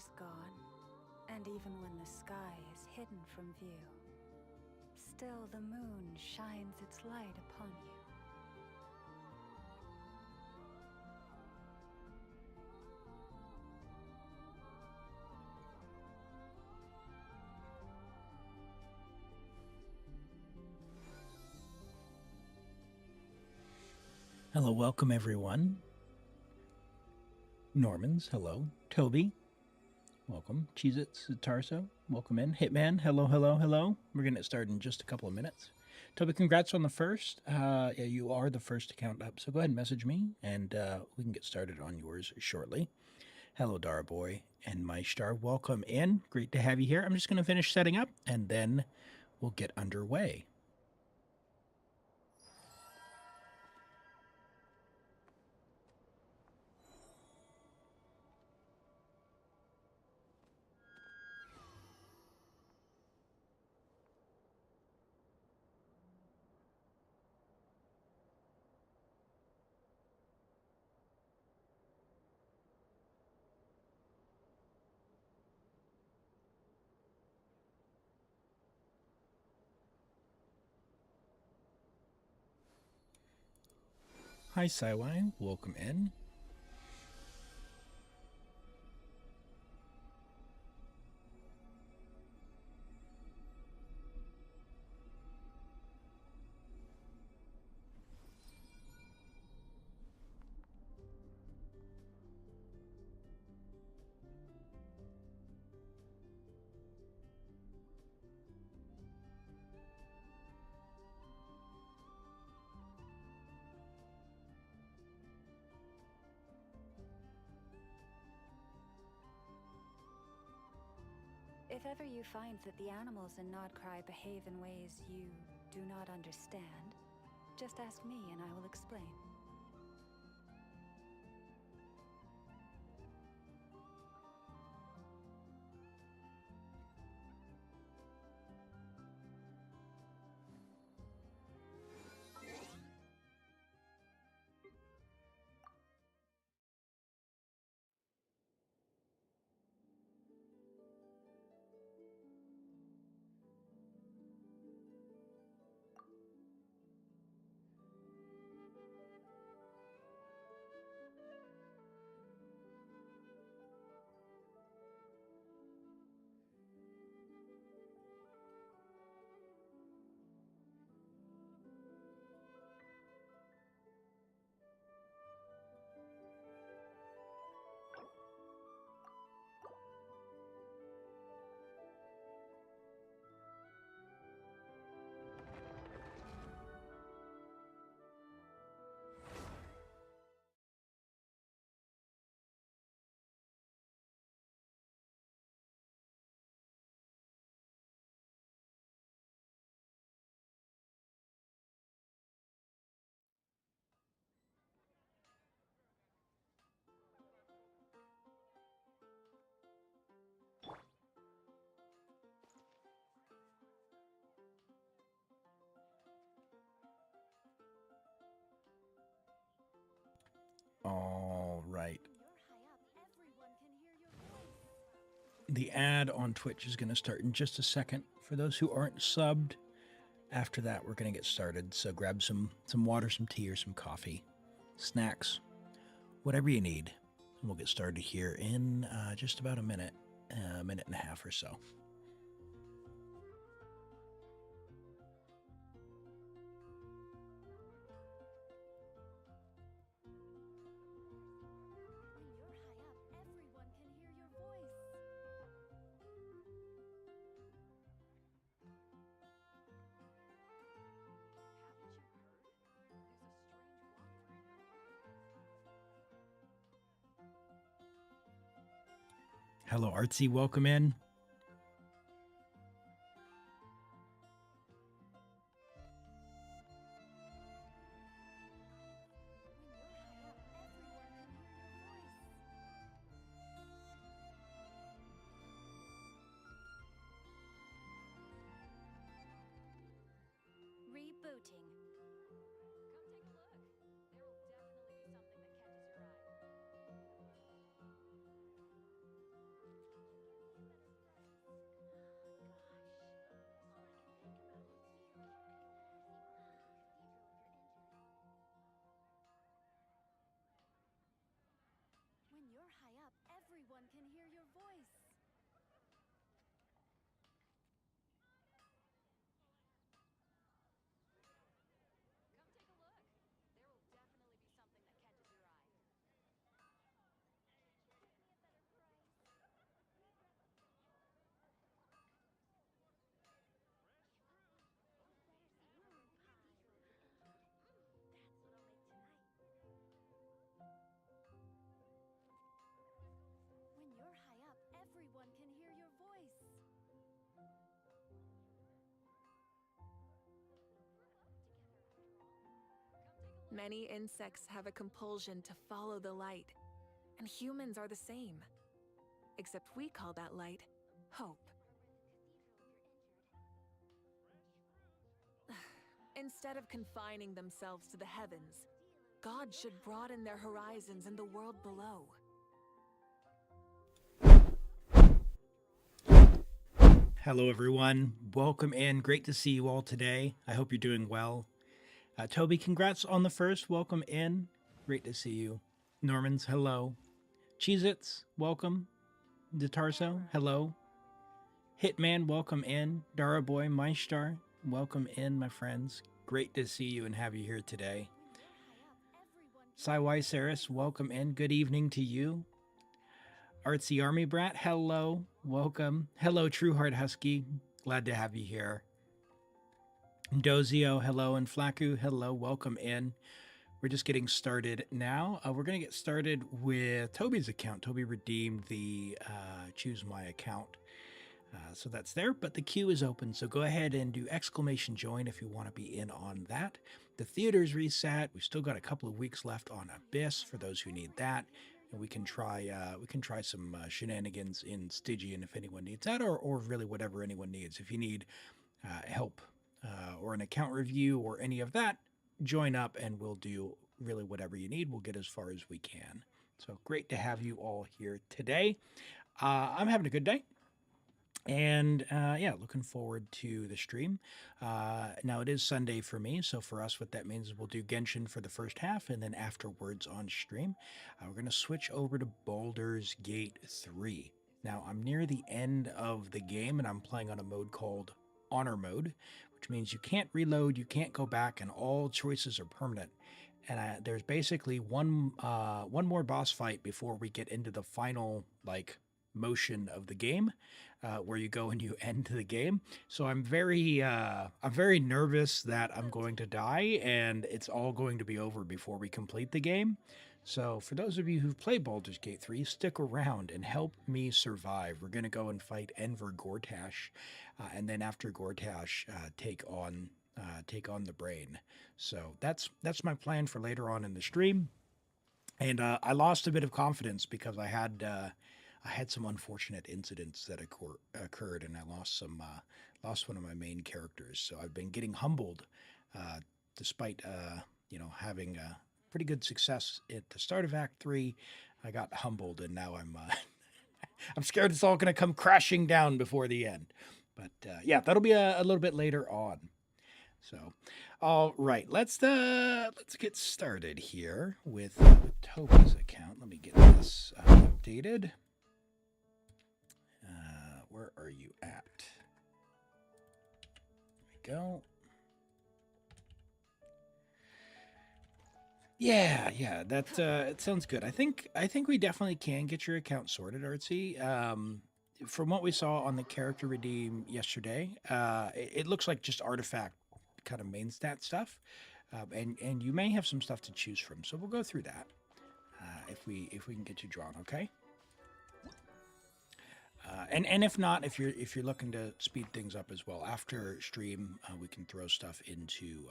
is gone, and even when the sky is hidden from view, still the moon shines its light upon you. Hello, welcome everyone. Normans, hello. Toby, welcome. Cheez-Its, Tarso, welcome in. Hitman, hello, hello, hello. We're going to get started in just a couple of minutes. Toby, congrats on the first. Yeah, you are the first to count up, so go ahead and message me, and we can get started on yours shortly. Hello, Darboy and Maishtar, welcome in. Great to have you here. I'm just going to finish setting up, and then we'll get underway. Hi, Saiwai, welcome in. If ever you find that the animals in Nodcry behave in ways you do not understand, just ask me and I will explain. All right. The ad on Twitch is going to start in just a second. For those who aren't subbed, after that, we're going to get started. So grab some water, some tea, or some coffee, snacks, whatever you need. And we'll get started here in just about a minute and a half or so. Hello, Artsy. Welcome in. Many insects have a compulsion to follow the light, and humans are the same. Except we call that light hope. Instead of confining themselves to the heavens, God should broaden their horizons in the world below. Hello, everyone. Welcome in. Great to see you all today. I hope you're doing well. Toby, congrats on the first. Welcome in. Great to see you. Normans, hello. Cheez-Its, welcome. Detarso, hello. Hitman, welcome in. Dara Boy, Meister, welcome in, my friends. Great to see you and have you here today. Saiwai Saris, welcome in. Good evening to you. Artsy Army Brat, hello. Welcome. Hello, Trueheart Husky. Glad to have you here. Dozio, hello. And Flaku, hello. Welcome in. We're just getting started now. We're going to get started with Toby's account. Toby redeemed the Choose My Account. So that's there, but the queue is open. So go ahead and do exclamation join if you want to be in on that. The theater's reset. We've still got a couple of weeks left on Abyss for those who need that. And we can try some shenanigans in Stygian if anyone needs that, or really whatever anyone needs. If you need help or an account review or any of that, join up and we'll do really whatever you need. We'll get as far as we can. So great to have you all here today. I'm having a good day. And yeah, looking forward to the stream. Now it is Sunday for me, so for us what that means is we'll do Genshin for the first half, and then afterwards on stream we're going to switch over to Baldur's Gate 3. Now I'm near the end of the game and I'm playing on a mode called Honor Mode, which means you can't reload, you can't go back, and all choices are permanent. And there's basically one more boss fight before we get into the final motion of the game, where you go and you end the game. So I'm very nervous that I'm going to die and it's all going to be over before we complete the game. So for those of you who've played Baldur's Gate 3, stick around and help me survive. We're going to go and fight Enver Gortash, and then after Gortash, take on the brain. So that's my plan for later on in the stream. And I lost a bit of confidence because I had some unfortunate incidents that occurred, and I lost one of my main characters. So I've been getting humbled, despite having pretty good success at the start of Act 3. I got humbled, and now I'm I'm scared it's all going to come crashing down before the end. But yeah, that'll be a little bit later on. So, all right, let's get started here with Toby's account. Let me get this updated. Where are you at? There we go. Yeah, that it sounds good. I think we definitely can get your account sorted, Artsy. From what we saw on the character redeem yesterday, it looks like just artifact kind of main stat stuff, and you may have some stuff to choose from. So we'll go through that if we can get you drawn, okay? And if not, if you're looking to speed things up as well, after stream we can throw stuff into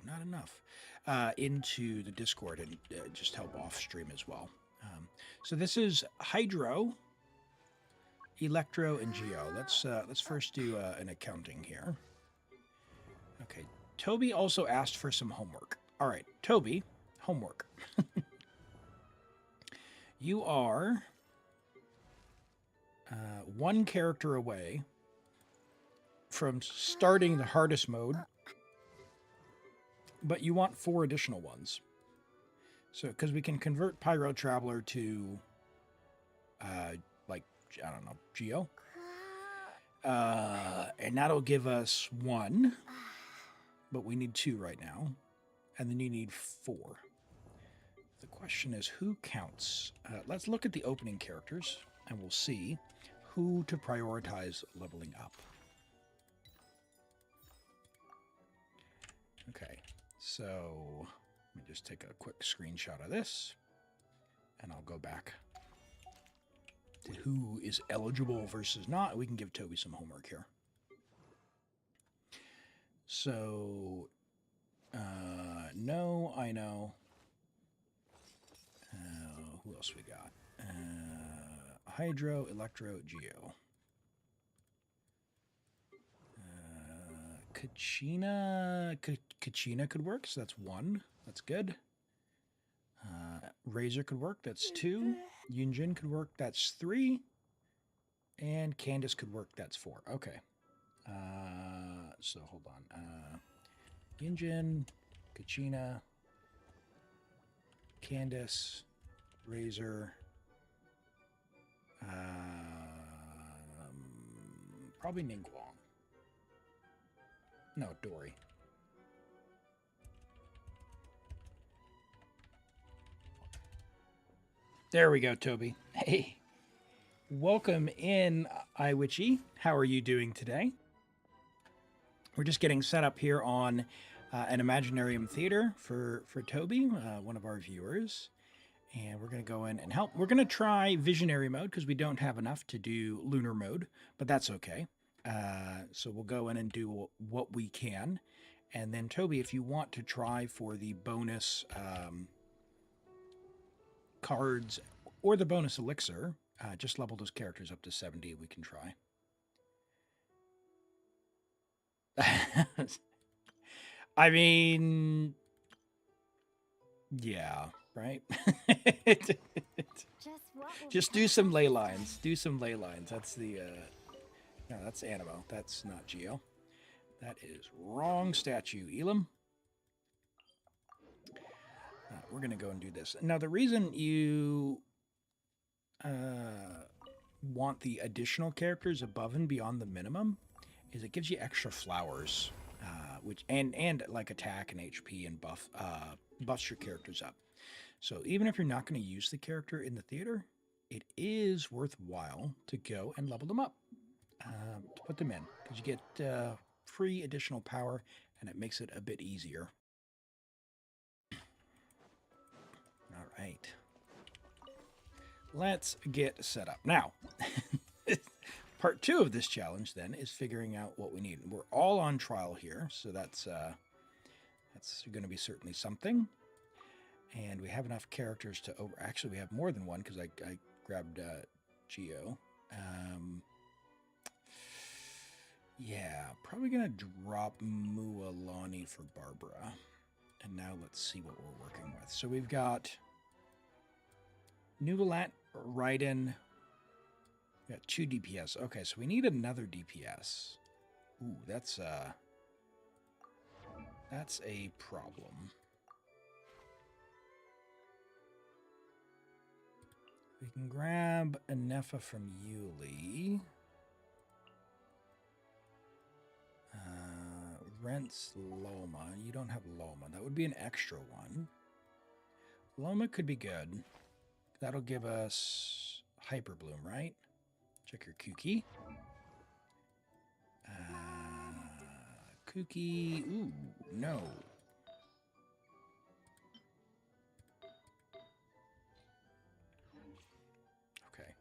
not enough into the Discord and just help off stream as well. So this is Hydro, Electro, and Geo. Let's first do an accounting here. Okay, Toby also asked for some homework. All right, Toby, homework. You are one character away from starting the hardest mode, but you want 4 additional ones. So, because we can convert Pyro Traveler to, I don't know, Geo. And that'll give us 1, but we need 2 right now. And then you need 4. The question is, who counts? Let's look at the opening characters, and we'll see who to prioritize leveling up. Okay, so let me just take a quick screenshot of this, and I'll go back to who is eligible versus not. We can give Toby some homework here. So, know, I know. Who else we got? Hydro, Electro, Geo. Kachina could work, so that's 1. That's good. Razor could work, that's 2. Yunjin could work, that's 3. And Candace could work, that's 4. Okay. So hold on. Yunjin, Kachina, Candace, Razor, probably Ningguang. No, Dory. There we go, Toby. Hey, welcome in, iWitchy. How are you doing today? We're just getting set up here on an Imaginarium Theater for Toby, one of our viewers. And we're going to go in and help. We're going to try Visionary mode because we don't have enough to do Lunar mode, but that's okay. So we'll go in and do what we can. And then, Toby, if you want to try for the bonus cards or the bonus elixir, just level those characters up to 70. We can try. I mean, yeah, right? Just do some ley lines. Do some ley lines. That's the... No, that's Animo. That's not Geo. That is wrong statue. Elim. We're going to go and do this. Now, the reason you want the additional characters above and beyond the minimum is it gives you extra flowers, which and like attack and HP and buffs your characters up. So even if you're not going to use the character in the theater, it is worthwhile to go and level them up. To put them in, because you get free additional power, and it makes it a bit easier. All right. Let's get set up. Now, part 2 of this challenge, then, is figuring out what we need. We're all on trial here, so that's going to be certainly something. And we have enough characters to over... Actually, we have more than one, because I grabbed Geo. Yeah, probably going to drop Mualani for Barbara. And now let's see what we're working with. So we've got Nuvalat, Raiden. We got 2 DPS. Okay, so we need another DPS. Ooh, that's a problem. We can grab a Nepha from Yuli. Rents Loma. You don't have Loma. That would be an extra one. Loma could be good. That'll give us Hyperbloom, right? Check your Kuki. Kuki. Ooh, no. Okay.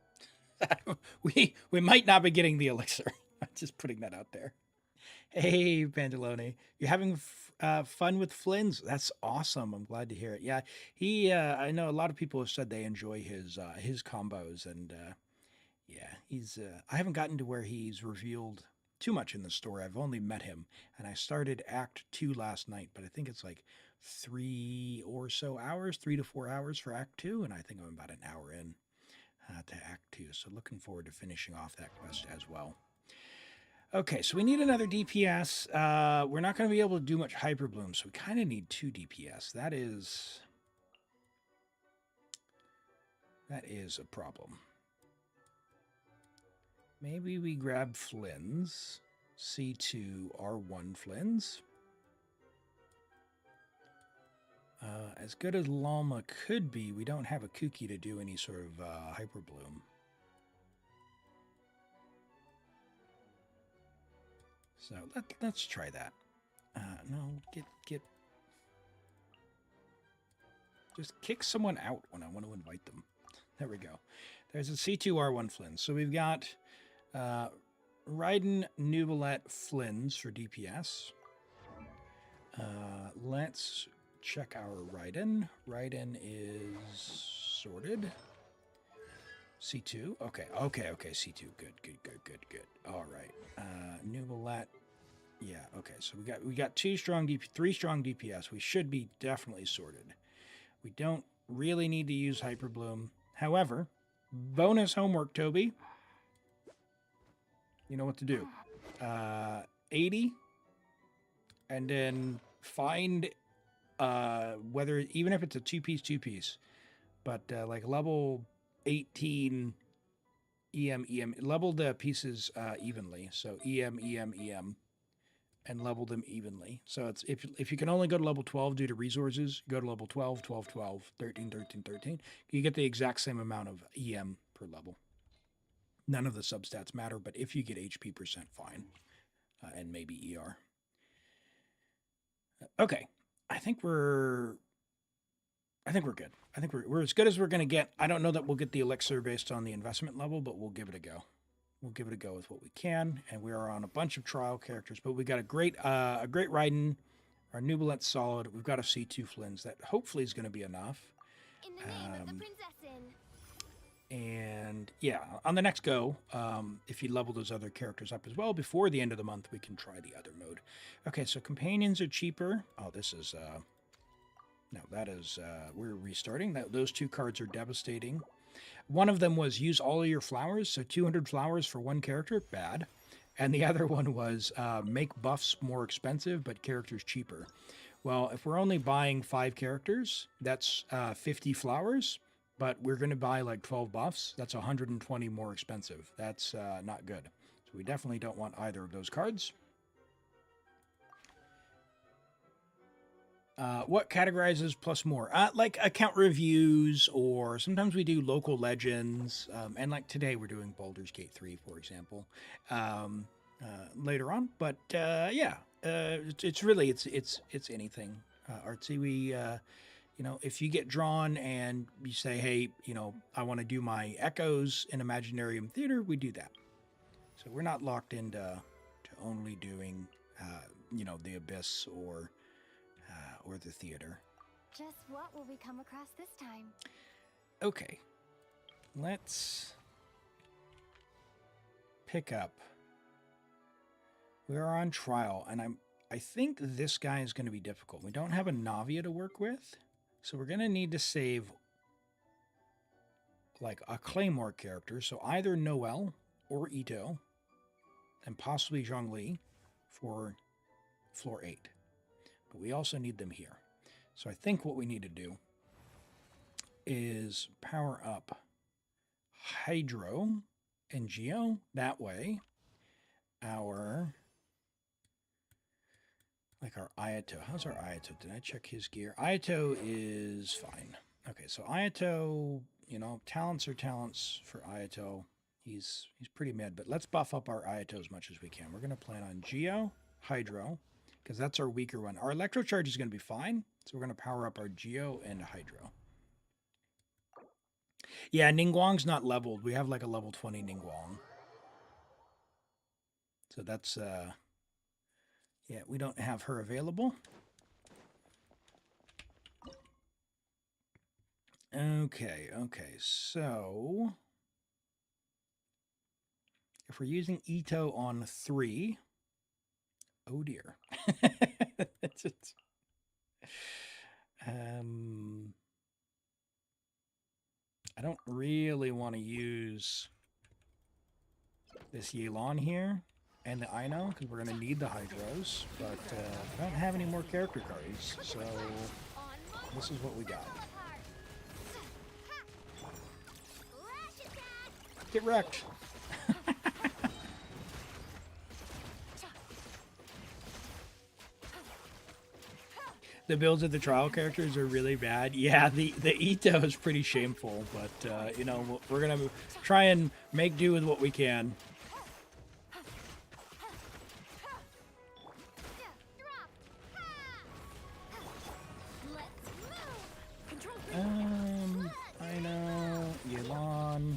we might not be getting the elixir. I'm just putting that out there. Hey, Bandolone. You're having fun with Flins? That's awesome. I'm glad to hear it. Yeah, he. I know a lot of people have said they enjoy his combos, and yeah, he's. I haven't gotten to where he's revealed too much in the story. I've only met him, and I started Act 2 last night, but I think it's like 3 or so hours, 3 to 4 hours for Act 2, and I think I'm about an hour in to Act 2. So looking forward to finishing off that quest as well. Okay, so we need another DPS. We're not going to be able to do much Hyperbloom, so we kind of need 2 DPS. That is a problem. Maybe we grab Flins. C2, R1 Flins. As good as Lalma could be, we don't have a Kuki to do any sort of Hyperbloom. So let's try that. No, just kick someone out when I want to invite them. There we go. There's a C2 R1 Flins. So we've got Raiden, Nuvalet, Flins for DPS. Let's check our write-in. Write-in is sorted. C2. Okay. C2. Good. All right. Nubilet. Yeah. Okay. So we got 3 strong DPS. We should be definitely sorted. We don't really need to use Hyperbloom. However, bonus homework, Toby. You know what to do. 80, and then find whether, even if it's a two-piece, but like level 18 EM, level the pieces evenly. So EM, and level them evenly. So it's if you can only go to level 12 due to resources, go to level 12, 12, 12, 13, 13, 13. You get the exact same amount of EM per level. None of the substats matter, but if you get HP percent, fine. And maybe ER. Okay. I think we're good. I think we're as good as we're going to get. I don't know that we'll get the elixir based on the investment level, but we'll give it a go. We'll give it a go with what we can, and we are on a bunch of trial characters, but we got a great Raiden, our Nubilent's solid. We've got a C2 Flins that hopefully is going to be enough. In the name of the princessin. And yeah, on the next go, if you level those other characters up as well before the end of the month, we can try the other mode. Okay, so companions are cheaper. Oh, this is no, that is we're restarting. Those 2 cards are devastating. One of them was use all of your flowers, so 200 flowers for 1 character, bad. And the other one was make buffs more expensive, but characters cheaper. Well, if we're only buying 5 characters, that's 50 flowers. But we're going to buy like 12 buffs. That's 120 more expensive. That's not good. So we definitely don't want either of those cards. What categorizes plus more? Like account reviews, or sometimes we do local legends. And like today we're doing Baldur's Gate 3, for example, later on. But yeah, it's really, it's anything. Artsy, we... you know, if you get drawn and you say, hey, you know, I want to do my echoes in Imaginarium Theater, we do that. So we're not locked into only doing, you know, the Abyss or the theater. Just what will we come across this time? Okay. Let's pick up. We are on trial, and I think this guy is going to be difficult. We don't have a Navia to work with. So we're going to need to save like a Claymore character. So either Noel or Ito, and possibly Zhongli for floor 8. But we also need them here. So I think what we need to do is power up Hydro and Geo. That way our... like our Ayato. How's our Ayato? Did I check his gear? Ayato is fine. Okay, so Ayato, you know, talents are talents for Ayato. He's pretty mid, but let's buff up our Ayato as much as we can. We're going to plan on Geo, Hydro, because that's our weaker one. Our Electro Charge is going to be fine, so we're going to power up our Geo and Hydro. Yeah, Ningguang's not leveled. We have like a level 20 Ningguang. So that's... yeah, we don't have her available. Okay, so if we're using Ito on 3, oh dear. I don't really want to use this Yelan here. And the Ino, because we're going to need the Hydros, but I don't have any more character cards, so this is what we got. Get wrecked! The builds of the trial characters are really bad. Yeah, the Ito is pretty shameful, but, you know, we're going to try and make do with what we can. I know, Yelan.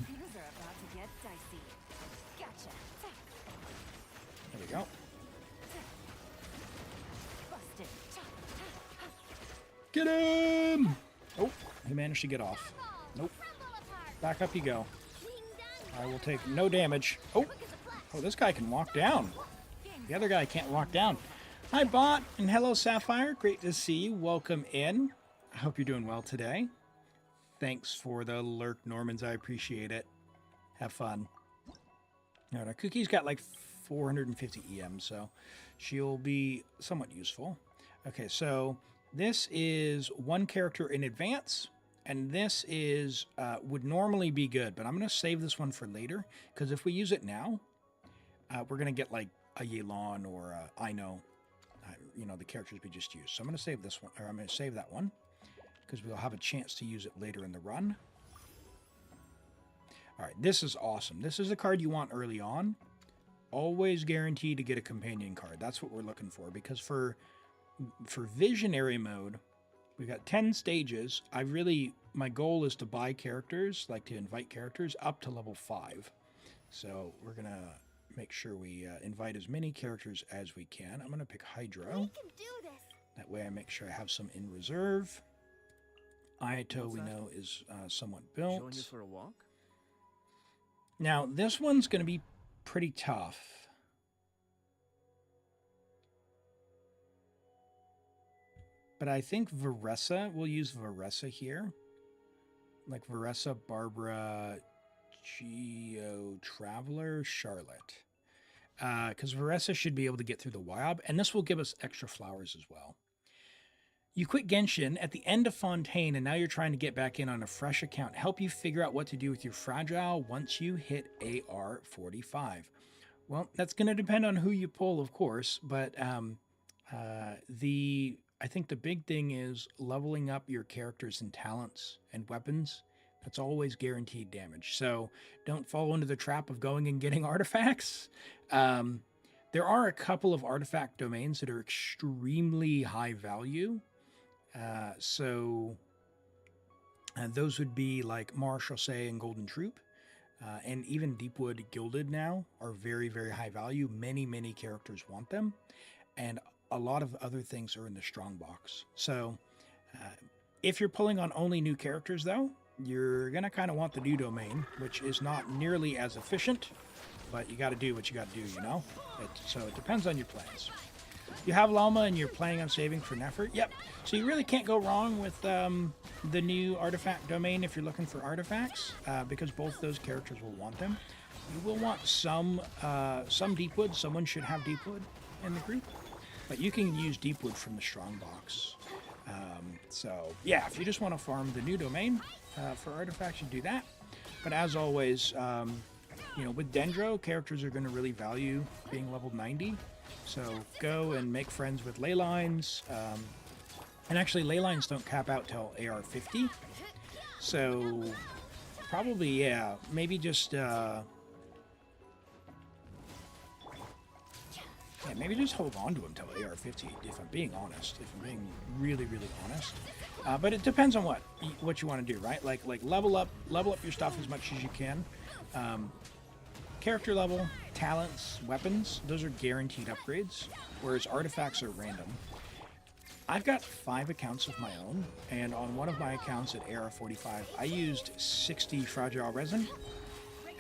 There we go. Get him! Oh, he managed to get off. Nope. Back up you go. I will take no damage. Oh, this guy can walk down. The other guy can't walk down. Hi, Bot, and hello, Sapphire. Great to see you. Welcome in. I hope you're doing well today. Thanks for the lurk, Normans. I appreciate it. Have fun. All right, our Cookie's got like 450 EM, so she'll be somewhat useful. Okay, so this is one character in advance, and this is would normally be good, but I'm going to save this one for later, because if we use it now, we're going to get like a Yelan or I know, you know, the characters we just used. So I'm going to save this one, or I'm going to save that one, because we'll have a chance to use it later in the run. All right, this is awesome. This is the card you want early on. Always guaranteed to get a companion card. That's what we're looking for, because for visionary mode, we've got 10 stages. My goal is to buy characters, like to invite characters up to level 5. So we're going to make sure we invite as many characters as we can. I'm going to pick Hydro. We can do this. That way I make sure I have some in reserve. Ayato, we know, is somewhat built. Join you for a walk? Now, this one's going to be pretty tough. But I think Varesa, we'll use Varesa here. Like Varesa, Barbara, Geo Traveler, Charlotte. Because Varesa should be able to get through the Wyab, and this will give us extra flowers as well. You quit Genshin at the end of Fontaine, and now you're trying to get back in on a fresh account. Help you figure out what to do with your fragile once you hit AR 45. Well, that's going to depend on who you pull, of course, but I think the big thing is leveling up your characters and talents and weapons. That's always guaranteed damage. So don't fall into the trap of going and getting artifacts. There are a couple of artifact domains that are extremely high value. Those would be like Marshal Say and Golden Troop. And even Deepwood Gilded now are very, very high value. Many, many characters want them. And a lot of other things are in the strong box. So if you're pulling on only new characters, though, you're going to kind of want the new domain, which is not nearly as efficient, but you got to do what you got to do, you know? So it depends on your plans. You have Llama and you're planning on saving for Nefer? Yep. So you really can't go wrong with the new artifact domain if you're looking for artifacts, because both those characters will want them. You will want some Deepwood. Someone should have Deepwood in the group. But you can use Deepwood from the strong box. So yeah, if you just want to farm the new domain for artifacts, you do that. But as always, you know, with Dendro, characters are going to really value being level 90. So go and make friends with ley lines. And actually, ley lines don't cap out till AR 50. So probably, yeah, maybe just... Yeah, maybe just hold on to him till AR 50, if I'm being honest. If I'm being really, really honest. But it depends on what you want to do, right? Like level up your stuff as much as you can. Character level, talents, weapons, those are guaranteed upgrades, whereas artifacts are random. I've got 5 accounts of my own, and on one of my accounts at AR 45, I used 60 fragile resin.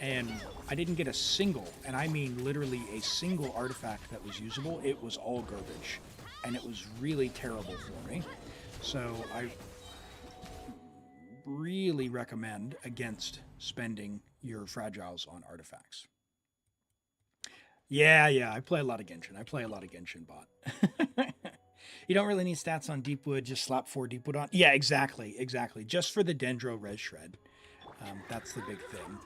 And I didn't get a single, and I mean literally a single artifact that was usable. It was all garbage, and it was really terrible for me. So I really recommend against spending your fragiles on artifacts. Yeah, I play a lot of Genshin. Bot. You don't really need stats on Deepwood, just slap 4 Deepwood on. Yeah, exactly. Just for the Dendro Res Shred. That's the big thing.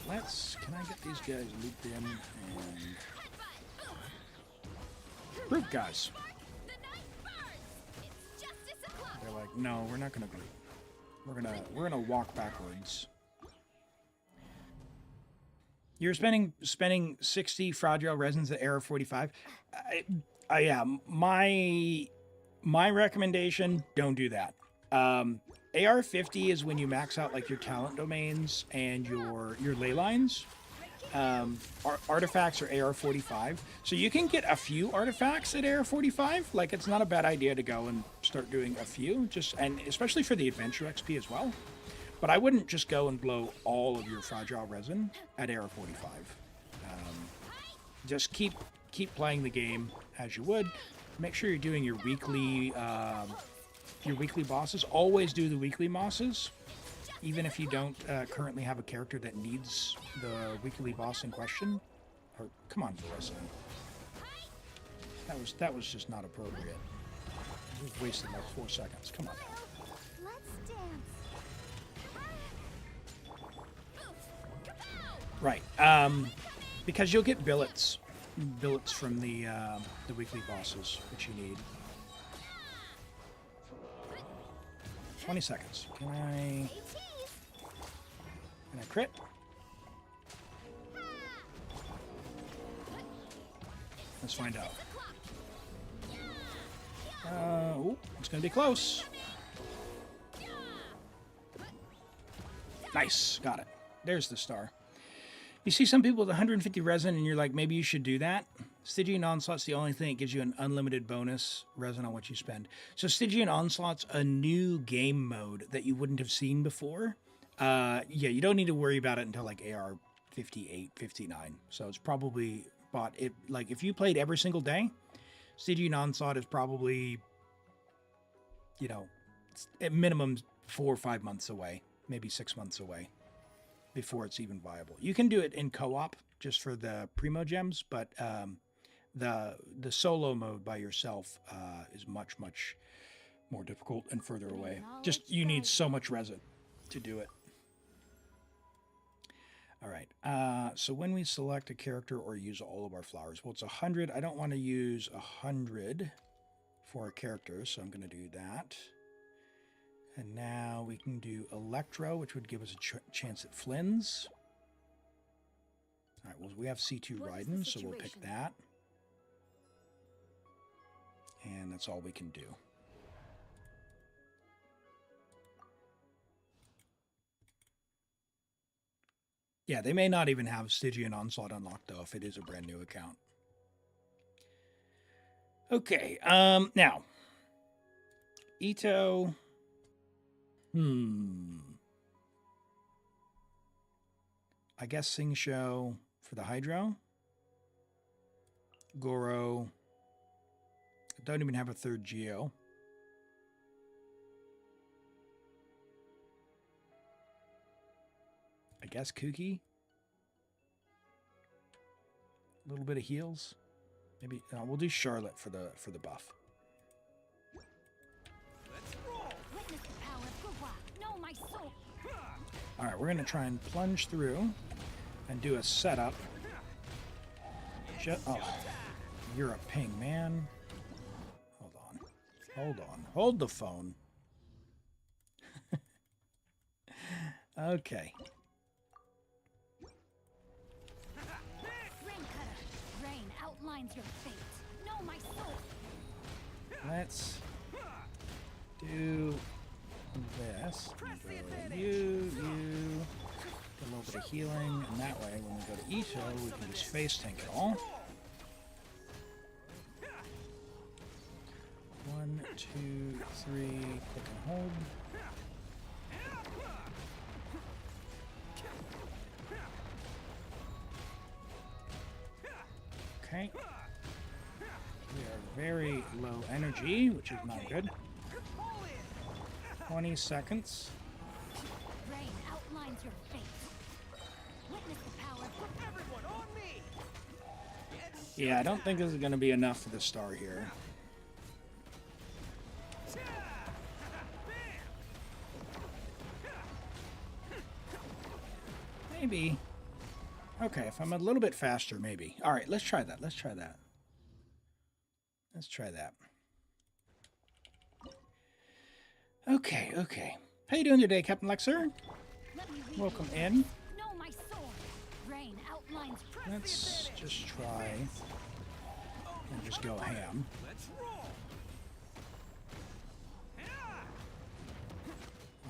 Can I get these guys looped in and group guys? They're like, no, we're not gonna group. We're gonna walk backwards. You're spending 60 fragile resins at AR 45. Yeah, my recommendation: don't do that. AR 50 is when you max out like your talent domains and your ley lines. artifacts are AR-45. So you can get a few artifacts at AR-45. Like, it's not a bad idea to go and start doing a few, and especially for the adventure XP as well. But I wouldn't just go and blow all of your fragile resin at AR-45. Just keep playing the game as you would. Make sure you're doing your weekly bosses. Always do the weekly bosses, even if you don't currently have a character that needs the weekly boss in question. Or come on, Varesa. That was just not appropriate. We've wasted like 4 seconds. Come on. Let's dance. Right. Because you'll get billets from the weekly bosses, which you need. 20 seconds. Can I crit? Let's find out. Oh, it's gonna be close. Nice, got it. There's the star. You see some people with 150 resin and you're like, maybe you should do that. Stygian Onslaught's the only thing that gives you an unlimited bonus resin on what you spend. So Stygian Onslaught's a new game mode that you wouldn't have seen before. Yeah, you don't need to worry about it until like AR 58, 59. So it's probably bought it. Like if you played every single day, Stygian Onslaught is probably, you know, at minimum 4 or 5 months away, maybe 6 months away before it's even viable. You can do it in co-op just for the primo gems, but the solo mode by yourself is much more difficult and further away. Just you need so much resin to do it. All right. So when we select a character or use all of our flowers, well, it's 100. I don't want to use 100 for a character, so I'm going to do that. And now we can do Electro, which would give us a chance at Flins. All right, well, we have C2 Raiden, so we'll pick that. And that's all we can do. Yeah, they may not even have Stygian Onslaught unlocked, though, if it is a brand new account. Okay, now. Ito. I guess Sing Show for the Hydro. Goro. I don't even have a third Geo. I guess Kuki. A little bit of heals. Maybe we'll do Charlotte for the buff. All right, we're going to try and plunge through and do a setup. Oh, you're a ping, man. Hold on. Hold the phone. Okay. Rain outlines your fate. Know my soul. Let's do this. You, a little bit of healing, and that way when we go to Ito, we can just face tank it all. 1, 2, 3, click and hold. Okay. We are very low energy, which is not good. 20 seconds. Rain outlines your fate. Witness the power. Put everyone on me. Yeah, I don't think this is going to be enough for the star here. Maybe. Okay, if I'm a little bit faster, maybe. All right, let's try that. Let's try that. Okay. How you doing today, Captain Lexer? Welcome in. Know my soul. Rain outlines. Let's just try and just go ham.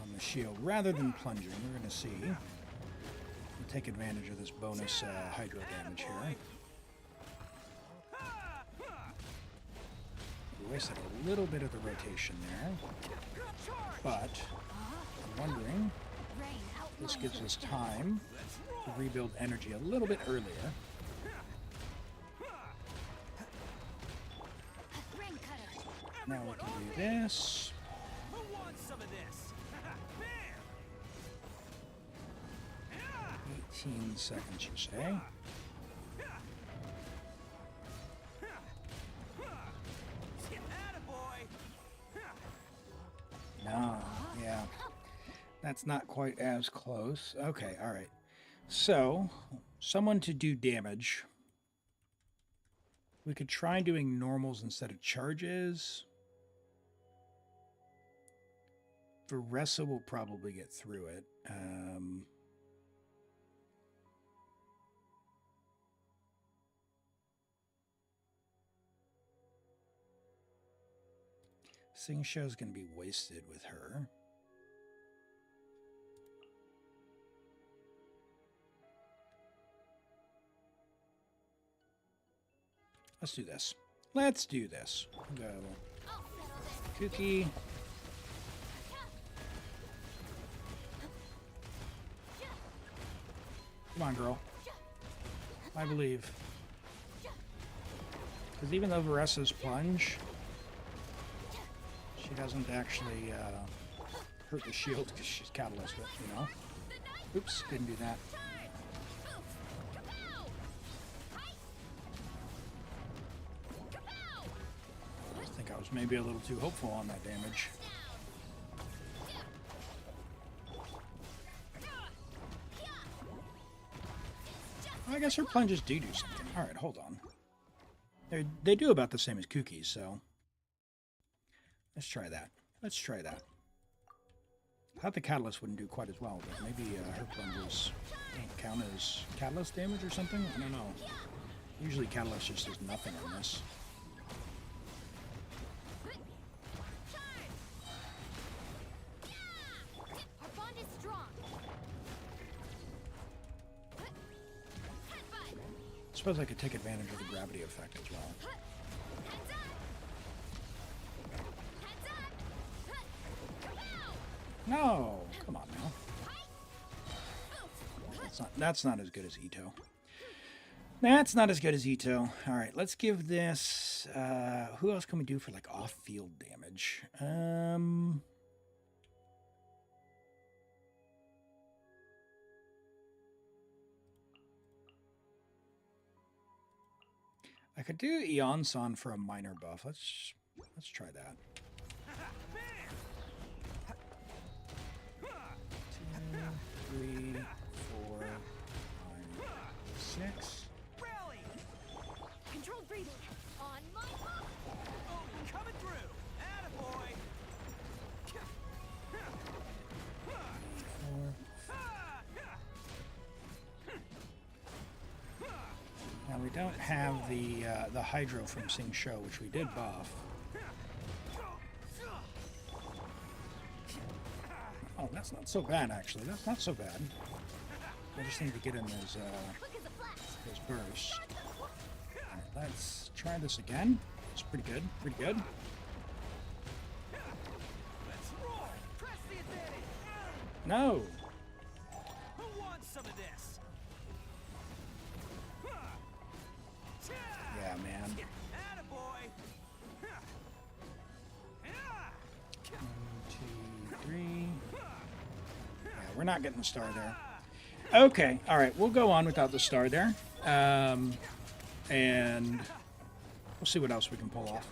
On the shield, rather than plunging, we're going to see take advantage of this bonus hydro damage here. We wasted a little bit of the rotation there, but I'm wondering if this gives us time to rebuild energy a little bit earlier. Now we can do this. 18 seconds, you say? No, yeah. That's not quite as close. Okay, all right. So, someone to do damage. We could try doing normals instead of charges. Varesa will probably get through it. Sing Show's going to be wasted with her. Let's do this. Let's do this. Go. Cookie. Come on, girl. I believe. Because even though Varesa's plunge, she doesn't actually hurt the shield because she's catalyst, but, you know. Oops, didn't do that. I think I was maybe a little too hopeful on that damage. I guess her plunges do something. All right, hold on. They do about the same as Cookies, so let's try that. Let's try that. I thought the Catalyst wouldn't do quite as well, but maybe her plunges don't count as Catalyst damage or something? I don't know. Usually Catalyst just does nothing on this. I suppose I could take advantage of the gravity effect as well. No! Come on now. That's not as good as Ito. That's not as good as Ito. Alright, let's give this... who else can we do for, like, off-field damage? I could do Eon-san for a minor buff. Let's try that. 2, 3, 4, 5, 6. Rally! Controlled breathing. On my mark. Oh, coming through. Attaboy. 4. Now we don't have the Hydro from Sing Show, which we did buff. Oh, that's not so bad, actually. That's not so bad. I just need to get in those bursts. Alright, let's try this again. It's pretty good. Pretty good. No! Who wants some of this? Yeah, man. Attaboy. 1, 2, 3. Yeah, we're not getting the star there. Okay, all right, we'll go on without the star there. And we'll see what else we can pull off.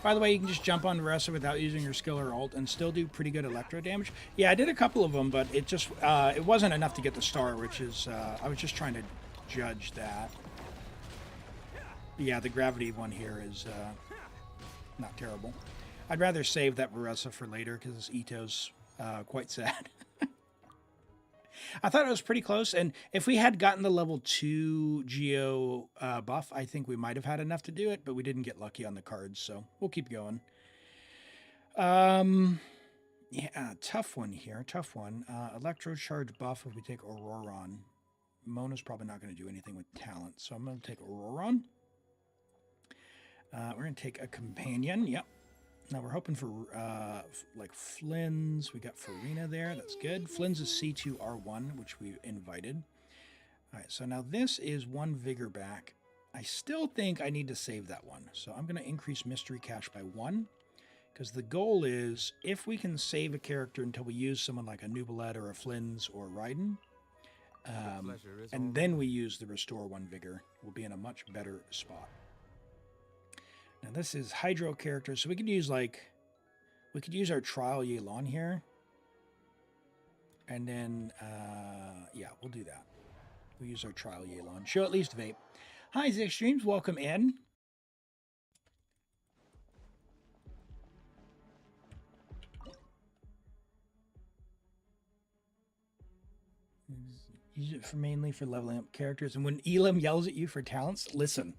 By the way, you can just jump on Varesa without using your skill or ult and still do pretty good electro damage. Yeah, I did a couple of them, but it just it wasn't enough to get the star, which is I was just trying to judge that. But yeah, the gravity one here is not terrible. I'd rather save that Varesa for later because Ito's quite sad. I thought it was pretty close, and if we had gotten the level 2 Geo buff, I think we might have had enough to do it, but we didn't get lucky on the cards, so we'll keep going. Yeah, tough one here. Tough one. Electro charge buff if we take Auroron. Mona's probably not going to do anything with talent, so I'm going to take Auroron. We're going to take a companion. Yep. Now we're hoping for like Flins. We got Farina there. That's good. Flins is C2R1, which we invited. All right, so now this is 1 vigor back. I still think I need to save that one. So I'm going to increase mystery cache by 1. Because the goal is, if we can save a character until we use someone like a Nubalette or a Flins or Raiden, and then we use the Restore 1 Vigor, we'll be in a much better spot. Now this is Hydro characters, so we could use we could use our Trial Yelan here. And then, yeah, we'll do that. We'll use our Trial Yelan. She'll at least vape. Hi, Zix Streams, welcome in. Use it mainly for leveling up characters. And when Elim yells at you for talents, listen.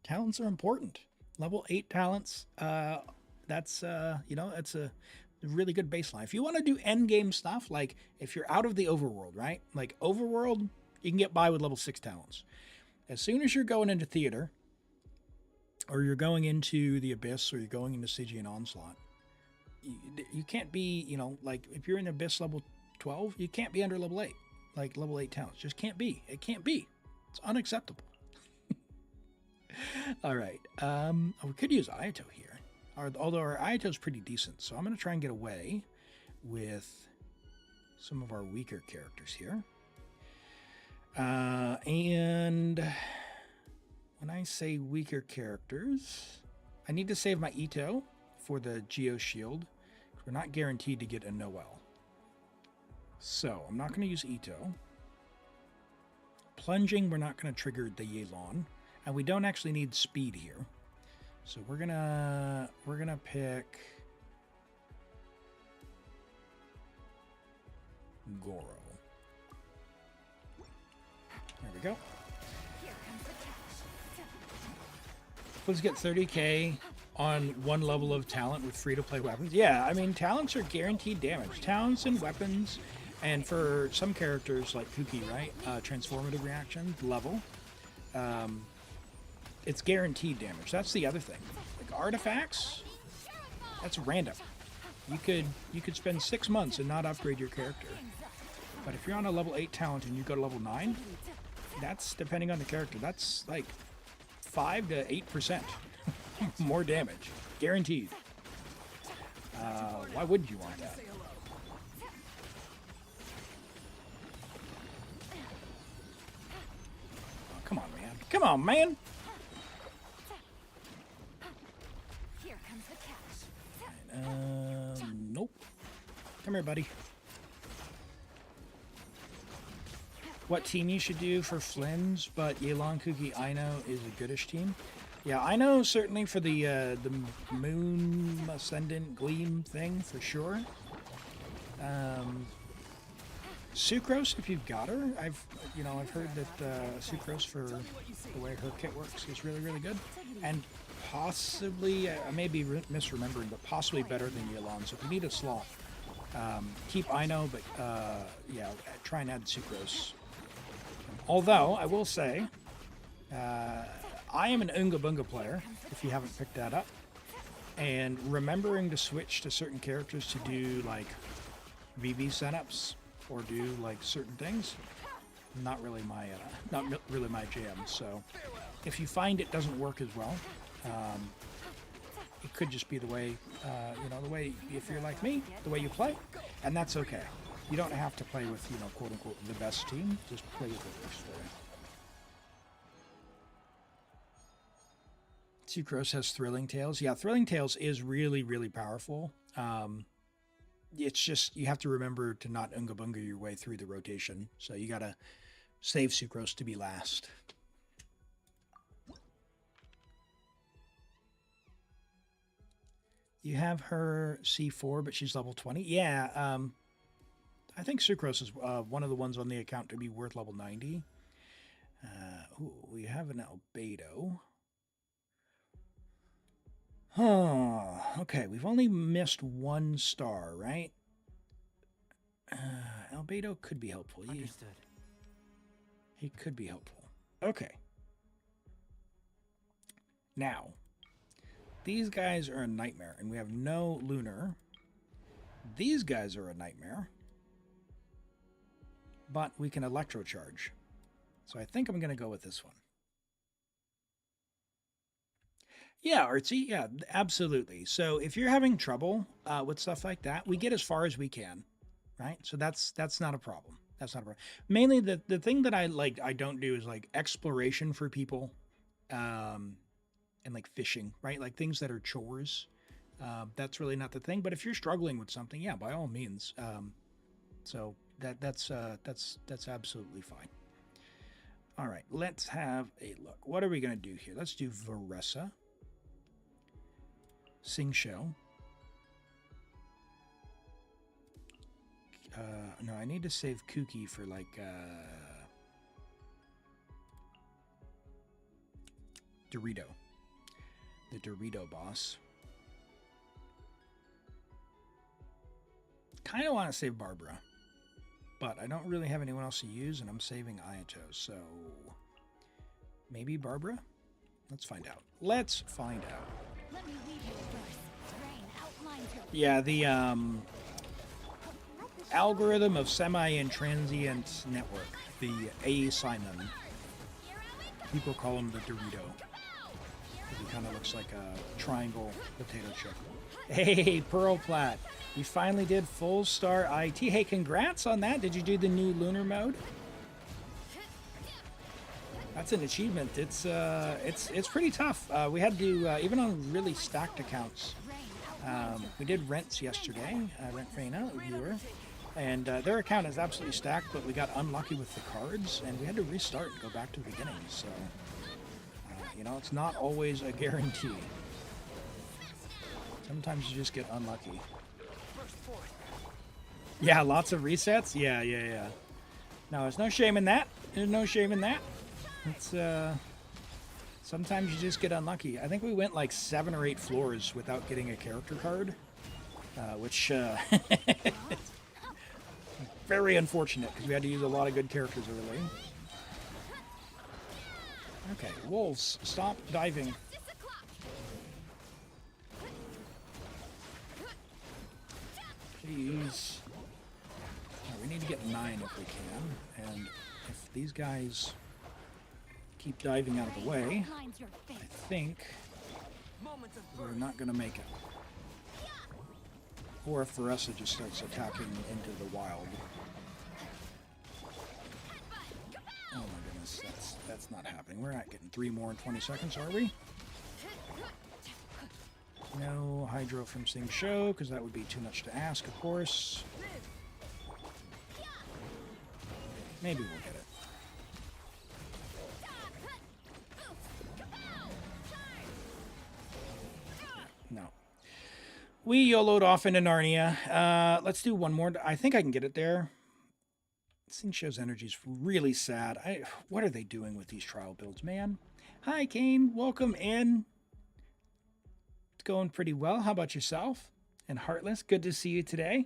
Talents are important. Level 8 talents, that's a really good baseline. If you want to do end game stuff, like if you're out of the overworld, right? Like overworld, you can get by with level 6 talents. As soon as you're going into theater, or you're going into the Abyss, or you're going into Stygian Onslaught, you can't be, like if you're in Abyss level 12, you can't be under level 8. Like level 8 talents. Just can't be. It can't be. It's unacceptable. All right. We could use Ayato here. Although our Ayato is pretty decent. So I'm going to try and get away with some of our weaker characters here. And when I say weaker characters, I need to save my Ito for the Geo Shield. We're not guaranteed to get a Noel. So, I'm not going to use Ito. Plunging, we're not going to trigger the Yelan. And we don't actually need speed here. So we're gonna pick Goro. There we go. Let's get 30k on 1 level of talent with free-to-play weapons. Yeah, I mean, talents are guaranteed damage. Talents and weapons. And for some characters like Kuki, right? Transformative reaction level. It's guaranteed damage. That's the other thing. Like artifacts, that's random. You could spend 6 months and not upgrade your character. But if you're on a level 8 talent and you go to level 9, that's, depending on the character, that's like 5 to 8% more damage. Guaranteed. Why wouldn't you want that? Come on, man. Come on, man. Here comes the cash. Nope. Come here, buddy. What team you should do for Flins, but Yelan, Kuki, Aino is a goodish team. Yeah, Aino certainly for the Moon Ascendant Gleam thing for sure. Sucrose, if you've got her, I've heard that Sucrose for the way her kit works is really, really good, and possibly I may be misremembering, but possibly better than Yelan. So if you need a slot, keep Aino, but yeah, try and add Sucrose. Although I will say, I am an Unga Bunga player. If you haven't picked that up, and remembering to switch to certain characters to do like VV setups or do like certain things, not really my jam. So if you find it doesn't work as well, it could just be the way the way, if you're like me, the way you play, and that's okay. You don't have to play with quote unquote the best team. Just play with what works for you. Sucrose has Thrilling Tales. Yeah, Thrilling Tales is really, really powerful. It's just, you have to remember to not Unga Bunga your way through the rotation. So you gotta save Sucrose to be last. You have her C4, but she's level 20. Yeah, I think Sucrose is one of the ones on the account to be worth level 90. Ooh, we have an Albedo. Oh, okay. We've only missed 1 star, right? Albedo could be helpful. Understood. He could be helpful. Okay. Now, these guys are a nightmare, and we have no Lunar. These guys are a nightmare, but we can electrocharge. So I think I'm going to go with this one. Yeah, Artsy, yeah, absolutely. So if you're having trouble with stuff like that, we get as far as we can, right? So that's not a problem. That's not a problem. Mainly the thing that I don't do is like exploration for people, and like fishing, right? Like things that are chores. That's really not the thing. But if you're struggling with something, yeah, by all means. So that's absolutely fine. All right, let's have a look. What are we gonna do here? Let's do Varesa. Sing Show. No, I need to save Kooky for like Dorito. The Dorito boss. Kind of want to save Barbara, but I don't really have anyone else to use, and I'm saving Ayato, so maybe Barbara? Let's find out. Let's find out. Let me leave you first. Rain outlines your Yeah, the algorithm of semi-intransient network, the A-Simon. People call him the Dorito. He kind of looks like a triangle potato chip. Hey, Pearl Plat. We finally did full star IT. Hey, congrats on that. Did you do the new Lunar mode? That's an achievement. It's pretty tough. We had to even on really stacked accounts. We did Rents yesterday. Rent Faina, a viewer, and their account is absolutely stacked. But we got unlucky with the cards, and we had to restart and go back to the beginning. So you know, it's not always a guarantee. Sometimes you just get unlucky. Yeah, lots of resets. Yeah. No, there's no shame in that. There's no shame in that. It's sometimes you just get unlucky. I think we went like 7 or 8 floors without getting a character card, which very unfortunate because we had to use a lot of good characters early. Okay, wolves, stop diving. Jeez. We need to get 9 if we can, and if these guys keep diving out of the way, I think we're not going to make it. Or if Varesa just starts attacking into the wild. Oh my goodness, that's not happening. We're not getting 3 more in 20 seconds, are we? No Hydro from Sing Show, because that would be too much to ask, of course. Maybe we'll get it. No. We YOLO'd off into Narnia. Let's do one more. I think I can get it there. Sing Show's energy is really sad. What are they doing with these trial builds, man? Hi, Kane. Welcome in. It's going pretty well. How about yourself? And Heartless, good to see you today.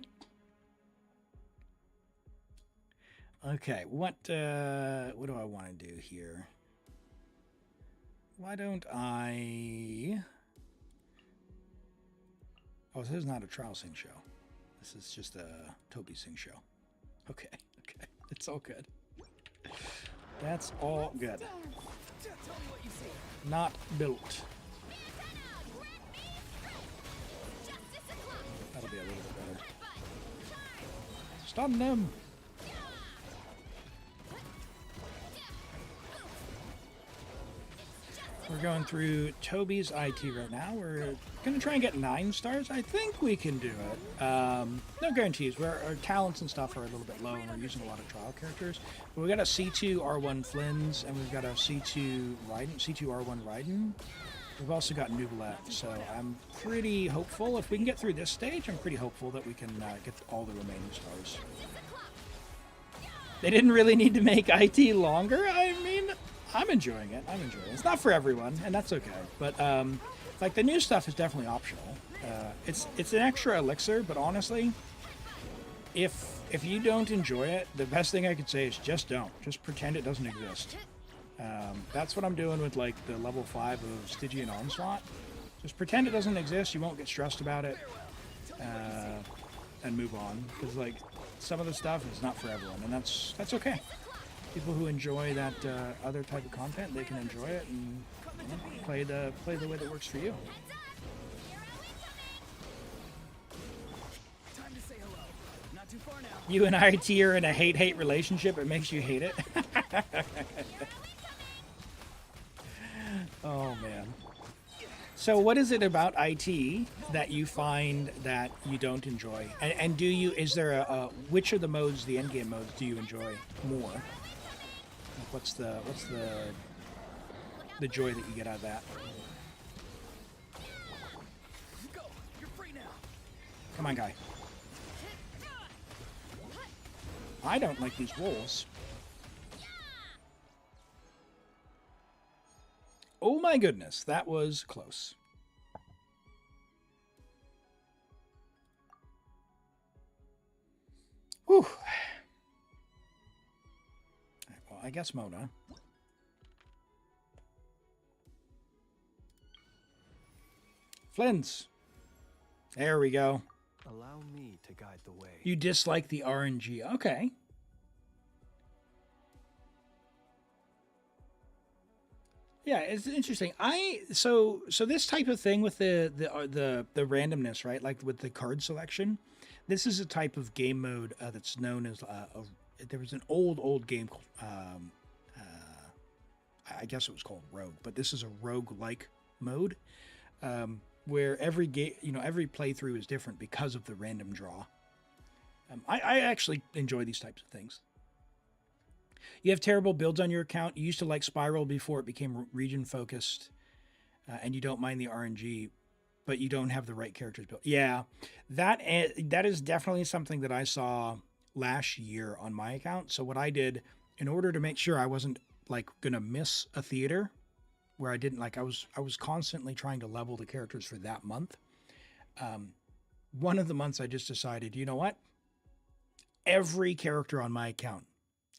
Okay, what do I want to do here? Why don't I... Oh, this is not a trial Sing Show. This is just a Toby Sing Show. Okay. It's all good. That's all good. Not built. That'll be a little bit better. Stun them! We're going through Toby's IT right now. We're going to try and get 9 stars. I think we can do it. No guarantees. Our talents and stuff are a little bit low, and we're using a lot of trial characters. But we got a C2 R1 Flins, and we've got a C2 Raiden, C2 R1 Raiden. We've also got Nubilet, so I'm pretty hopeful. If we can get through this stage, I'm pretty hopeful that we can get all the remaining stars. They didn't really need to make IT longer. I mean... I'm enjoying it. It's not for everyone, and that's okay. But Like, the new stuff is definitely optional. It's an extra elixir, but honestly, if you don't enjoy it, the best thing I could say is just don't. Just pretend it doesn't exist. That's what I'm doing with, like, the level 5 of Stygian Onslaught. Just pretend it doesn't exist, you won't get stressed about it, and move on. Because, like, some of the stuff is not for everyone, and that's okay. People who enjoy that other type of content, they can enjoy it and play the way that works for you. Time to say hello. Not too far now. You and IT are in a hate-hate relationship. It makes you hate it. Oh, man. So what is it about IT that you find that you don't enjoy? And do you, is there which of the modes, the endgame modes, do you enjoy more? Like what's the joy that you get out of that? Go. You're free now. Come on, guy. I don't like these wolves. Oh my goodness, that was close. Whew. Well, I guess Mona. Flins. There we go. Allow me to guide the way. You dislike the RNG. Okay. Yeah, it's interesting. So this type of thing with the randomness, right? Like with the card selection, this is a type of game mode that's known as there was an old game called I guess it was called Rogue, but this is a rogue-like mode where every game, every playthrough is different because of the random draw. I actually enjoy these types of things. You have terrible builds on your account. You used to like Spiral before it became region focused, and you don't mind the RNG, but you don't have the right characters built. Yeah, that is definitely something that I saw last year on my account. So what I did, in order to make sure I wasn't like gonna miss a theater, where I didn't like, I was constantly trying to level the characters for that month. One of the months I just decided, you know what? Every character on my account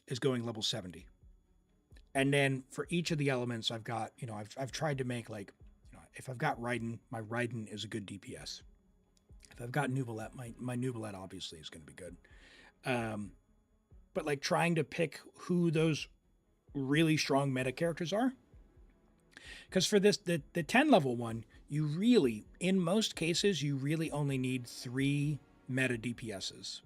is going level 70. And then for each of the elements I've got, I've tried to make like, if I've got Raiden, my Raiden is a good DPS. If I've got Nuvolette, my Nuvolette obviously is going to be good. But like trying to pick who those really strong meta characters are. Because for this, the 10 level one, you really, in most cases, you really only need 3 meta DPSs.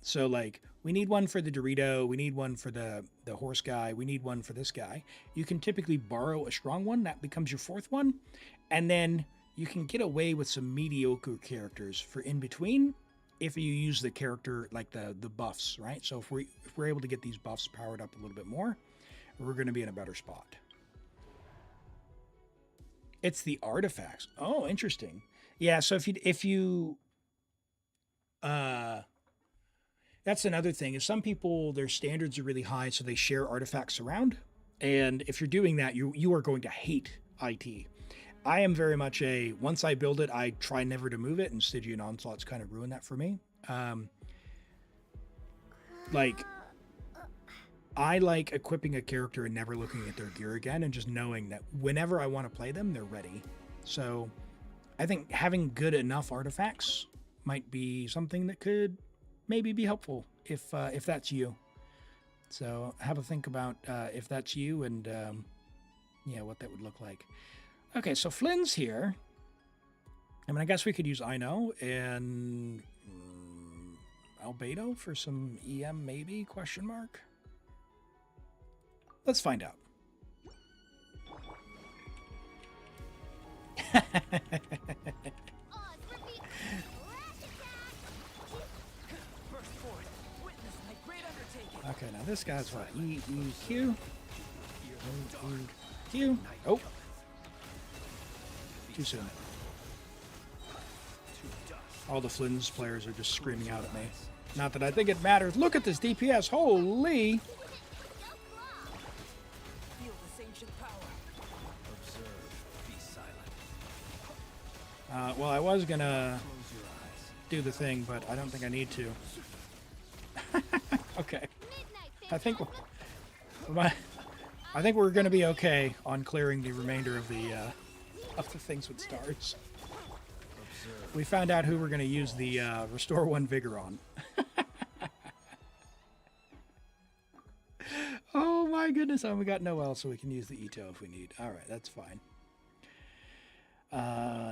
So like, we need one for the Dorito, we need one for the horse guy, we need one for this guy. You can typically borrow a strong one, that becomes your 4th one, and then you can get away with some mediocre characters for in between if you use the character, like the buffs, right? So if we're able to get these buffs powered up a little bit more, we're going to be in a better spot. It's the artifacts. Oh, interesting. Yeah, so if you that's another thing, is some people, their standards are really high, so they share artifacts around. And if you're doing that, you are going to hate IT. I am very much once I build it, I try never to move it, and Stygian Onslaught's kind of ruined that for me. Like, I like equipping a character and never looking at their gear again, and just knowing that whenever I want to play them, they're ready. So I think having good enough artifacts might be something that could maybe be helpful if that's you. So have a think about if that's you, and what that would look like. Okay, so Flynn's here. I mean, I guess we could use I know and Albedo for some EM maybe, question mark. Let's find out. Okay, now this guy's what? EQ? EQ? Oh. Too soon. All the Flins players are just screaming out at me. Not that I think it matters. Look at this DPS. Holy. Feel this ancient power. Observe, be silent. Well, I was gonna do the thing, but I don't think I need to. Okay. I think we're gonna be okay on clearing the remainder of the things with stars. We found out who we're gonna use the restore 1 vigor on. Oh my goodness! Oh, we got Noel, so we can use the Ito if we need. All right, that's fine.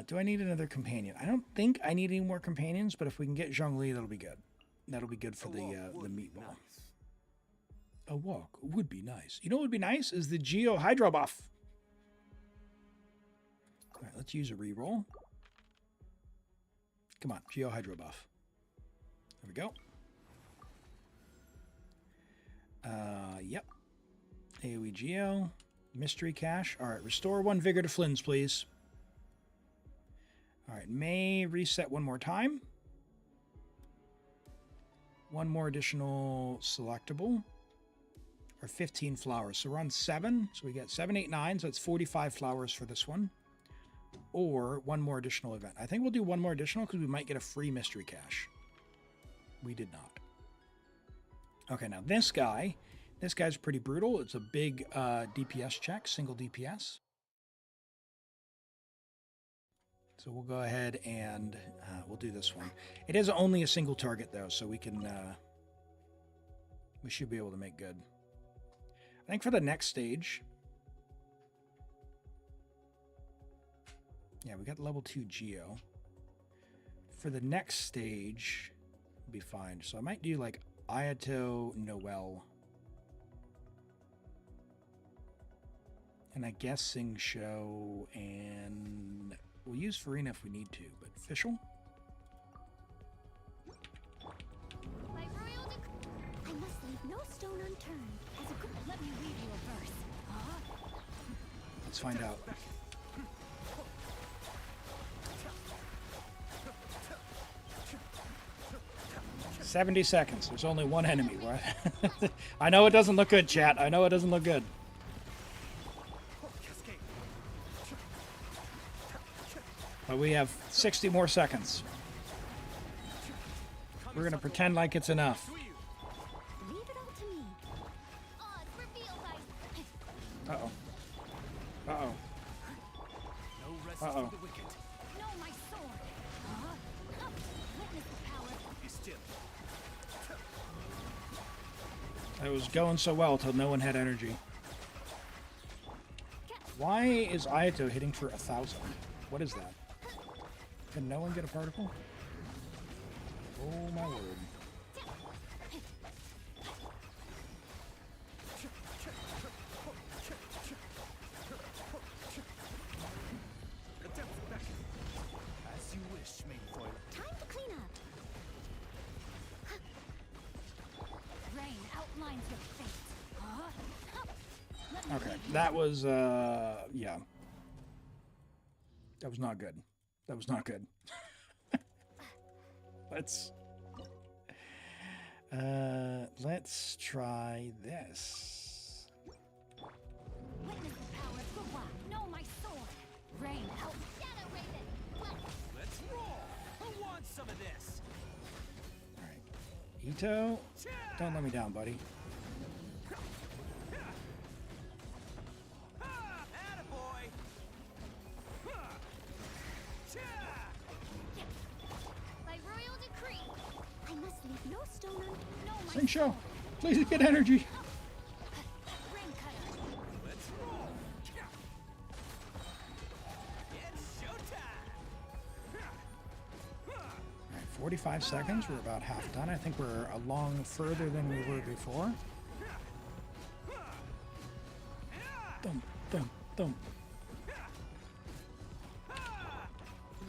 Do I need another companion? I don't think I need any more companions, but if we can get Zhongli, that'll be good. That'll be good for the meatball. A walk would be nice. You know what would be nice is the Geo Hydro buff. All right, let's use a reroll. Come on, Geo Hydro buff. There we go. Yep. AoE Geo. Mystery Cache. All right, restore 1 vigor to Flins, please. All right, may reset 1 more time. 1 more additional selectable. Or 15 flowers. So we're on 7. So we get 7, 8, 9. So it's 45 flowers for this one. Or 1 more additional event. I think we'll do 1 more additional because we might get a free mystery cache. We did not. Okay, now this guy's pretty brutal. It's a big DPS check, single DPS. So we'll go ahead and we'll do this one. It is only a single target though, so we can we should be able to make good. I think for the next stage, yeah, we got level 2 Geo. For the next stage, we'll be fine. So I might do like Ayato, Noel, and I guess Sing Show, and we'll use Farina if we need to, but official. I must leave no stone unturned. As a good, let me read you a verse. Let's find out. "70 seconds. There's only 1 enemy. What? I know it doesn't look good, chat. I know it doesn't look good. But we have 60 more seconds. We're going to pretend like it's enough. Leave it all to me. Odds revealed by... Uh-oh. Uh-oh. No rest Uh-oh. for the wicked. No, my sword. Witness the power. Be still. It was going so well till no one had energy. Why is Ayato hitting for 1,000? What is that? Can no one get a particle? Oh my word. As you wish, Mainfoil. Time to clean up. Rain outlines your fate. Okay, that was, yeah. That was not good. That was not good. Let's try this. Witness the power of Gua. No, my sword. Rain out. Shadow Raven. Let's roll. Who wants some of this? All right. Ito, don't let me down, buddy. Attaboy. By royal decree, I must leave no stone unturned. No, my Sing Show, please get energy. Rain cutter. Let's roll. It's showtime. All right, 45 seconds. We're about half done. I think we're along further than we were before. Thump, thump, thump.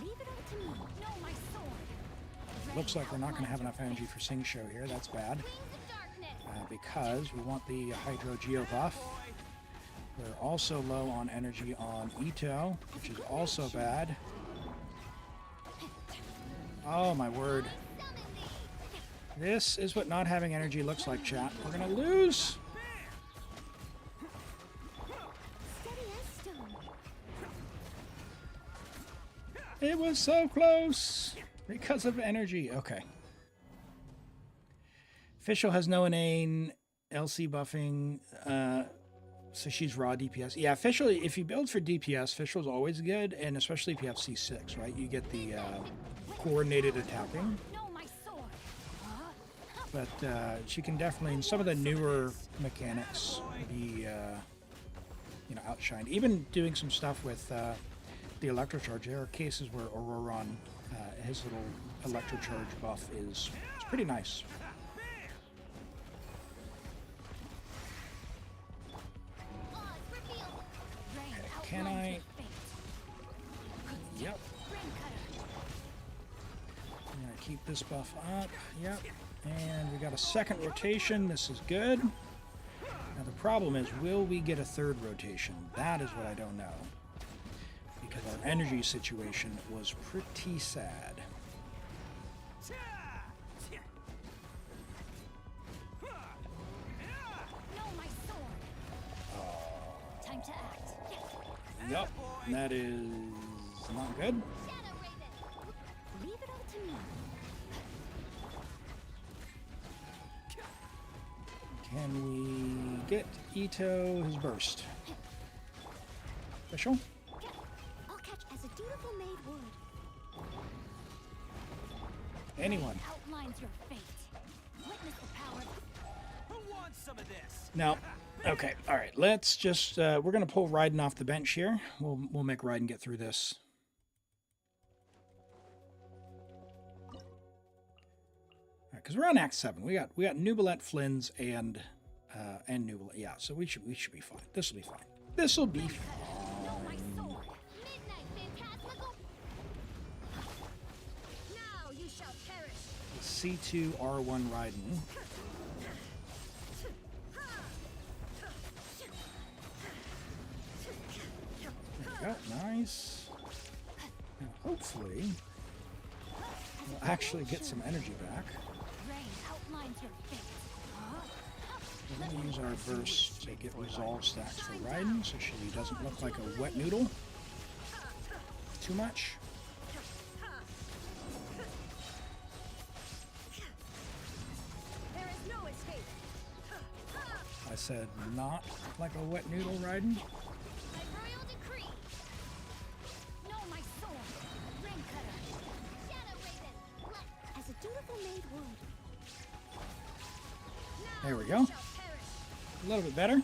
Leave it all to me. No, my sword. Looks like we're not going to have enough energy for Sing Show here. That's bad. Wings of darkness. Because we want the Hydro Geo buff. We're also low on energy on Ito, which is also bad. Oh my word. This is what not having energy looks like, chat. We're going to lose. Steady as stone. It was so close because of energy. Okay. Fischl has no inane, LC buffing, so she's raw DPS. Yeah, Fischl, if you build for DPS, Fischl's always good, and especially if you have C6, right? You get the coordinated attacking. But she can definitely, in some of the newer mechanics, be outshined. Even doing some stuff with the electrocharge. There are cases where Auroron, his little electrocharge buff is pretty nice. Can I? Yep. I'm gonna keep this buff up. Yep. And we got a second rotation. This is good. Now the problem is, will we get a third rotation? That is what I don't know. Because our energy situation was pretty sad. Time to act. Yep, that is not good. Leave it all to me. Can we get Ito his burst? Fischl? I'll catch as a dutiful maid would. Anyone? Outlines your fate. Witness the power. Who wants some of this? Now, okay, all right. Let's just we're gonna pull Raiden off the bench here. We'll make Raiden get through this. Because we're on Act 7. We got Nubalet, Flins, and Nubalet. Yeah, so we should be fine. This will be fine. This will be fine. Midnight phantasmical. Now you shall perish. C2 R1 Raiden. There we go. Nice. Now, hopefully, we'll actually get some energy back. Rain outlines your fate. We're going to use our burst to get resolve stacks for Raiden, so she doesn't look like a wet noodle too much. There is no escape. I said not like a wet noodle, Raiden. By royal decree. No, my sword. Ring cutter. Shadow raven. As a dutiful maid would. There we go. A little bit better.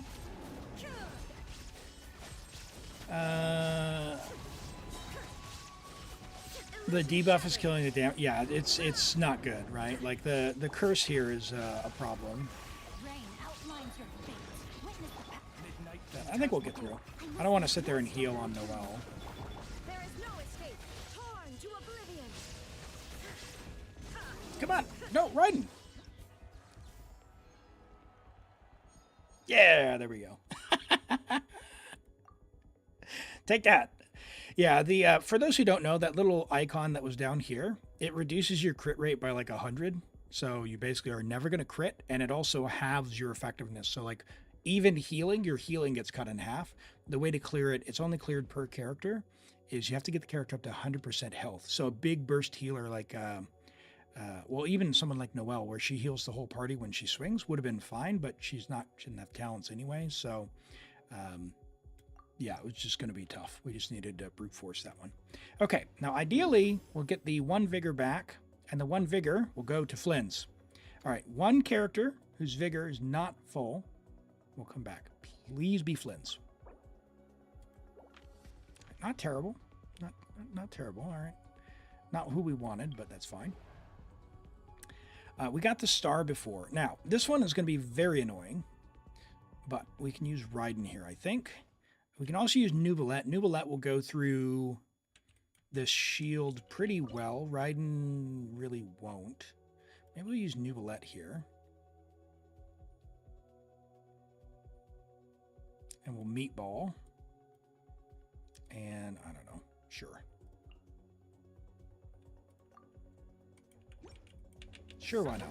The debuff is killing the damage. Yeah, it's not good, right? Like the curse here is a problem. Rain outlines your fate. Witness the But I think we'll get through. I don't want to sit there and heal on Noelle. There is no escape. Torn to oblivion. Come on, no, Raiden. Yeah, there we go. Take that. Yeah, the for those who don't know, that little icon that was down here, it reduces your crit rate by like 100. So you basically are never going to crit, and it also halves your effectiveness. So like even healing, your healing gets cut in half. The way to clear it, it's only cleared per character, is you have to get the character up to 100% health. So a big burst healer like, well, even someone like Noelle, where she heals the whole party when she swings, would have been fine, but she didn't have talents anyway. So, yeah, it was just going to be tough. We just needed to brute force that one. Okay, now ideally, we'll get the 1 vigor back, and the 1 vigor will go to Flins. All right, 1 character whose vigor is not full will come back. Please be Flins. Not terrible. Not terrible. All right. Not who we wanted, but that's fine. We got the star before. Now, this one is going to be very annoying, but we can use Raiden here, I think. We can also use Nubalet. Nubalet will go through this shield pretty well. Raiden really won't. Maybe we'll use Nubalet here. And we'll meatball. And I don't know. Sure. Sure, why not?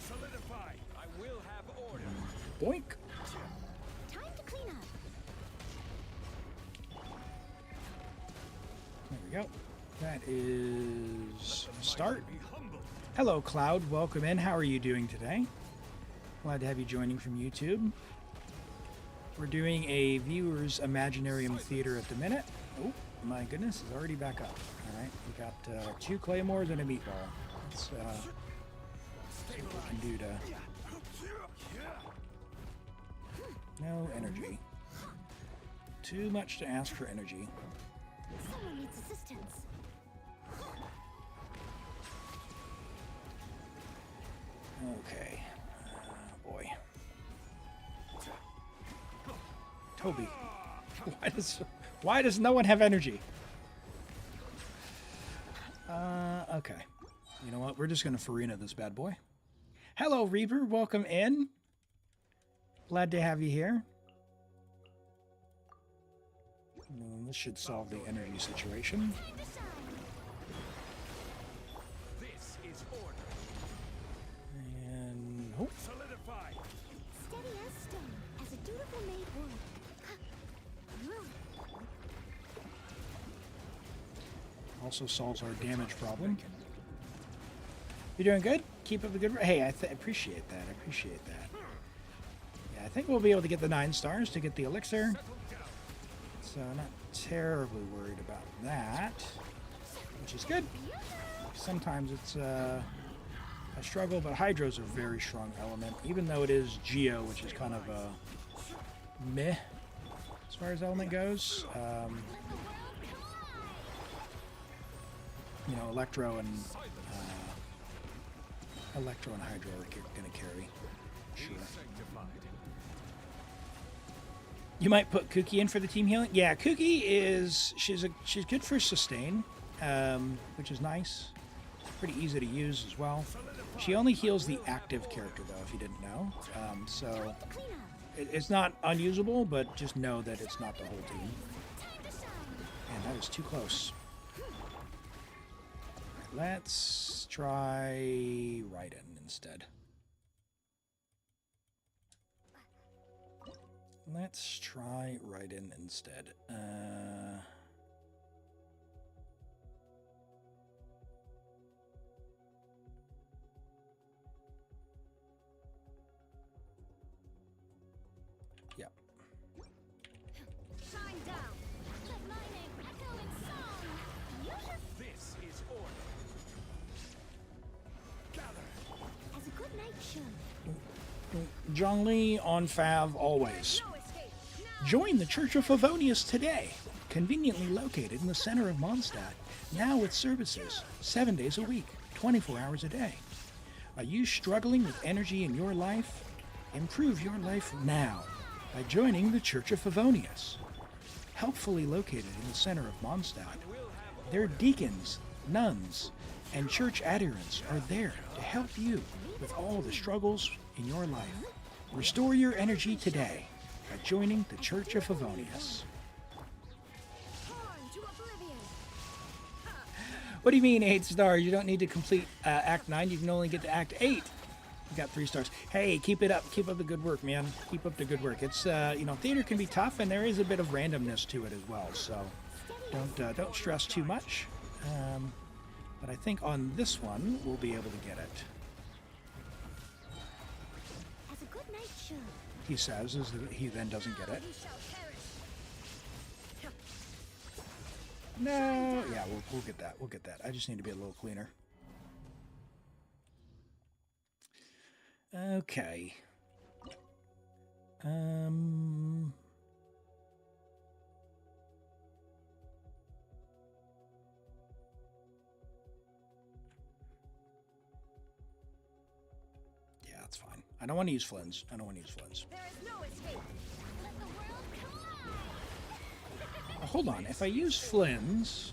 Solidify. I will have order. Boink. Time to clean up. we go. That is a start. Hello, Cloud. Welcome in. How are you doing today? Glad to have you joining from YouTube. We're doing a viewer's Imaginarium Theater at the minute. Oh, my goodness, it's already back up. All right, we got 2 claymores and a meatball. Let's see what we can do to... No energy. Too much to ask for energy. Someone needs assistance. Okay. Boy. Toby. Why does no one have energy? Okay. You know what? We're just going to Farina this bad boy. Hello, Reaper. Welcome in. Glad to have you here. This should solve the energy situation. This is order. And... Oh. Solidify. Steady as stone, as a dutiful maid would. Also solves our damage problem. You doing good? Keep up the good... Hey, I appreciate that. I appreciate that. Yeah, I think we'll be able to get the 9 stars to get the elixir. So not terribly worried about that, which is good. Sometimes it's a struggle, but Hydro's a very strong element, even though it is Geo, which is kind of a meh as far as element goes. You know, Electro and Hydro are going to carry. Sure. You might put Cookie in for the team healing. Yeah, Cookie is she's good for sustain, which is nice. Pretty easy to use as well. She only heals the active character though, if you didn't know. So it's not unusable, but just know that it's not the whole team. And that is too close. Let's try Raiden instead. Let's try Raiden instead. Yeah. Shine down. Let my name echo in song. This is order. Gather. As a good knight should. Zhongli on Fav always. Join the Church of Favonius today. Conveniently located in the center of Mondstadt, now with services 7 days a week, 24 hours a day. Are you struggling with energy in your life? Improve your life now by joining the Church of Favonius. Helpfully located in the center of Mondstadt, their deacons, nuns, and church adherents are there to help you with all the struggles in your life. Restore your energy today by joining the Church of Favonius. What do you mean 8 stars? You don't need to complete Act 9. You can only get to Act 8. You got 3 stars. Hey, keep it up. Keep up the good work, man. Keep up the good work. It's you know, theater can be tough, and there is a bit of randomness to it as well. So don't stress too much. But I think on this one we'll be able to get it. As a good knight should. He says, as he then doesn't get it. No, yeah, we'll get that. We'll get that. I just need to be a little cleaner. Okay. Yeah, that's fine. I don't want to use Flins. I don't want to use Flins. There is no escape. Let the world collide. Hold on. If I use Flins,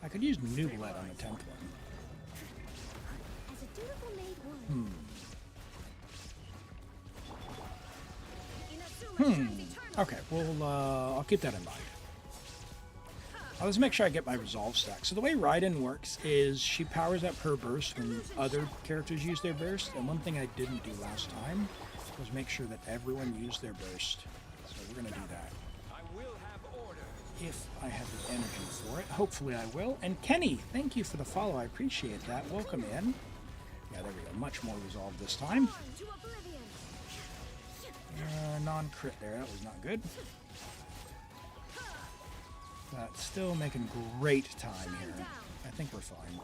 I could use Nooblet on the 10th one. As a dutiful maid would. Okay, well, I'll keep that in mind. Let's make sure I get my resolve stack. So the way Raiden works is she powers up her burst when other characters use their burst. And one thing I didn't do last time was make sure that everyone used their burst. So we're going to do that. I will have order. if I have the energy for it. Hopefully I will. And Kenny, thank you for the follow. I appreciate that. Welcome in. Yeah, there we go. Much more resolved this time. Non-crit there. That was not good. But still making great time here. I think we're fine.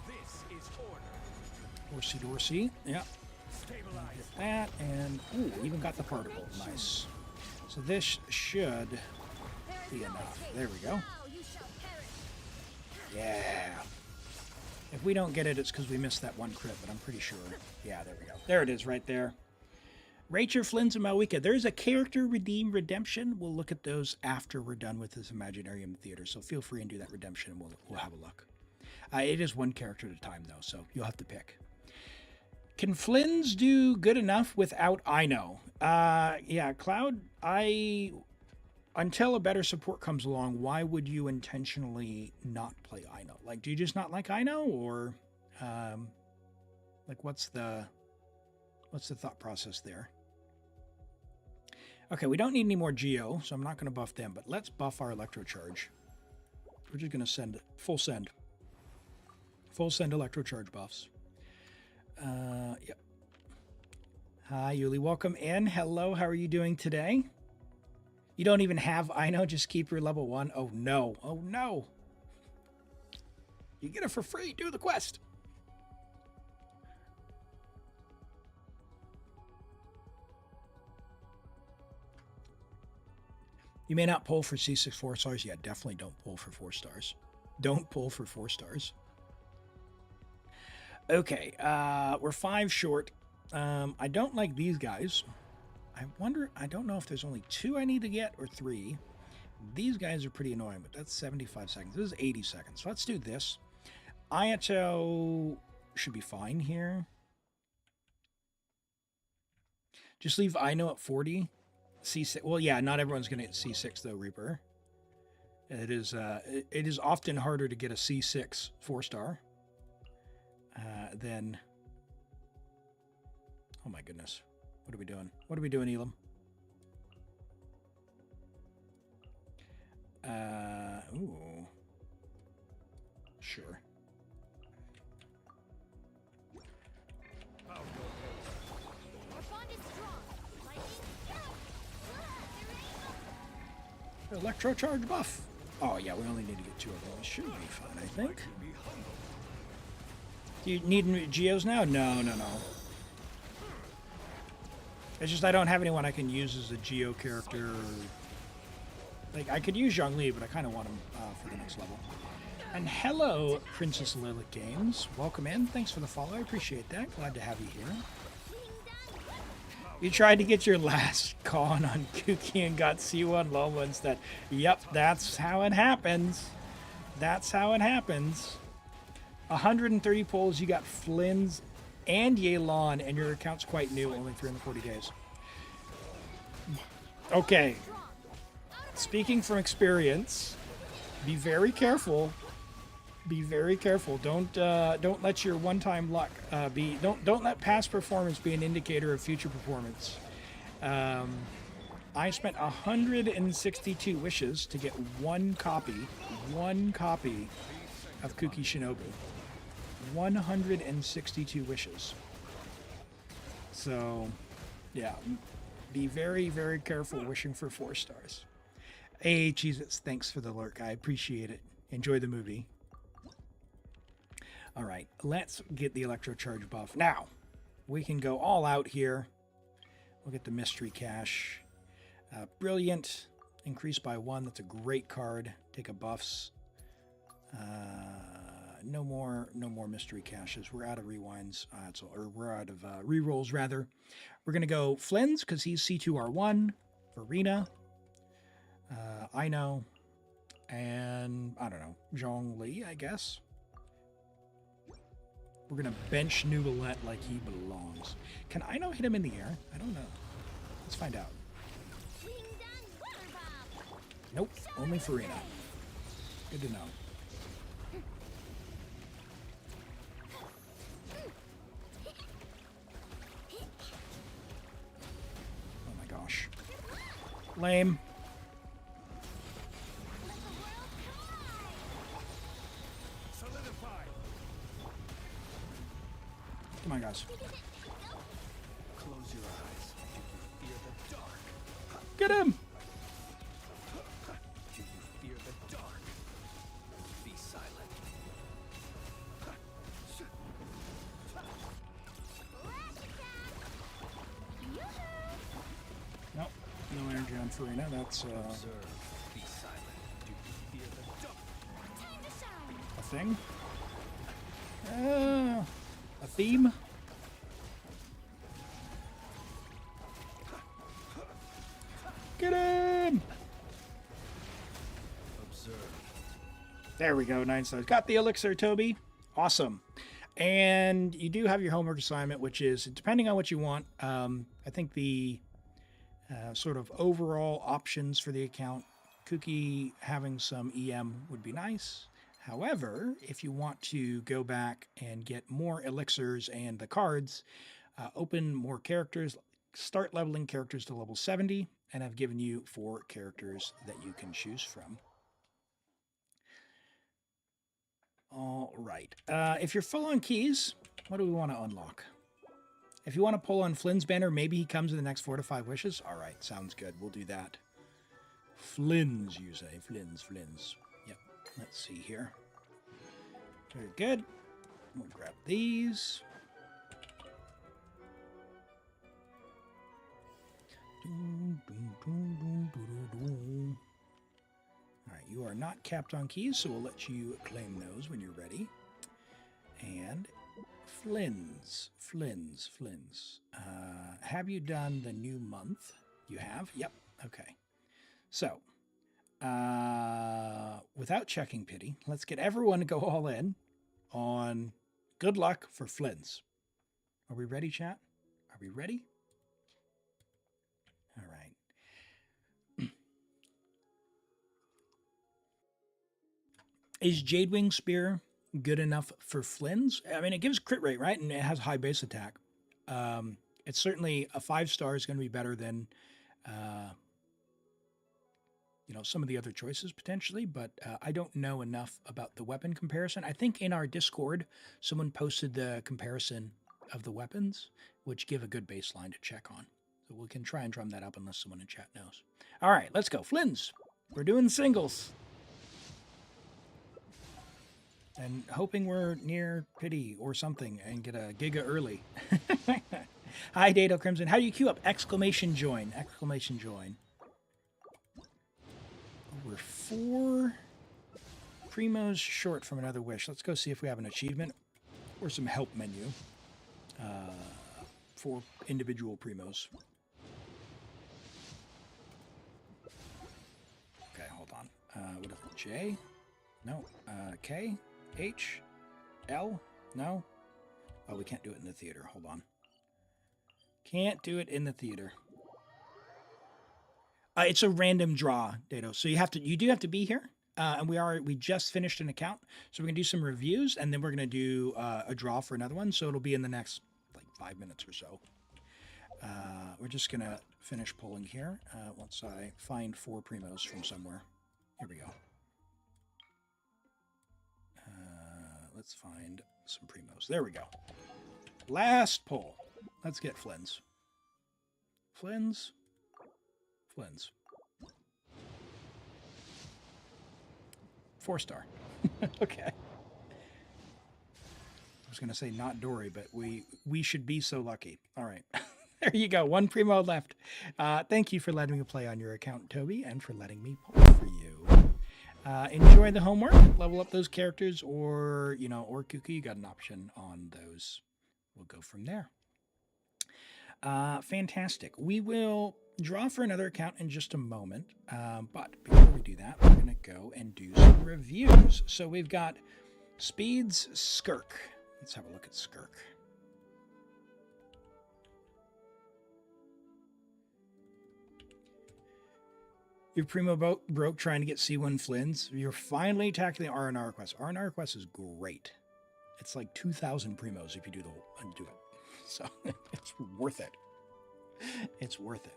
This is order. Horsey Dorsey. Yeah. Get that. And, ooh, even got the particle. Nice. So this should be enough. There we go. Yeah. If we don't get it, it's because we missed that one crit, but I'm pretty sure. Yeah, there we go. There it is right there. Rachel, Flins, and Malwika. There's a character redeem redemption. We'll look at those after we're done with this Imaginarium Theater, so feel free and do that redemption, and we'll have a look. It is one character at a time, though, so you'll have to pick. Can Flins do good enough without Ino? Yeah, Cloud, until a better support comes along, why would you intentionally not play Ino? Like, do you just not like Ino, or like what's the thought process there? Okay, we don't need any more Geo, so I'm not going to buff them, but let's buff our Electrocharge. We're just going to send full send Electrocharge buffs. Yep. Hi, Yuli. Welcome in. Hello. How are you doing today? You don't even have Ino. Just keep your level 1. Oh, no. Oh, no. You get it for free. Do the quest. You may not pull for C6 4 stars. Yeah, definitely don't pull for 4 stars. Don't pull for 4 stars. Okay, we're 5 short. I don't like these guys. I don't know if there's only 2 I need to get or 3. These guys are pretty annoying, but that's 75 seconds. This is 80 seconds. So let's do this. Ayato should be fine here. Just leave Ino at 40. C6. Well, yeah, not everyone's going to get C6 though, Reaper. It is often harder to get a C6 4-star than. Oh my goodness, what are we doing? What are we doing, Elim? Ooh, sure. Electrocharge buff. Oh yeah, we only need to get 2 of them. We should be fine, I think. Do you need Geos now? No. It's just I don't have anyone I can use as a Geo character. Like, I could use Zhongli, but I kind of want him for the next level. And hello, Princess Lilith Games. Welcome in. Thanks for the follow. I appreciate that. Glad to have you here. You tried to get your last con on Kuki and got C1 Loma instead. Yep, that's how it happens. That's how it happens. 130 pulls, you got Flins and Yelan, and your account's quite new, only 340 days. Okay. Speaking from experience, be very careful. Be very careful. Don't let your one-time luck don't let past performance be an indicator of future performance. I spent 162 wishes to get one copy of Kuki Shinobu. 162 wishes. So, yeah, be very, very careful wishing for 4 stars. Hey, Cheez-Its, thanks for the lurk. I appreciate it. Enjoy the movie. All right, let's get the Electrocharge buff. Now, we can go all out here. We'll get the Mystery Cache. Brilliant. Increased by 1. That's a great card. Take a buffs. No more Mystery Caches. We're out of rewinds. Or we're out of rerolls, rather. We're going to go Flins, because he's C2R1. Varena. Ino. And, I don't know, Zhongli, I guess. We're going to bench Nubalette like he belongs. Can Ino hit him in the air? I don't know. Let's find out. Nope, only Farina. Good to know. Oh my gosh. Lame. Let the world collide. Solidify. Come on, guys. Close your eyes. Do you fear the dark? Get him! Do you fear the dark? Be silent. Flash attack. Yoo-hoo. Nope. No energy on Farina. That's Observe. Be silent. Do you fear the dark? Time to shine. a thing. A theme. Get him! Observe. There we go. 9 stars. Got the elixir, Toby. Awesome. And you do have your homework assignment, which is, depending on what you want, I think the sort of overall options for the account, Cookie having some EM would be nice. However, if you want to go back and get more elixirs and the cards, open more characters, start leveling characters to level 70, and I've given you 4 characters that you can choose from. All right. If you're full on keys, what do we want to unlock? If you want to pull on Flynn's banner, maybe he comes in the next 4 to 5 wishes. All right, sounds good. We'll do that. Flins, you say. Flins. Yep. Let's see here. Very good. We'll grab these. All right, you are not capped on keys, so we'll let you claim those when you're ready. And Flins. Have you done the new month? You have? Yep. Okay. So, without checking pity, let's get everyone to go all in on good luck for Flins. Are we ready, chat? Are we ready? All right. Is Jadewing Spear good enough for Flins? I mean, it gives crit rate, right? And it has high base attack. It's certainly a 5-star is going to be better than, some of the other choices potentially, but I don't know enough about the weapon comparison. I think in our Discord, someone posted the comparison of the weapons, which give a good baseline to check on. So we can try and drum that up unless someone in chat knows. All right, let's go. Flins. We're doing singles. And hoping we're near pity or something and get a giga early. Hi, Dado Crimson. How do you queue up? Exclamation join. Exclamation join. We're 4 primos short from another wish. Let's go see if we have an achievement or some help menu for individual primos. Okay, hold on. What is it? J? No. K? H? L? No? Oh, we can't do it in the theater. Hold on. Can't do it in the theater. It's a random draw, Dado. So you do have to be here. And we just finished an account. So we're gonna do some reviews and then we're gonna do a draw for another one. So it'll be in the next like 5 minutes or so. We're just gonna finish pulling here once I find 4 primos from somewhere. Here we go. Let's find some primos. There we go. Last pull. Let's get Flins. Flins. 4-star. Okay. I was going to say not Dory, but we should be so lucky. All right. There you go. 1 primo left. Thank you for letting me play on your account, Toby, and for letting me pull for you. Enjoy the homework. Level up those characters, or Kuki, you got an option on those. We'll go from there. Fantastic. We will draw for another account in just a moment. But before we do that, we're going to go and do some reviews. So we've got Speed's Skirk. Let's have a look at Skirk. Your primo broke trying to get C1 Flins. You're finally tackling the R&R quest. R&R quest is great. It's like 2,000 primos if you do it. So it's worth it. It's worth it.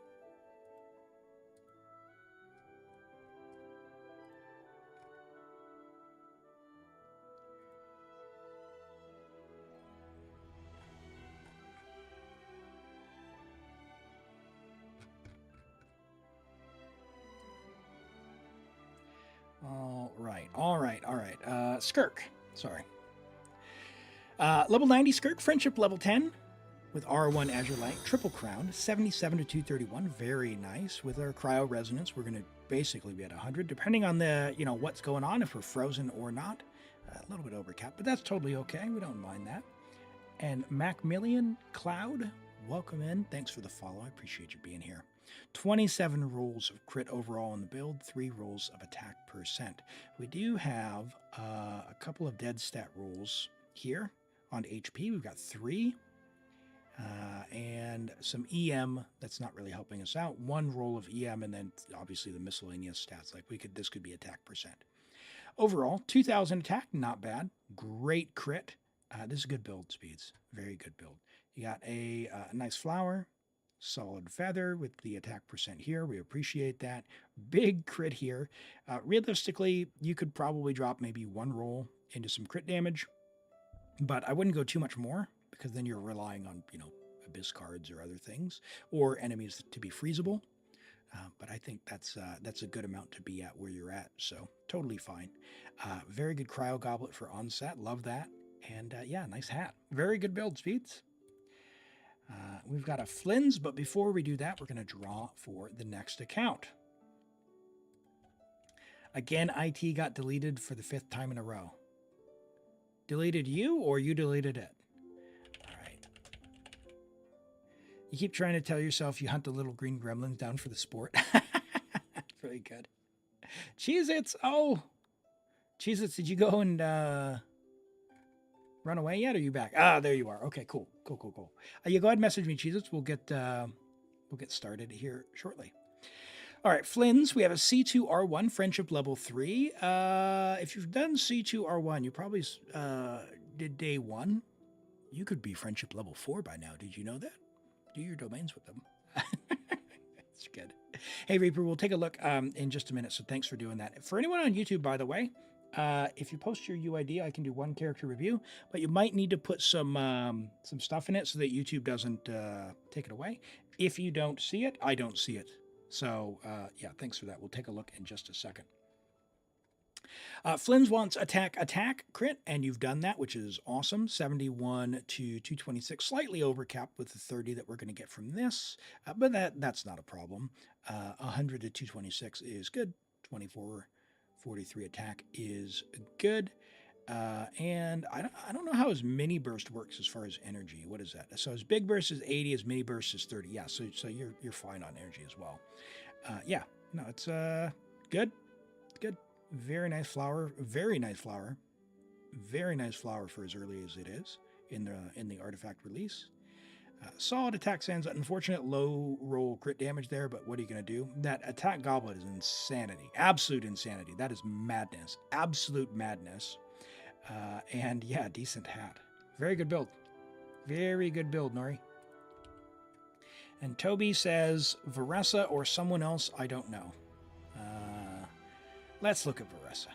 all right. Skirk. Sorry. Level 90 Skirk, Friendship level 10 with R1 Azure Light, Triple Crown, 77 to 231. Very nice. With our Cryo Resonance, we're going to basically be at 100, depending on the, what's going on, if we're frozen or not. A little bit overcapped, but that's totally okay. We don't mind that. And Macmillion Cloud, welcome in. Thanks for the follow. I appreciate you being here. 27 rolls of crit overall in the build, 3 rolls of attack percent. We do have a couple of dead stat rolls here on HP. We've got 3. And some EM that's not really helping us out. 1 roll of EM, and then obviously the miscellaneous stats. Like this could be attack percent. Overall, 2,000 attack, not bad. Great crit. This is good build speeds. Very good build. You got a nice flower, solid feather with the attack percent here. We appreciate that. Big crit here. Realistically, you could probably drop maybe 1 roll into some crit damage, but I wouldn't go too much more because then you're relying on, Abyss cards or other things, or enemies to be freezable. But I think that's a good amount to be at where you're at, so totally fine. Very good Cryo Goblet for onset. Love that. And yeah, nice hat. Very good build speeds. We've got a Flins, but before we do that, we're going to draw for the next account. Again, IT got deleted for the 5th time in a row. Deleted you, or you deleted it? All right. You keep trying to tell yourself you hunt the little green gremlins down for the sport. Very good. Cheez-Its. Oh, Cheez-Its, did you go and run away yet? Or are you back? Ah, there you are. Okay, cool. You go ahead and message me, Cheez-Its. We'll get started here shortly. All right, Flins, we have a C2R1, Friendship level 3. If you've done C2R1, you probably did day 1. You could be Friendship level 4 by now. Did you know that? Do your domains with them. That's good. Hey, Reaper, we'll take a look in just a minute, so thanks for doing that. For anyone on YouTube, by the way, if you post your UID, I can do 1 character review, but you might need to put some stuff in it so that YouTube doesn't take it away. If you don't see it, I don't see it. So, yeah, thanks for that. We'll take a look in just a second. Flins wants attack, crit, and you've done that, which is awesome. 71 to 226, slightly overcapped with the 30 that we're going to get from this, but that's not a problem. 100 to 226 is good. 24, 43 attack is good. And I don't know how his mini burst works as far as energy. What is that? So his big burst is 80, his mini burst is 30. Yeah, so you're fine on energy as well. Yeah, no, it's good. Good. Very nice flower. Very nice flower. Very nice flower for as early as it is in the artifact release. Solid attack sans. Unfortunate low roll crit damage there, but what are you going to do? That attack goblet is insanity. Absolute insanity. That is madness. Absolute madness. And yeah, decent hat. Very good build. Very good build, Nori. And Toby says, Varesa or someone else, I don't know. Let's look at Varesa.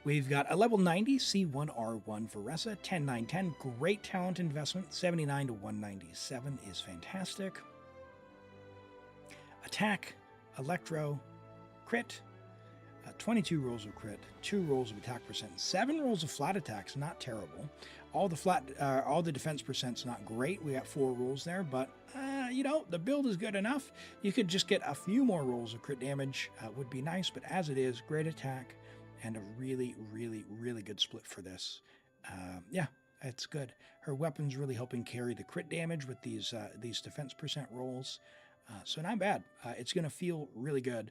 We've got a level 90 C1R1 Varesa, 10-9-10. Great talent investment. 79 to 197 is fantastic. Attack, Electro, crit. 22 rolls of crit, 2 rolls of attack percent, 7 rolls of flat attacks, not terrible. All the defense percent's not great. We got 4 rolls there, but the build is good enough. You could just get a few more rolls of crit damage, would be nice, but as it is, great attack and a really, really, really good split for this. Yeah, it's good. Her weapon's really helping carry the crit damage with these defense percent rolls, so not bad. It's going to feel really good.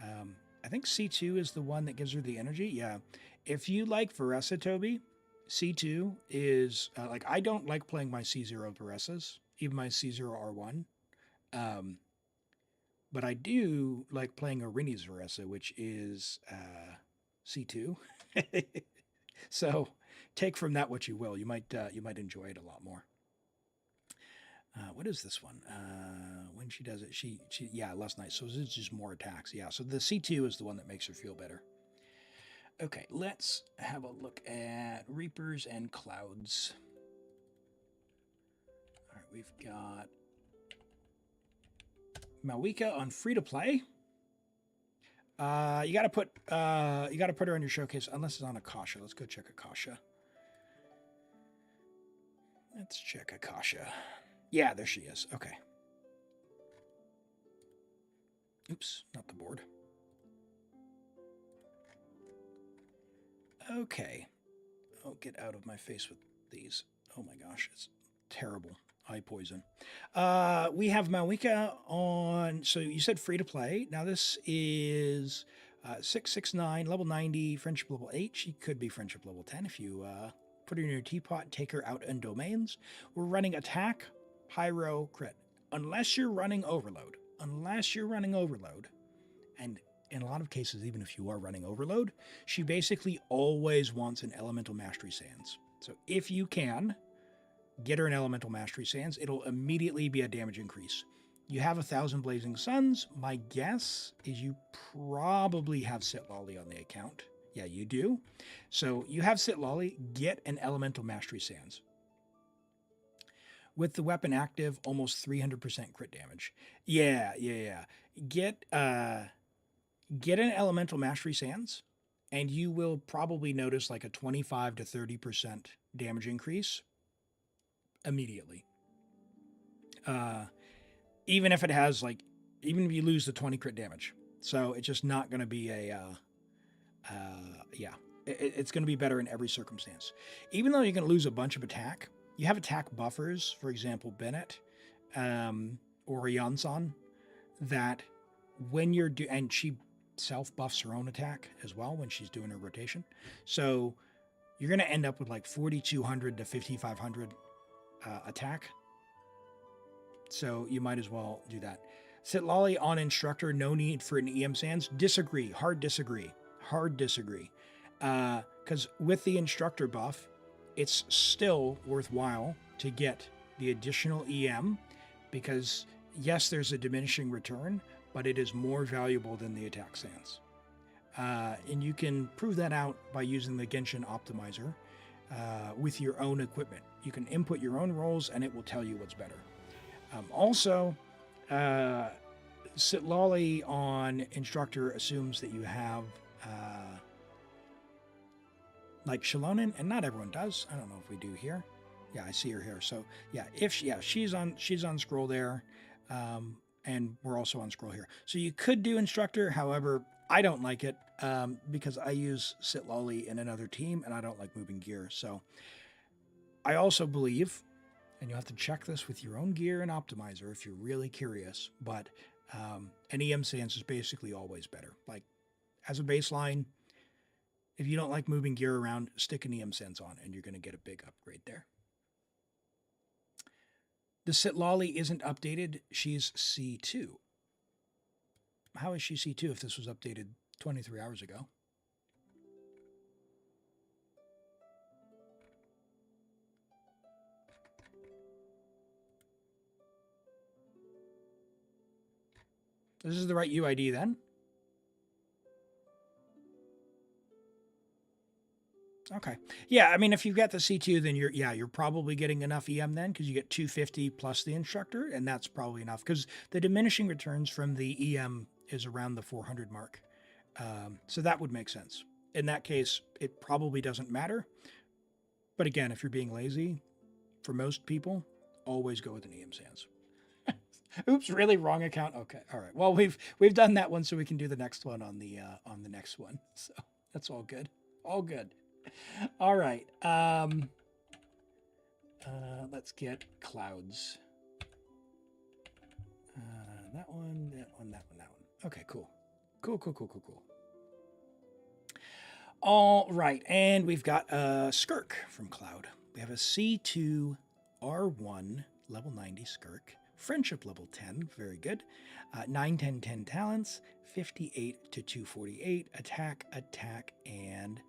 I think C2 is the one that gives her the energy. Yeah. If you like Varesa, Toby, C2 is, I don't like playing my C0 Varesas, even my C0R1. But I do like playing Arini's Varesa, which is C2. So take from that what you will. You might enjoy it a lot more. What is this one? When she does it, yeah, last night. So this is just more attacks. Yeah, so the C2 is the one that makes her feel better. Okay, let's have a look at Reapers and Clouds. All right, we've got Malwika on free-to-play. You gotta put her on your showcase unless it's on Akasha. Let's go check Akasha. Let's check Akasha. Yeah, there she is. Okay. Oops, not the board. Okay. Oh, get out of my face with these. Oh my gosh, it's terrible. Eye poison. We have Malika on. So you said free to play. Now this is 669, level 90, friendship level 8. She could be friendship level 10 if you put her in your teapot, take her out in domains. We're running attack, pyro, crit. Unless you're running overload. And in a lot of cases, even if you are running overload, she basically always wants an elemental mastery sands. So if you can get her an elemental mastery sands, it'll immediately be a damage increase. You have 1,000 blazing suns. My guess is you probably have Sitlolly on the account. Yeah, you do. So you have Sitlolly, get an elemental mastery sands. With the weapon active, almost 300% crit damage. Yeah. Get an elemental mastery sands, and you will probably notice like a 25 to 30% damage increase immediately. Even if it has even if you lose the 20 crit damage. So it's just not going to be it's going to be better in every circumstance. Even though you're going to lose a bunch of attack, you have attack buffers, for example, Bennett or Yansan, that when you're and she self-buffs her own attack as well when she's doing her rotation. So you're going to end up with like 4,200 to 5,500 attack. So you might as well do that. Sitlolly on instructor, no need for an EM Sands. Disagree. Hard disagree. Because with the instructor buff, it's still worthwhile to get the additional EM because, yes, there's a diminishing return, but it is more valuable than the attack sands. And you can prove that out by using the Genshin optimizer with your own equipment. You can input your own rolls and it will tell you what's better. Also, Sitlolly on instructor assumes that you have like Shalonin, and not everyone does. I don't know if we do here. Yeah, I see her here. So yeah, she's on scroll there, and we're also on scroll here. So you could do instructor. However, I don't like it because I use Sitlolly in another team, and I don't like moving gear. So I also believe, and you'll have to check this with your own gear and optimizer if you're really curious, but an EM Sands is basically always better. Like as a baseline, if you don't like moving gear around, stick an EM Sands on and you're going to get a big upgrade there. The Sitlolly isn't updated. She's C2. How is she C2 if this was updated 23 hours ago? This is the right UID then? Okay. Yeah, I mean, if you've got the C2, then you're probably getting enough EM then because you get 250 plus the instructor, and that's probably enough because the diminishing returns from the EM is around the 400 mark. So that would make sense. In that case, it probably doesn't matter. But again, if you're being lazy, for most people, always go with an EM Sands. Oops, really wrong account. Okay, all right. Well, we've done that one, so we can do the next one on the next one. So that's all good. All good. All right. Let's get clouds. That one. Okay, cool. All right, and we've got Skirk from Cloud. We have a C2 R1 level 90 Skirk. Friendship level 10, very good. 9, 10, 10 talents, 58 to 248, attack, and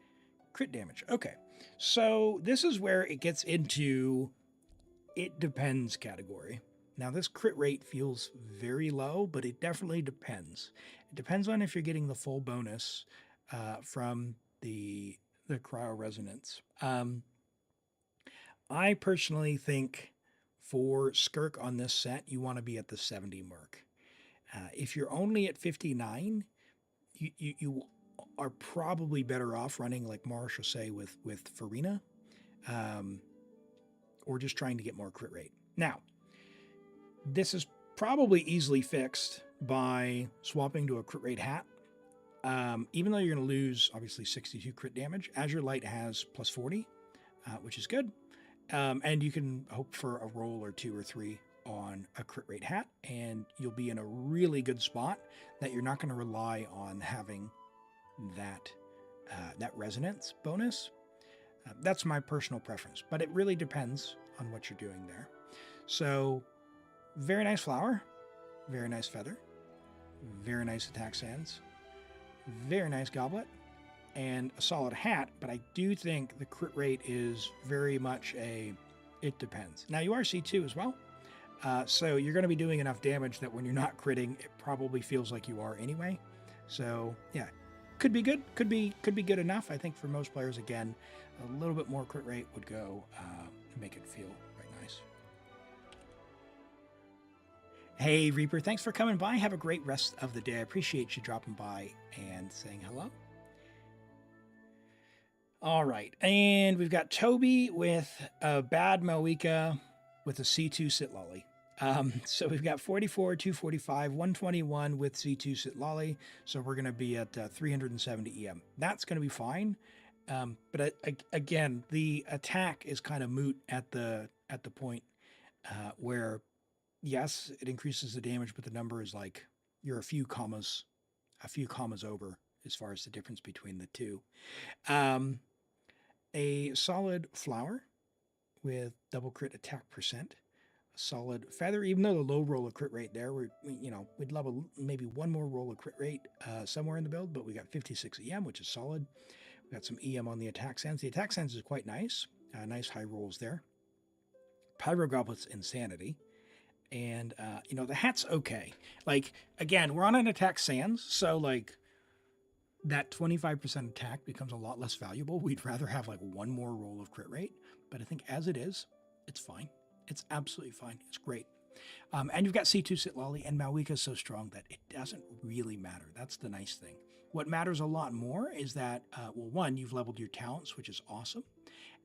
crit damage. Okay, so this is where it gets into it depends category. Now this crit rate feels very low, but it definitely depends. It depends on if you're getting the full bonus from the cryo resonance. I personally think for Skirk on this set, you want to be at the 70 mark. If you're only at 59, you are probably better off running like Marsh will say with Farina, or just trying to get more crit rate. Now, this is probably easily fixed by swapping to a crit rate hat. Even though you're going to lose, obviously, 62 crit damage, Azure Light has plus 40, which is good. And you can hope for a roll or 2 or 3 on a crit rate hat, and you'll be in a really good spot that you're not going to rely on having that resonance bonus. That's my personal preference, but it really depends on what you're doing there. So, very nice flower, very nice feather, very nice attack sands, very nice goblet, and a solid hat, but I do think the crit rate is very much it depends. Now, you are C2 as well, so you're going to be doing enough damage that when you're not critting, it probably feels like you are anyway. So, yeah, could be good, could be good enough. I think for most players, again, a little bit more crit rate would go make it feel right nice. Hey, Reaper, thanks for coming by. Have a great rest of the day. I appreciate you dropping by and saying hello. All right, and we've got Toby with a bad Malika with a C2 Sit Lolly. So we've got 44, 245, 121 with C2 Sit Lolly. So we're going to be at 370 EM. That's going to be fine. But again, the attack is kind of moot at the point where, yes, it increases the damage, but the number is like you're a few commas over as far as the difference between the two. A solid flower with double crit attack percent, a solid feather, even though the low roll of crit rate there, we'd love maybe one more roll of crit rate somewhere in the build, but we got 56 EM, which is solid. We got some EM on the attack sands. The attack sands is quite nice. Nice high rolls there. Pyro Goblet's Insanity. And, the hat's okay. Like, again, we're on an attack sands, so, like, that 25% attack becomes a lot less valuable. We'd rather have, like, one more roll of crit rate. But I think as it is, it's fine. It's absolutely fine. It's great. And you've got C2 Sit Lolly, and Malika is so strong that it doesn't really matter. That's the nice thing. What matters a lot more is that, one, you've leveled your talents, which is awesome.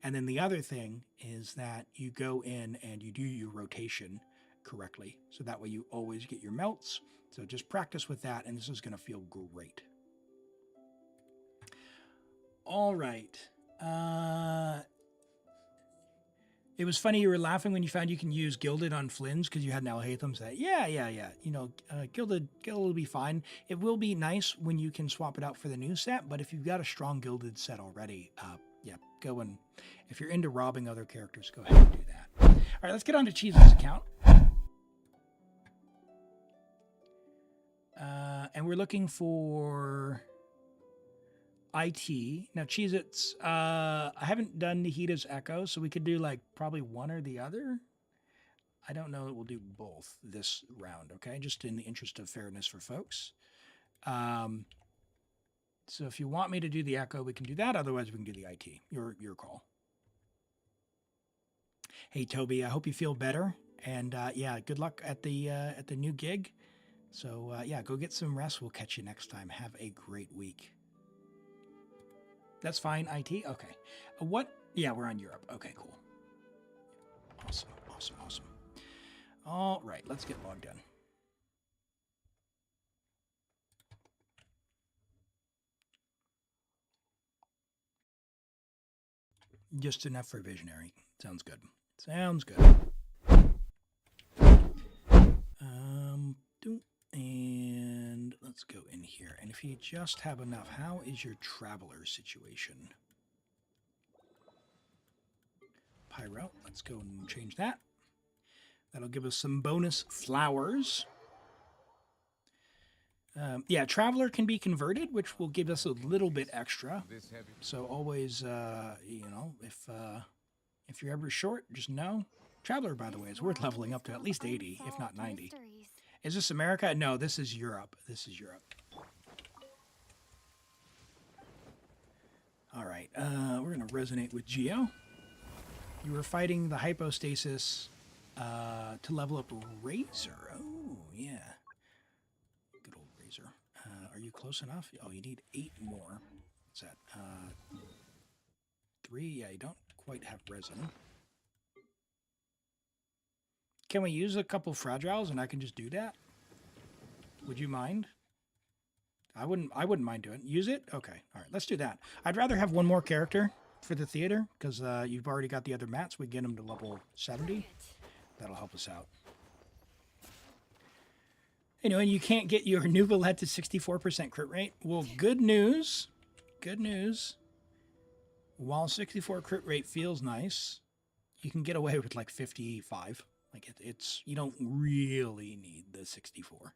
And then the other thing is that you go in and you do your rotation correctly. So that way you always get your melts. So just practice with that, and this is going to feel great. All right. It was funny you were laughing when you found you can use Gilded on Flins because you had an Alhaitham say, yeah. Gilded will be fine. It will be nice when you can swap it out for the new set, but if you've got a strong Gilded set already, go and, if you're into robbing other characters, go ahead and do that. All right, let's get on to Cheese's account. And we're looking for IT. Now, Cheez-Its, I haven't done Nahida's Echo, so we could do like probably one or the other. I don't know that we'll do both this round, okay? Just in the interest of fairness for folks. So if you want me to do the Echo, we can do that. Otherwise, we can do the IT. Your call. Hey, Toby, I hope you feel better. And good luck at the new gig. So go get some rest. We'll catch you next time. Have a great week. That's fine, IT? Okay. What? Yeah, we're on Europe. Okay, cool. Awesome. All right, let's get logged in. Just enough for Visionary. Sounds good. And let's go in here. And if you just have enough, how is your traveler situation? Pyro, let's go and change that. That'll give us some bonus flowers. Traveler can be converted, which will give us a little bit extra. So always, if you're ever short, just know. Traveler, by the way, is worth leveling up to at least 80, if not 90. Is this America? No, this is Europe. All right, we're going to resonate with Geo. You were fighting the hypostasis to level up Razor. Oh, yeah. Good old Razor. Are you close enough? Oh, you need 8 more. What's that? 3? Yeah, you don't quite have resin. Can we use a couple fragiles and I can just do that? Would you mind? I wouldn't mind doing it. Use it? Okay. All right, let's do that. I'd rather have one more character for the theater because you've already got the other mats. We get them to level 70. That'll help us out. Anyway, you can't get your Nuvolette to 64% crit rate. Well, good news. Good news. While 64 crit rate feels nice, you can get away with like 55. Like it's you don't really need the 64.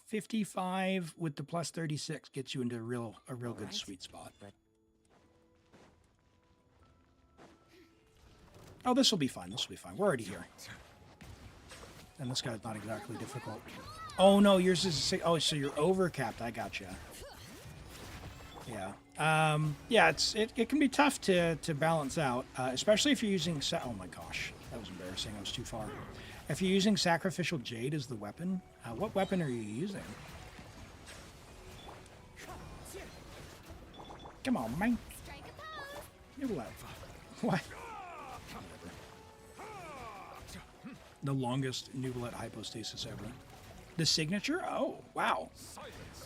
55 with the plus 36 gets you into a real good sweet spot. Oh, this will be fine. This will be fine. We're already here. And this guy's not exactly difficult. Oh no, yours is 6. Oh, so you're overcapped. I gotcha. Yeah. Yeah, it can be tough to balance out, especially if you're using oh my gosh, that was embarrassing. I was too far. If you're using Sacrificial Jade as the weapon, what weapon are you using? Come on, man. What? The longest Nuvolette hypostasis ever. The signature? Oh, wow.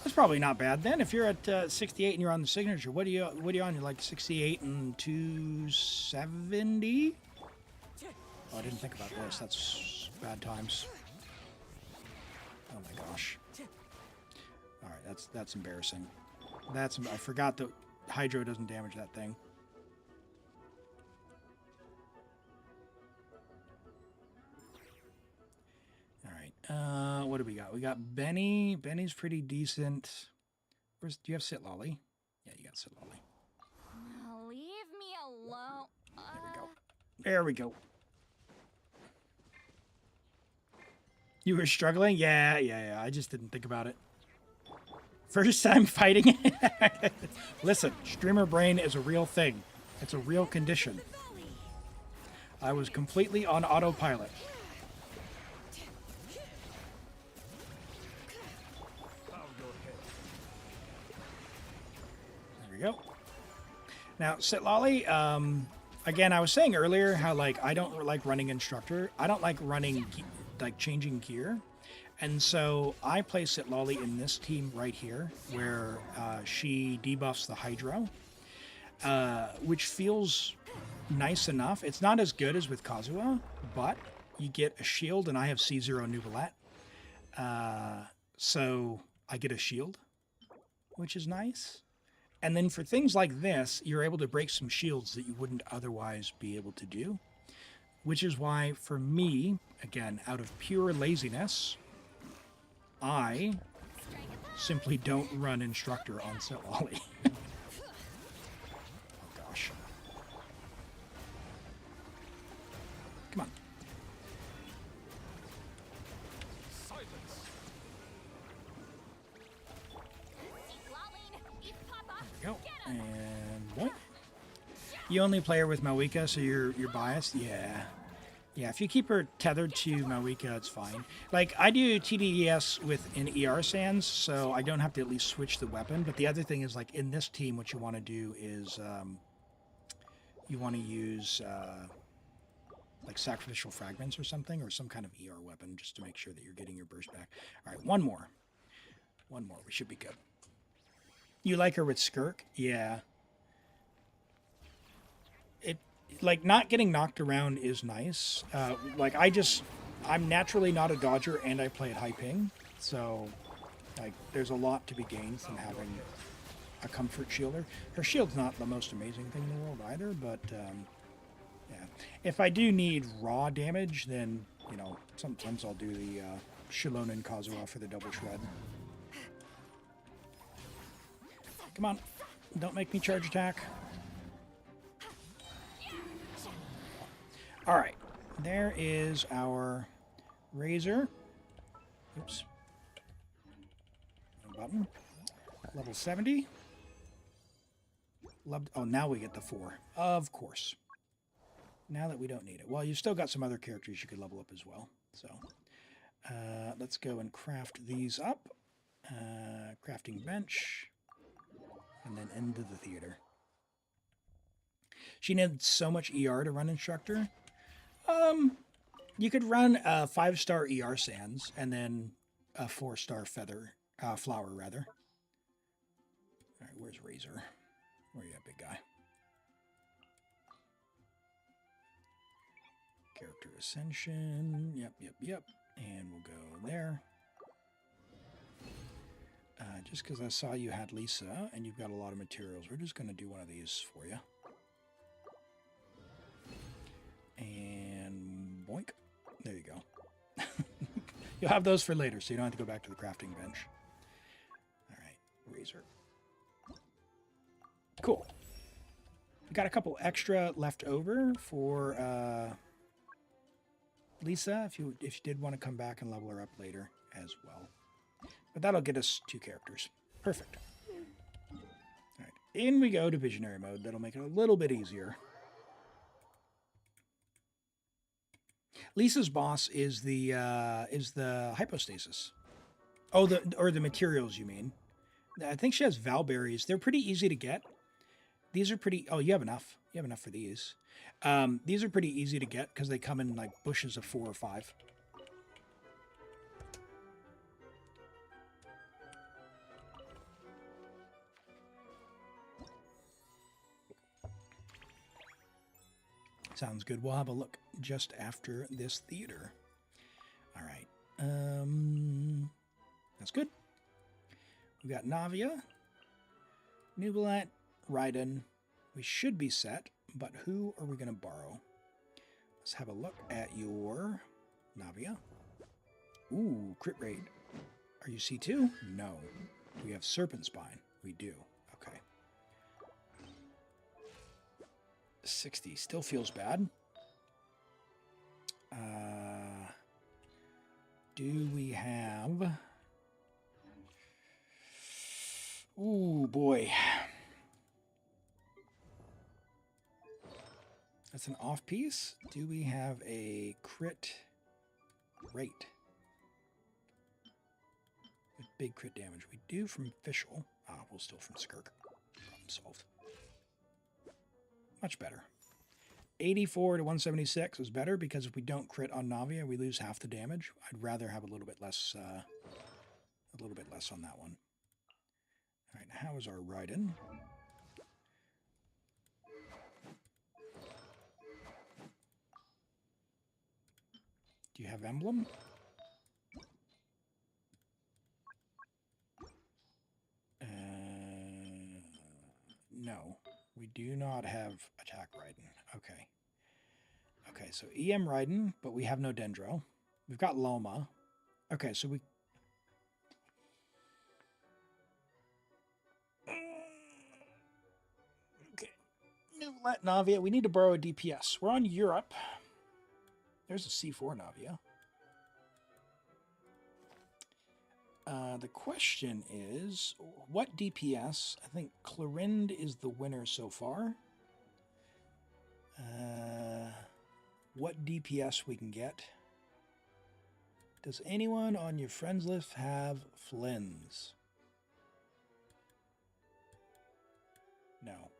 That's probably not bad then. If you're at 68 and you're on the signature, what are you on? You're like 68 and 270? Oh, I didn't think about this. That's bad times. Oh my gosh. All right, that's embarrassing. I forgot that Hydro doesn't damage that thing. All right. What do we got? We got Benny. Benny's pretty decent. Do you have Sit Lolly? Yeah, you got Sit Lolly. Leave me alone. There we go. There we go. You were struggling? Yeah. I just didn't think about it. First time fighting it. Listen, streamer brain is a real thing. It's a real condition. I was completely on autopilot. There we go. Now, Sit Lolly, again, I was saying earlier how, like, I don't like running instructor. I don't like running, like, changing gear. And so I play Sit Lolly in this team right here, where she debuffs the Hydro, which feels nice enough. It's not as good as with Kazuha, but you get a shield, and I have C0 Nuvolette. So I get a shield, which is nice. And then for things like this, you're able to break some shields that you wouldn't otherwise be able to do, which is why, for me, again, out of pure laziness, I simply don't run instructor on Sit Lolly. Oh gosh. Come on. There we go. And what? You only play her with Mawika, so you're biased? Yeah. Yeah, if you keep her tethered to Mawika, it's fine. Like, I do TDES with an ER Sands, so I don't have to at least switch the weapon. But the other thing is, like, in this team, what you want to do is you want to use, like, Sacrificial Fragments or something, or some kind of ER weapon, just to make sure that you're getting your burst back. All right, one more. One more. We should be good. You like her with Skirk? Yeah. Like, not getting knocked around is nice. Like, I'm naturally not a dodger, and I play at high ping, so, like, there's a lot to be gained from having a comfort shielder. Her shield's not the most amazing thing in the world either, but, yeah. If I do need raw damage, then, you know, sometimes I'll do the Shilon and Kazuha for the double shred. Come on. Don't make me charge attack. All right, there is our Razor. Oops. No button. Level 70. Oh, now we get the 4. Of course. Now that we don't need it. Well, you've still got some other characters you could level up as well. So let's go and craft these up. Crafting bench. And then into the theater. She needs so much ER to run instructor. You could run a 5-star ER sands and then a 4-star flower rather. All right, where's Razor? Where are you at, big guy? Character Ascension. Yep. And we'll go there. Just because I saw you had Lisa and you've got a lot of materials, we're just going to do one of these for you. And boink. There you go. You'll have those for later, so you don't have to go back to the crafting bench. All right, Razor. Cool. We got a couple extra left over for Lisa, if you did want to come back and level her up later as well. But that'll get us 2 characters. Perfect. All right, in we go to visionary mode. That'll make it a little bit easier. Lisa's boss is the hypostasis. Oh, the materials, you mean? I think she has valberries. They're pretty easy to get. These are pretty. Oh, you have enough. You have enough for these. These are pretty easy to get because they come in like bushes of 4 or 5. Sounds good. We'll have a look just after this theater. All right. That's good. We've got Navia, Nubilat, Raiden. We should be set, but who are we going to borrow? Let's have a look at your Navia. Ooh, crit rate. Are you C2? No. We have Serpent Spine. We do. Okay. 60 still feels bad. Do we have... Ooh, boy. That's an off piece. Do we have a crit rate? With big crit damage. We do from Fischl. We'll steal from Skirk. Problem solved. Much better. 84 to 176 is better because if we don't crit on Navia, we lose half the damage. I'd rather have a little bit less on that one. All right, how is our Raiden? Do you have Emblem? No, we do not have Attack Raiden. Okay. Okay, so EM Raiden, but we have no Dendro. We've got Loma. Okay, so we... Okay. Let Navia. We need to borrow a DPS. We're on Europe. There's a C4 Navia. The question is, what DPS? I think Clorind is the winner so far. What DPS we can get? Does anyone on your friends list have Flins? No.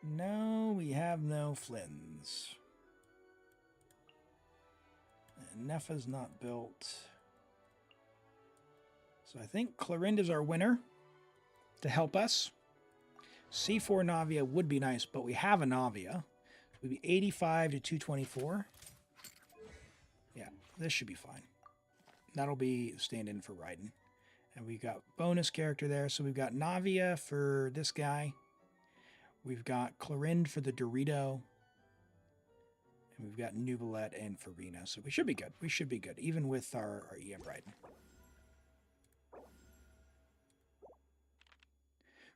No, we have no Flins. Nefa's not built. So I think Clorind is our winner to help us. C4 Navia would be nice, but we have a Navia. It would be 85 to 224. Yeah, this should be fine. That'll be stand-in for Raiden. And we've got bonus character there. So we've got Navia for this guy. We've got Clorind for the Dorito. And we've got Nubilet and Farina. So we should be good. We should be good, even with our EM Raiden.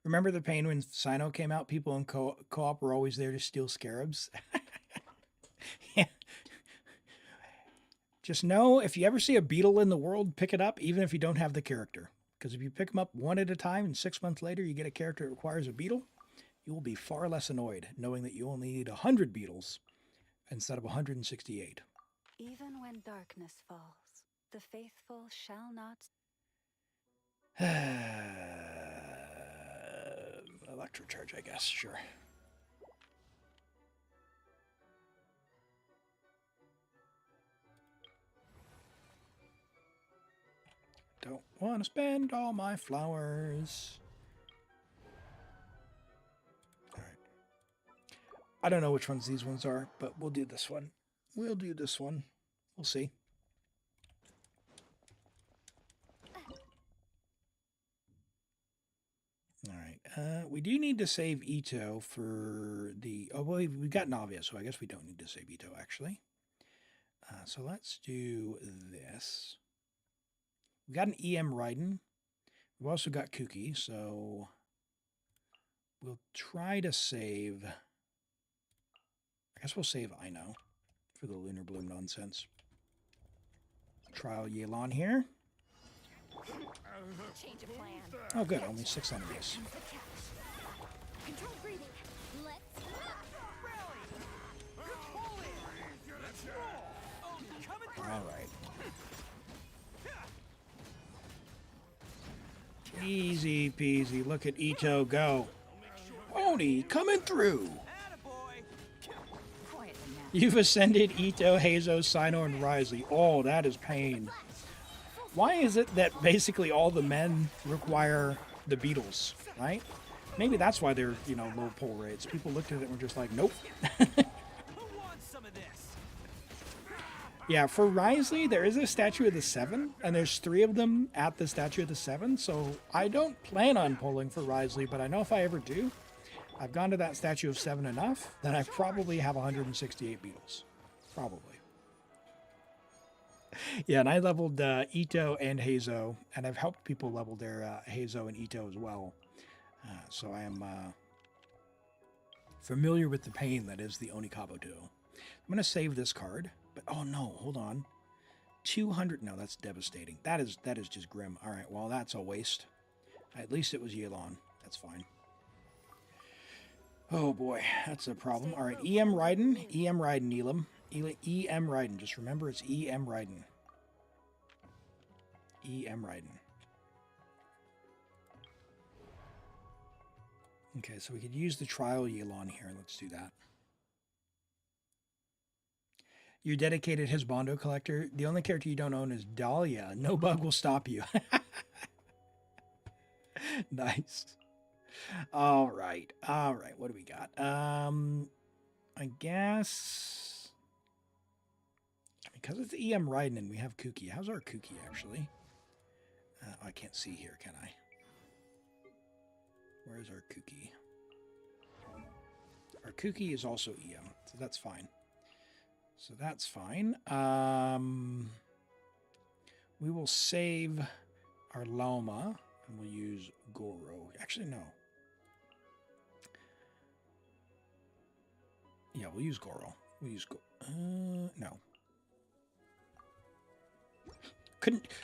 Remember the pain when Sino came out? People in co-op were always there to steal scarabs. Yeah. Just know, if you ever see a beetle in the world, pick it up, even if you don't have the character. Because if you pick them up one at a time and 6 months later you get a character that requires a beetle, you will be far less annoyed knowing that you only need 100 beetles instead of 168. Even when darkness falls, the faithful shall not. Electrocharge, I guess, sure. Don't want to spend all my flowers. All right. I don't know which ones these ones are, but we'll do this one. We'll do this one. We'll see. All right. We do need to save Ito for the... Oh, well, we've got Navia, so I guess we don't need to save Ito, actually. So let's do this. We got an EM Raiden. We've also got Kuki, so we'll try to save... I guess we'll save Ino for the Lunar Bloom nonsense. Trial Yelan here. Change of plan. Oh, good. Only 6 enemies. Control breathing. Let's All right. Easy peasy. Look at Ito go. Oni coming through. You've ascended Ito, Hazo, Sino, and Risley. Oh, that is pain. Why is it that basically all the men require the Beatles, right? Maybe that's why they're, you know, low pull rates. People looked at it and were just like, nope. Yeah, for Risley, there is a Statue of the Seven, and there's 3 of them at the Statue of the Seven, so I don't plan on pulling for Risley, but I know if I ever do, I've gone to that Statue of 7 enough that I probably have 168 Beatles. Probably. Yeah, and I leveled Ito and Hazo, and I've helped people level their Hazo and Ito as well. So I am familiar with the pain that is the Onikabo duo. I'm going to save this card, but oh no, hold on. 200, no, that's devastating. That is just grim. All right, well, that's a waste. At least it was Yelan. That's fine. Oh boy, that's a problem. All right, EM Raiden, Elim. EM Raiden. Just remember it's EM Raiden. EM Raiden. Okay, so we could use the trial Yelan here. Let's do that. You're dedicated Hizbondo collector. The only character you don't own is Dahlia. No bug will stop you. Nice. All right. All right. What do we got? I guess because it's EM Raiden and we have Kuki. How's our Kuki actually? I can't see here, can I? Where's our Kuki? Our Kuki is also EM, so that's fine. So that's fine. We will save our Loma and we'll use Goro. Actually, no. Yeah, we'll use Goro. We'll use no.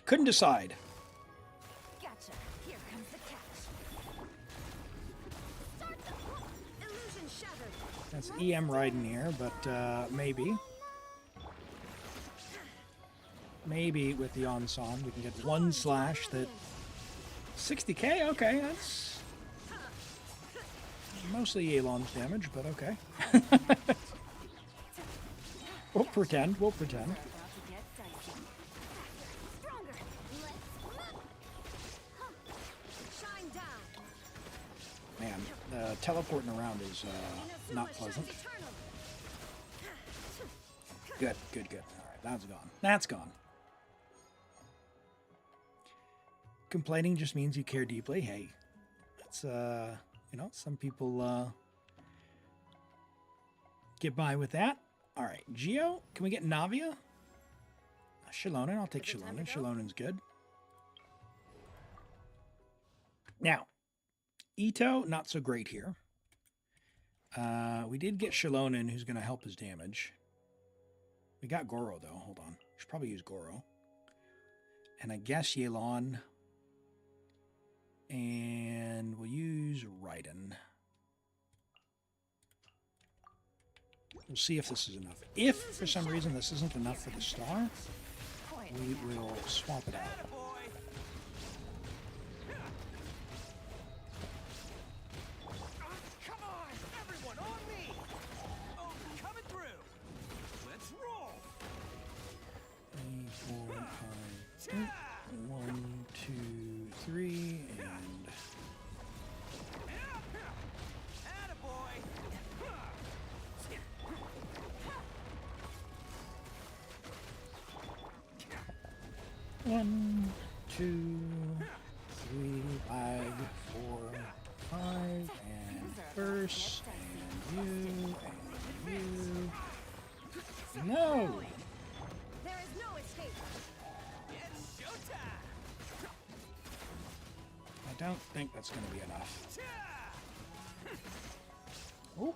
Couldn't decide. Gotcha. Here comes the catch. Start the illusion shattered. That's EM Raiden here, but maybe. Maybe with the Onsan we can get 1 slash that 60k. Okay, that's mostly Yelan's damage, but okay. We'll pretend. We'll pretend. Man, teleporting around is not pleasant. Good, good, good. All right, that's gone. That's gone. Complaining just means you care deeply. Hey, that's you know, some people get by with that. All right, Geo, can we get Navia? Shilonen, I'll take Shilonen. Shilonen's good. Now, Ito, not so great here. We did get Shilonen, who's going to help his damage. We got Goro, though. Hold on. Should probably use Goro. And I guess Yelan. And we'll use Raiden. We'll see if this is enough. If for some reason this isn't enough for the star, we will swap it out. Attaboy. Come on, everyone on me. Oh, coming through. Let's roll. 3, 4, 5, 1, 2, 3, and Attaboy. 1, 2, 3, 5, 4, 5, and first, and you. No! There is no escape. It's showtime. I don't think that's going to be enough. Oh,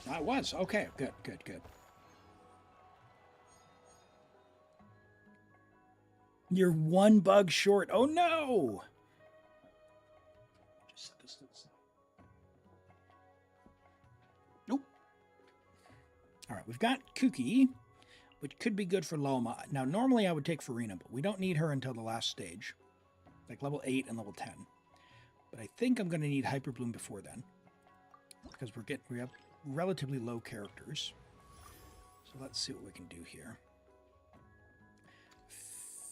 that was. Okay, good, good, good. You're one bug short. Oh no! Just set this to the side. Nope. All right, we've got Kuki, which could be good for Loma. Now, normally I would take Farina, but we don't need her until the last stage, like level 8 and level 10. But I think I'm going to need Hyperbloom before then, because we have relatively low characters. So let's see what we can do here.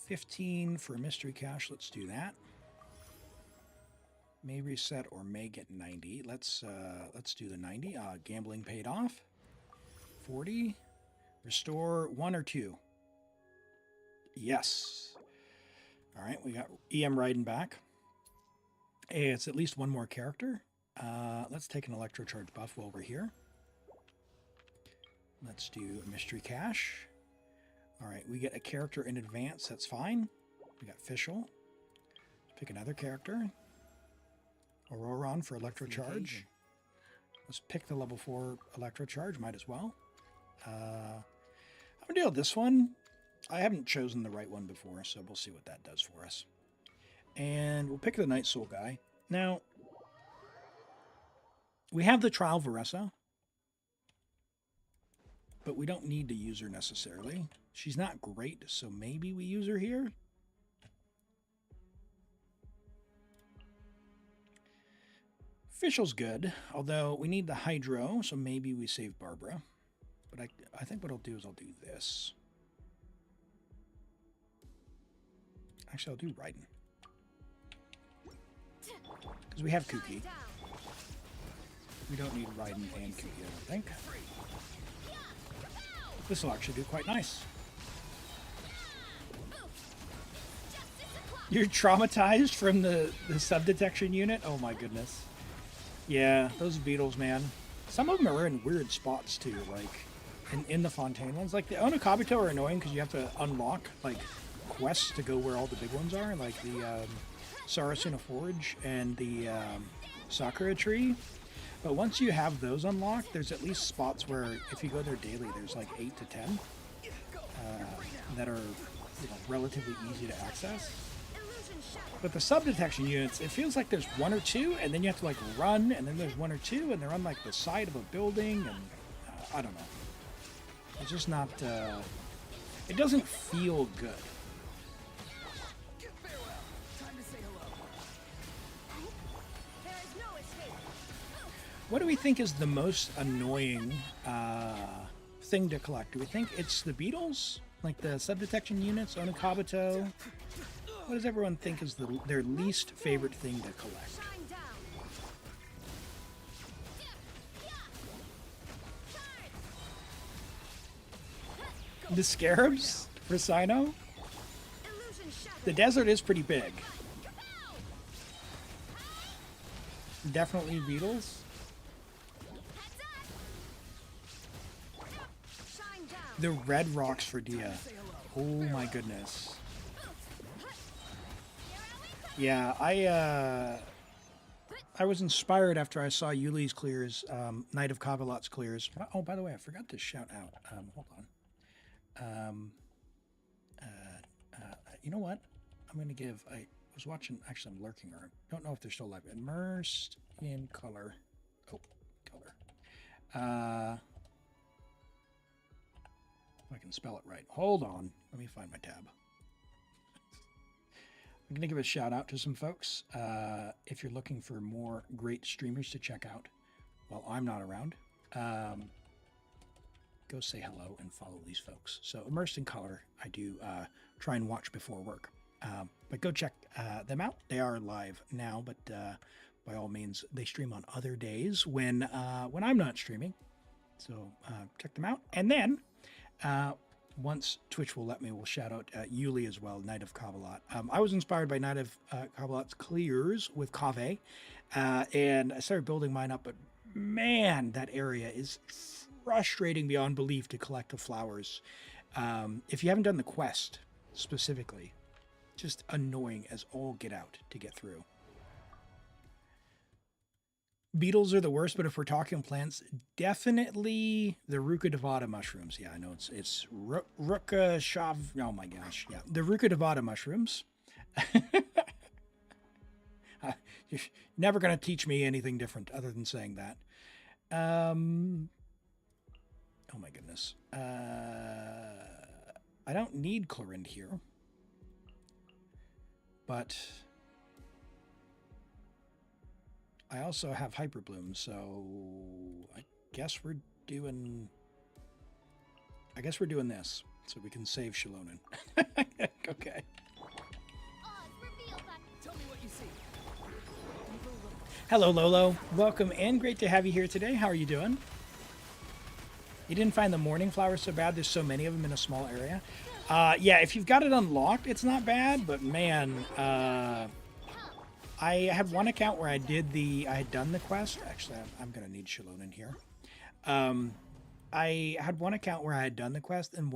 15 for a mystery cache. Let's do that. May reset or may get 90. Let's do the 90. Gambling paid off. 40. Restore 1 or 2. Yes. All right, we got EM Raiden back. Hey, it's at least one more character. Let's take an electrocharge buff while we're here. Let's do a mystery cache. All right, we get a character in advance. That's fine. We got Fischl. Pick another character. Auroron for electrocharge. Let's pick the level 4 electrocharge. Might as well. I'm gonna deal with this one. I haven't chosen the right one before, so we'll see what that does for us. And we'll pick the Night Soul guy. Now, we have the Trial Varesa, but we don't need to use her necessarily. She's not great, so maybe we use her here. Fischl's good, although we need the Hydro, so maybe we save Barbara. But I think what I'll do is I'll do this. Actually, I'll do Raiden. Because we have Kuki. We don't need Raiden and Kuki, I don't think. This will actually do quite nice. You're traumatized from the sub-detection unit? Oh my goodness. Yeah, those beetles, man. Some of them are in weird spots too, like in the Fontaine ones. Like the Onokabito are annoying because you have to unlock like quests to go where all the big ones are, like the Sarasuna Forge and the Sakura Tree. But once you have those unlocked, there's at least spots where if you go there daily, there's like 8 to 10 that are relatively easy to access. But the sub-detection units, it feels like there's 1 or 2, and then you have to like run, and then there's 1 or 2, and they're on like the side of a building, and I don't know. It's just not, it doesn't feel good. What do we think is the most annoying thing to collect? Do we think it's the beetles? Like the sub-detection units, Onokabito? What does everyone think is their least favorite thing to collect? The scarabs for Cyno? The desert is pretty big. Definitely beetles. The red rocks for Dia. Oh my goodness. Yeah, I was inspired after I saw Yuli's clears, Knight of Cavalot's clears. Oh, by the way, I forgot to shout out. Hold on. You know what? I'm going to give... I was watching... Actually, I'm lurking, or I don't know if they're still live. Immersed in color. Oh, color. can spell it right. Hold on. Let me find my tab. I'm going to give a shout out to some folks. If you're looking for more great streamers to check out while I'm not around, go say hello and follow these folks. So Immersed in Color, I do try and watch before work. But go check them out. They are live now, but by all means, they stream on other days when I'm not streaming. So check them out. And then once Twitch will let me, we'll shout out Yuli as well, Knight of Kabbalat. I was inspired by Knight of Kabbalat's clears with Kaveh, and I started building mine up, but man, that area is frustrating beyond belief to collect the flowers. If you haven't done the quest specifically, just annoying as all get out to get through. Beetles are the worst, but if we're talking plants, definitely the Rukkhadevata mushrooms. Yeah, I know it's Rukkashav. Oh my gosh, yeah, the Rukkhadevata mushrooms. You're never going to teach me anything different other than saying that. Oh my goodness. I don't need Chlorinde here, but I also have Hyperbloom, so I guess we're doing this so we can save Shelonin. Okay. Tell me what you see. Hello, Lolo. Welcome and great to have you here today. How are you doing? You didn't find the morning flowers so bad? There's so many of them in a small area. Yeah, if you've got it unlocked, it's not bad, but man, I had one account where I had done the quest. Actually, I'm going to need Shelonin here. I had one account where I had done the quest and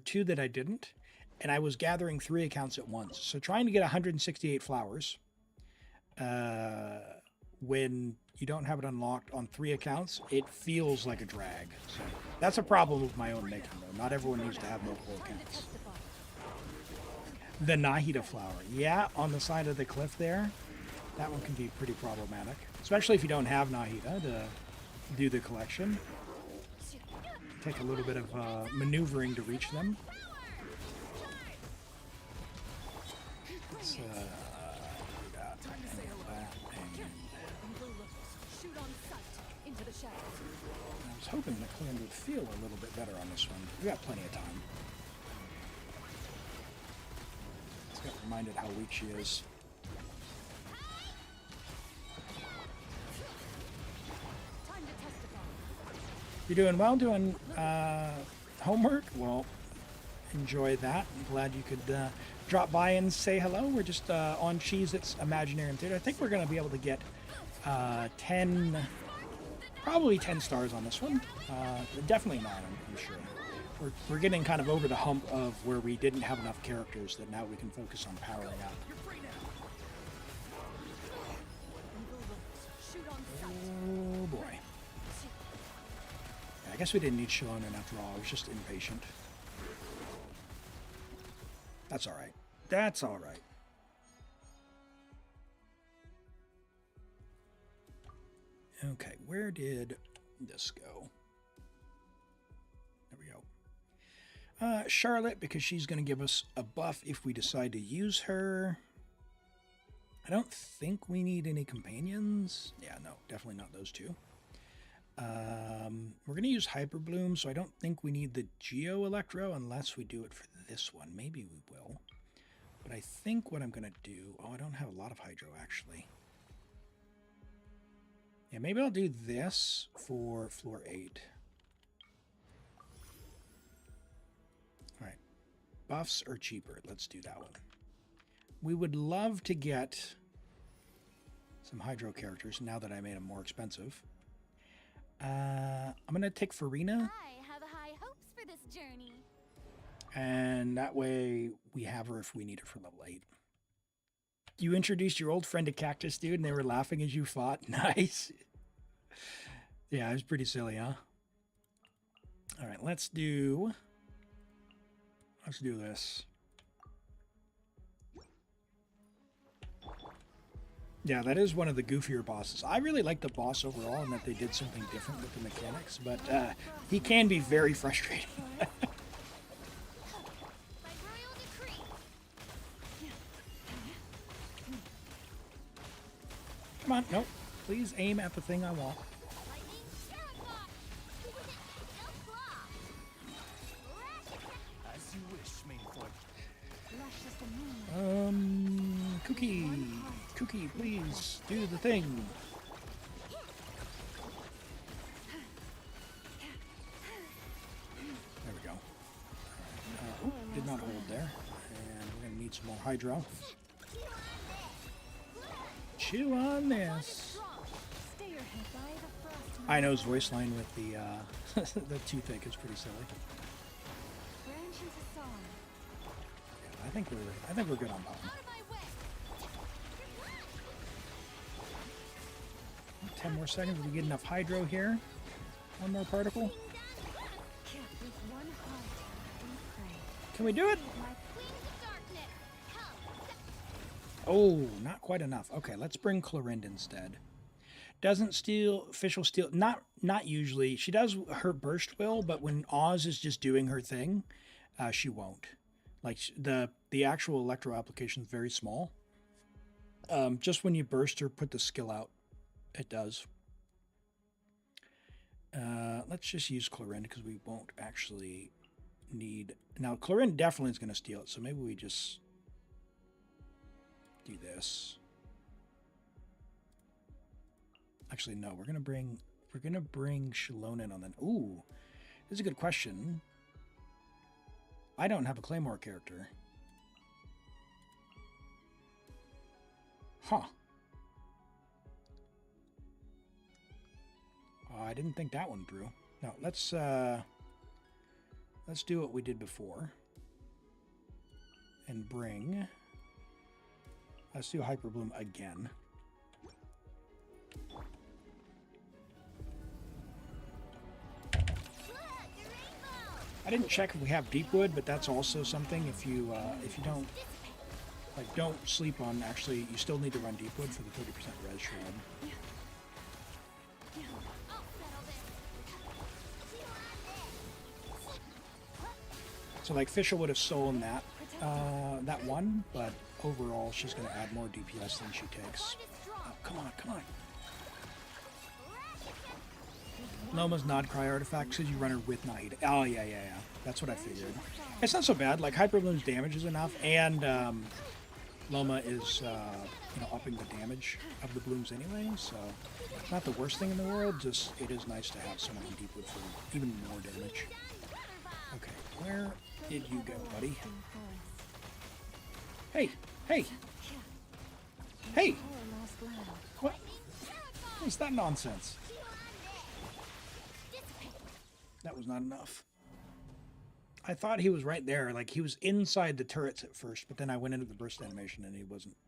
two that I didn't. And I was gathering 3 accounts at once. So trying to get 168 flowers when you don't have it unlocked on 3 accounts, it feels like a drag. So that's a problem with my own making, though. Not everyone needs to have multiple accounts. The Nahida flower. Yeah, on the side of the cliff there. That one can be pretty problematic, especially if you don't have Nahida to do the collection. Take a little bit of maneuvering to reach them. Let's do that. I was hoping the Clan would feel a little bit better on this one. We got plenty of time. Just got reminded how weak she is. You're doing well, doing homework? Well, enjoy that. I'm glad you could drop by and say hello. We're just on Cheez-Its Imaginarium Theater. I think we're going to be able to get 10, probably 10 stars on this one. Definitely 9, I'm sure. We're getting kind of over the hump of where we didn't have enough characters that now we can focus on powering up. Oh boy. I guess we didn't need Shelonin after all. I was just impatient. That's all right. That's all right. Okay, where did this go? There we go. Charlotte, because she's going to give us a buff if we decide to use her. I don't think we need any companions. Yeah, no, definitely not those two. We're going to use Hyperbloom, so I don't think we need the Geo Electro unless we do it for this one. Maybe we will. But I think what I'm going to do... Oh, I don't have a lot of Hydro, actually. Yeah, maybe I'll do this for floor 8. Alright. Buffs are cheaper. Let's do that one. We would love to get some Hydro characters now that I made them more expensive. I'm going to take Farina. I have high hopes for this journey. And that way we have her if we need her for level 8. You introduced your old friend to Cactus Dude and they were laughing as you fought. Nice. Yeah, it was pretty silly, huh? All right, let's do this. Yeah, that is one of the goofier bosses. I really like the boss overall and that they did something different with the mechanics, but he can be very frustrating. on. Nope. Please aim at the thing I want. Lightning Terracotta! Silk Claw! As you wish, Mainfoot. Luscious the moon. Cookie. Cookie, please do the thing. There we go. Did not hold there. And we're going to need some more hydro. Chew on this. Stay your head by the frost. Ino's voice line with the the toothache is pretty silly. Branch into song. Yeah, I think we're good on bottom. Out of my way! 10 more seconds. We get enough hydro here. One more particle. Kept with one heart we pray. Can we do it? My Wings of Darkness! Help! Oh, not quite enough. Okay, let's bring Clorind instead. Doesn't steal, Fish will steal, not usually. She does, her burst will, but when Oz is just doing her thing, she won't. Like, the actual electro application is very small. Just when you burst or put the skill out, it does. Let's just use Clorind because we won't actually need... Now, Clorind definitely is going to steal it, so maybe we just do this. Actually, no, we're gonna bring Shalon in on that. Ooh, this is a good question. I don't have a Claymore character. Huh. I didn't think that one through. No, let's do what we did before. And bring... Let's do Hyperbloom again. I didn't check if we have Deepwood, but that's also something if you don't don't sleep on, actually you still need to run Deepwood for the 30% res shroud. So like Fisher would have stolen that that one, but overall she's going to add more DPS than she takes. Oh, come on, come on. Loma's Nod Cry artifact says you run her with Nahida. Oh, yeah. That's what I figured. It's not so bad. Like, Hyperbloom's damage is enough, and Loma is, upping the damage of the blooms anyway, so it's not the worst thing in the world, just it is nice to have someone in Deepwood for even more damage. Okay, where did you go, buddy? Hey! What is that nonsense? That was not enough. I thought he was right there. Like, he was inside the turrets at first, but then I went into the burst animation and he wasn't.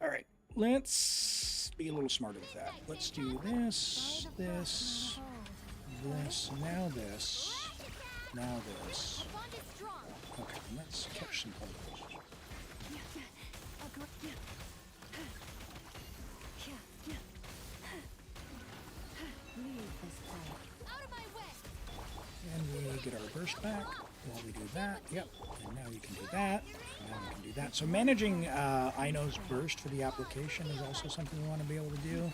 Alright, let's be a little smarter with that. Let's do this, now this. Okay, let's catch some particles. And we get our burst back while we do that. Yep. And now we can do that. And now we can do that. So managing Ino's burst for the application is also something we want to be able to do.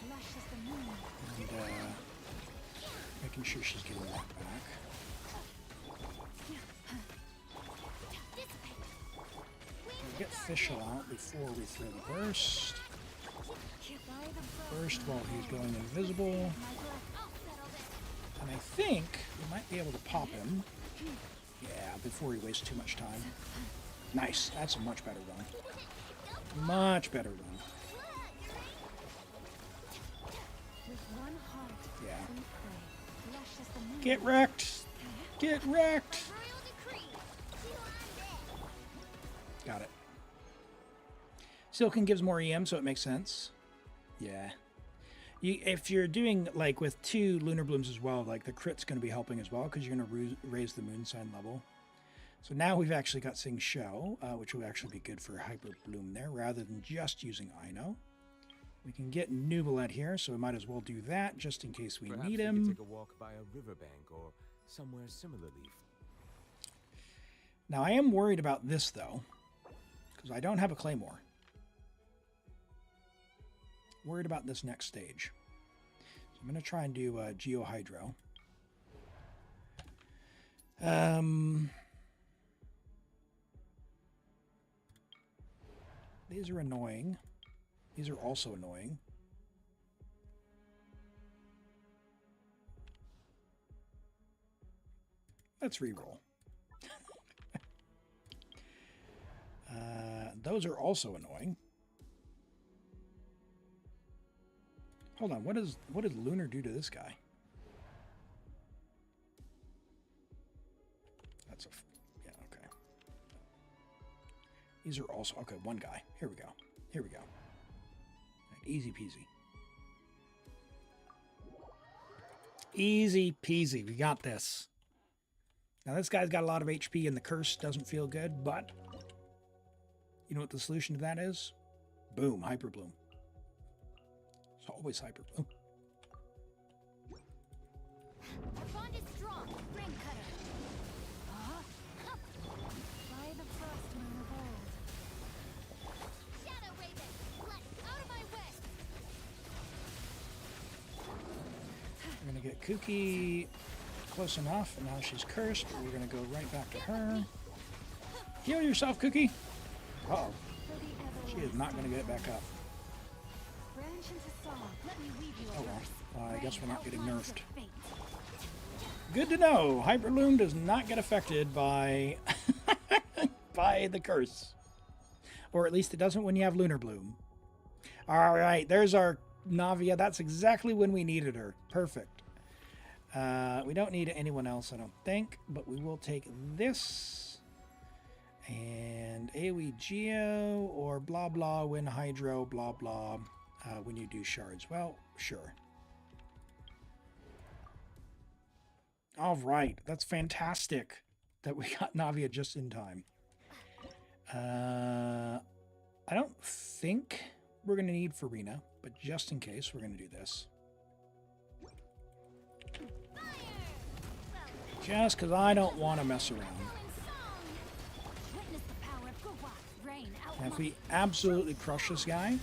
And making sure she's getting that back. We'll get Fischl out before we throw the burst. Burst while he's going invisible. And I think we might be able to pop him. Yeah, before he wastes too much time. Nice. That's a much better run. Much better run. Yeah. Get wrecked! Get wrecked! Got it. Silken gives more EM, so it makes sense. Yeah. If you're doing, like, with 2 Lunar Blooms as well, like, the crit's going to be helping as well, because you're going to raise the moon sign level. So now we've actually got Sing Show, which will actually be good for Hyper Bloom there, rather than just using Ino. We can get Nubilet here, so we might as well do that, just in case we need him. We could take a walk by a riverbank or somewhere similarly. Now, I am worried about this, though, because I don't have a Claymore. worried about this next stage. So I'm going to try and do Geohydro. These are annoying. These are also annoying. Let's reroll. Those are also annoying. Hold on, what does Lunar do to this guy? That's a yeah, okay. These are also okay. One guy. Here we go. Here we go. Right, easy peasy. Easy peasy. We got this. Now this guy's got a lot of HP and the curse doesn't feel good, but you know what the solution to that is? Boom, Hyperbloom. It's always Hyperbloom. Our bond is strong. Rain cutter. By the frost moon of old. Shadow raven. Let out of my way. We're going to get Kooky close enough, and now she's cursed, but we're going to go right back to her. Heal yourself, Kooky. Uh-oh. She is not going to get it back up. Branch into song. Let me weave you a Oh verse. well. I guess we're not getting Outlines nerfed. of fate. Good to know. Hyperbloom does not get affected by by the curse. Or at least it doesn't when you have Lunar Bloom. All right, there's our Navia. That's exactly when we needed her. Perfect. We don't need anyone else, I don't think, but we will take this. And AoE Geo or blah blah when Hydro, blah blah when you do shards. Well, sure. All right, that's fantastic that we got Navia just in time. I don't think we're going to need Farina, but just in case, we're going to do this. Just because I don't want to mess around. Witness the power of Gawak. Rain out. And if we absolutely crush this guy,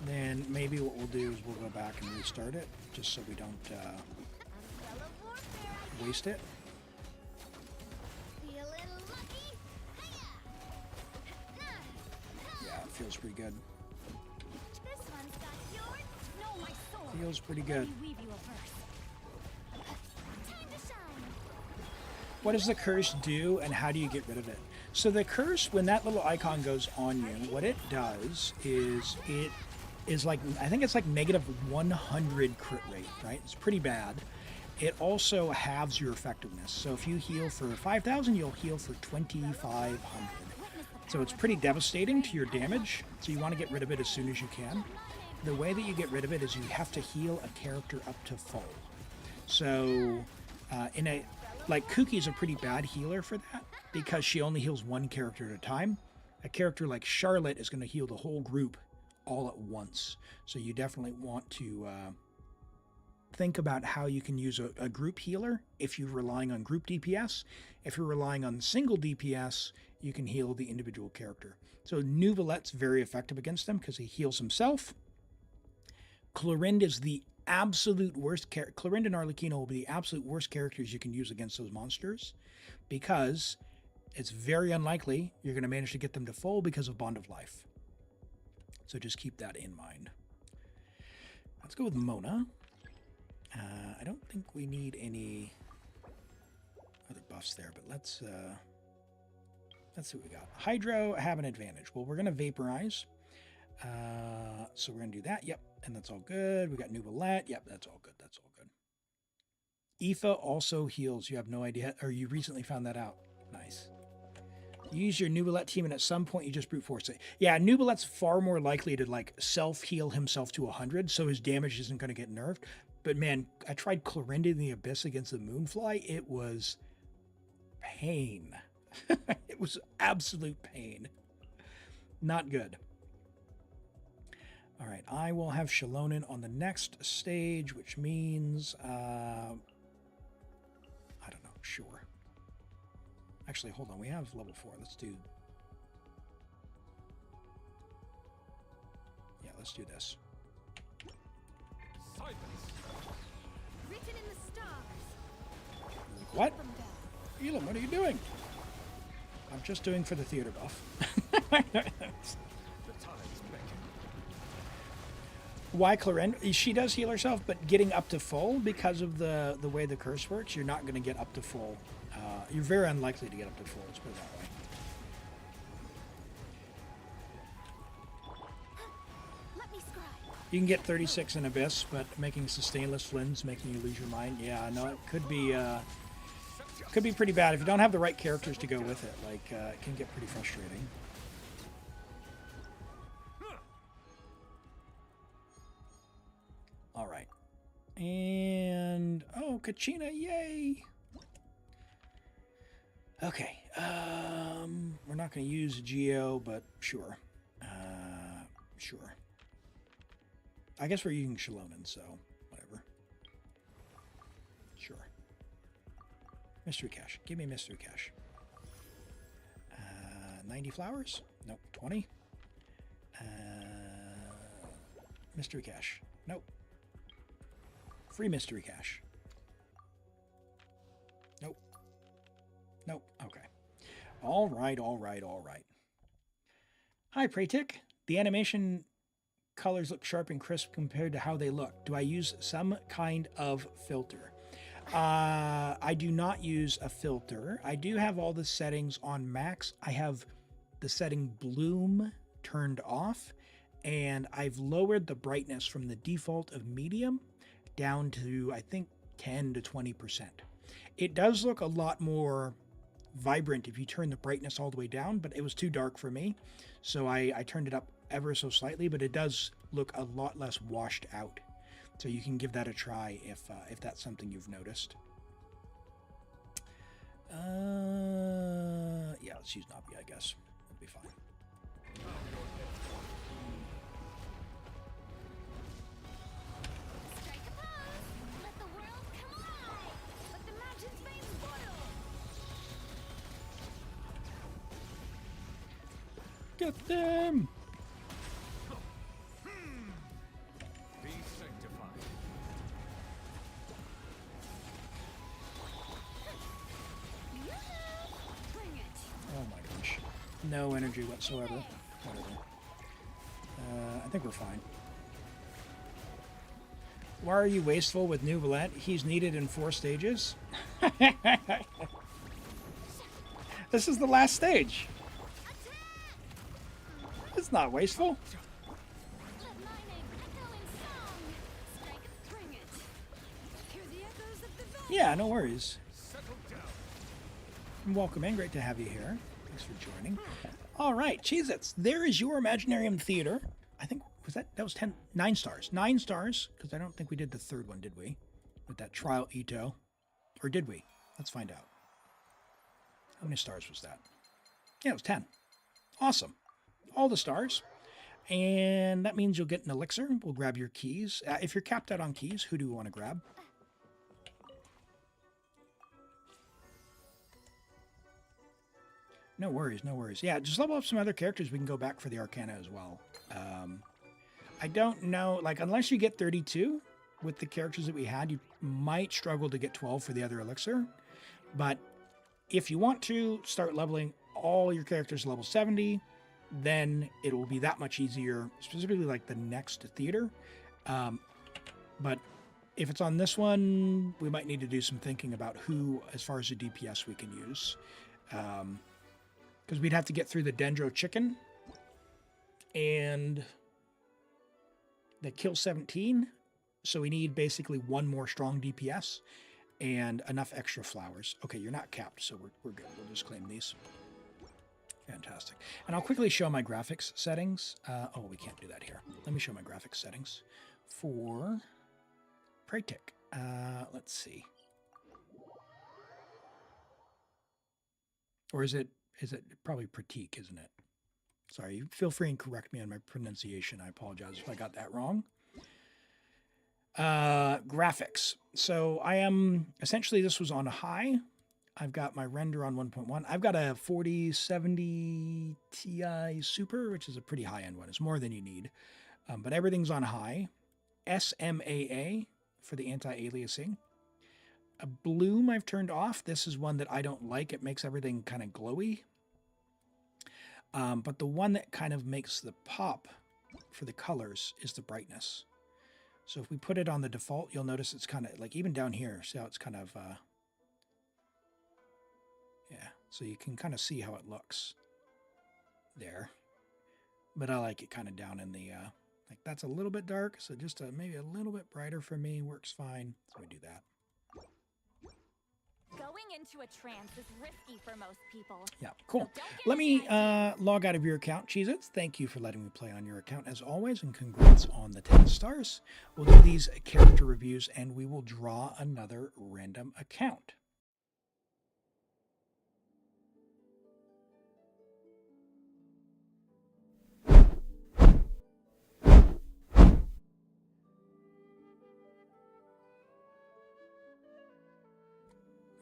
then maybe what we'll do is we'll go back and restart it, just so we don't Umbrella warfare. waste it. Feeling lucky. Hiya. Yeah, it feels pretty good. This one's got yours. No, my soul. Feels pretty Let good. me weave you a verse. Time to shine. What does the curse do, and how do you get rid of it? So the curse, when that little icon goes on you, what it does is it is like, I think it's like negative 100 crit rate, right? It's pretty bad. It also halves your effectiveness. So if you heal for 5,000, you'll heal for 2,500. So it's pretty devastating to your damage. So you want to get rid of it as soon as you can. The way that you get rid of it is you have to heal a character up to full. So like Kookie's a pretty bad healer for that because she only heals one character at a time. A character like Charlotte is going to heal the whole group all at once. So you definitely want to think about how you can use a group healer if you're relying on group DPS. If you're relying on single DPS, you can heal the individual character. So Nuvalet's very effective against them because he heals himself. Clorind is the absolute worst character. Clorind and Arlecchino will be the absolute worst characters you can use against those monsters because it's very unlikely you're going to manage to get them to full because of Bond of Life. So just keep that in mind. Let's go with Mona. I don't think we need any other buffs there, but let's see what we got. Hydro have an advantage. Well, we're going to vaporize. So we're going to do that. Yep. And that's all good. We got Nuvalet. Yep. That's all good. That's all good. Aoife also heals. You have no idea, or you recently found that out. Nice. Use your Nuvalet team, and at some point you just brute force it. Yeah, Nuvalet's far more likely to like self-heal himself to 100, so his damage isn't going to get nerfed. But man, I tried Clorinda in the Abyss against the Moonfly. It was pain. It was absolute pain. Not good. All right, I will have Shalonin on the next stage, which means, I don't know, sure. Actually, hold on, we have let's let's do this. Silence. Written in the stars. What? Them down. Elim, what are you doing? I'm just doing for the theater buff. The tide's beckoning. Why Claren? She does heal herself, but getting up to full, because of the way the curse works, you're not going to get up to full. You're very unlikely to get up to full, let's put it that way. Let me scribe. You can get 36 in Abyss, but making sustainless Flins, making you lose your mind, yeah, no, it could be pretty bad if you don't have the right characters to go with it. Like, it can get pretty frustrating. All right, and oh, Kachina, yay! Okay, we're not going to use Geo, but sure, sure. I guess we're using Shalonen, so whatever. Sure. Mystery cache. Give me mystery cache. 90 flowers? Nope. 20. Mystery cache. Nope. Free mystery cache. Nope. Nope. Okay. All right, all right, all right. Hi, Praytick. The animation colors look sharp and crisp compared to how they look. Do I use some kind of filter? I do not use a filter. I do have all the settings on max. I have the setting bloom turned off, and I've lowered the brightness from the default of medium down to, I think, 10 to 20%. It does look a lot more vibrant if you turn the brightness all the way down, but it was too dark for me, so I turned it up ever so slightly, but it does look a lot less washed out. So you can give that a try if that's something you've noticed. Yeah, let's use Nabi, I guess. It'll be fine. Strike a pose. Let the world come alive. Let the mountain's veins boil. Get them! Be sanctified. Bring it. Oh my gosh. No energy whatsoever. Whatever. I think we're fine. Why are you wasteful with New Valette? He's needed in 4 stages. This is the last stage. It's not wasteful. Let my name echo in song. Strike it. Bring it. Hear the echoes of the valley. Yeah, no worries. Settle down. Welcome in. Great to have you here. Thanks for joining. All right, Cheez-Its. There is your Imaginarium Theater. I think, that was 9 stars. 9 stars, because I don't think we did the third one, did we? With that trial Ito. Or did we? Let's find out. How many stars was that? Yeah, it was 10. Awesome. All the stars. And that means you'll get an elixir. We'll grab your keys. If you're capped out on keys, who do we want to grab? No worries, no worries. Yeah, just level up some other characters. We can go back for the Arcana as well. I don't know, like, unless you get 32 with the characters that we had, you might struggle to get 12 for the other elixir. But if you want to start leveling all your characters to level 70, then it will be that much easier, specifically like the next theater. But if it's on this one, we might need to do some thinking about who, as far as the DPS, we can use. Because we'd have to get through the Dendro Chicken and the Kill 17. So we need basically one more strong DPS and enough extra flowers. Okay, you're not capped, so we're good. We'll just claim these. Fantastic. And I'll quickly show my graphics settings. Oh, we can't do that here. Let me show my graphics settings for Praytick. Let's see. Or is it probably Pratik, isn't it? Sorry, feel free and correct me on my pronunciation. I apologize if I got that wrong. Graphics. So I am, essentially this was on high. I've got my render on 1.1. I've got a 4070 Ti Super, which is a pretty high-end one. It's more than you need. But everything's on high. SMAA for the anti-aliasing. A bloom I've turned off. This is one that I don't like. It makes everything kind of glowy. But the one that kind of makes the pop for the colors is the brightness. So if we put it on the default, you'll notice it's kind of like even down here. See how it's kind of, yeah. So you can kind of see how it looks there. But I like it kind of down in the, like that's a little bit dark. So just maybe a little bit brighter for me works fine. So we do that. Going into a trance is risky for most people. Yeah, cool. So don't get Let me any log out of your account, Cheez-Its. Thank you for letting me play on your account as always, and congrats on the 10 stars. We'll do these character reviews, and we will draw another random account.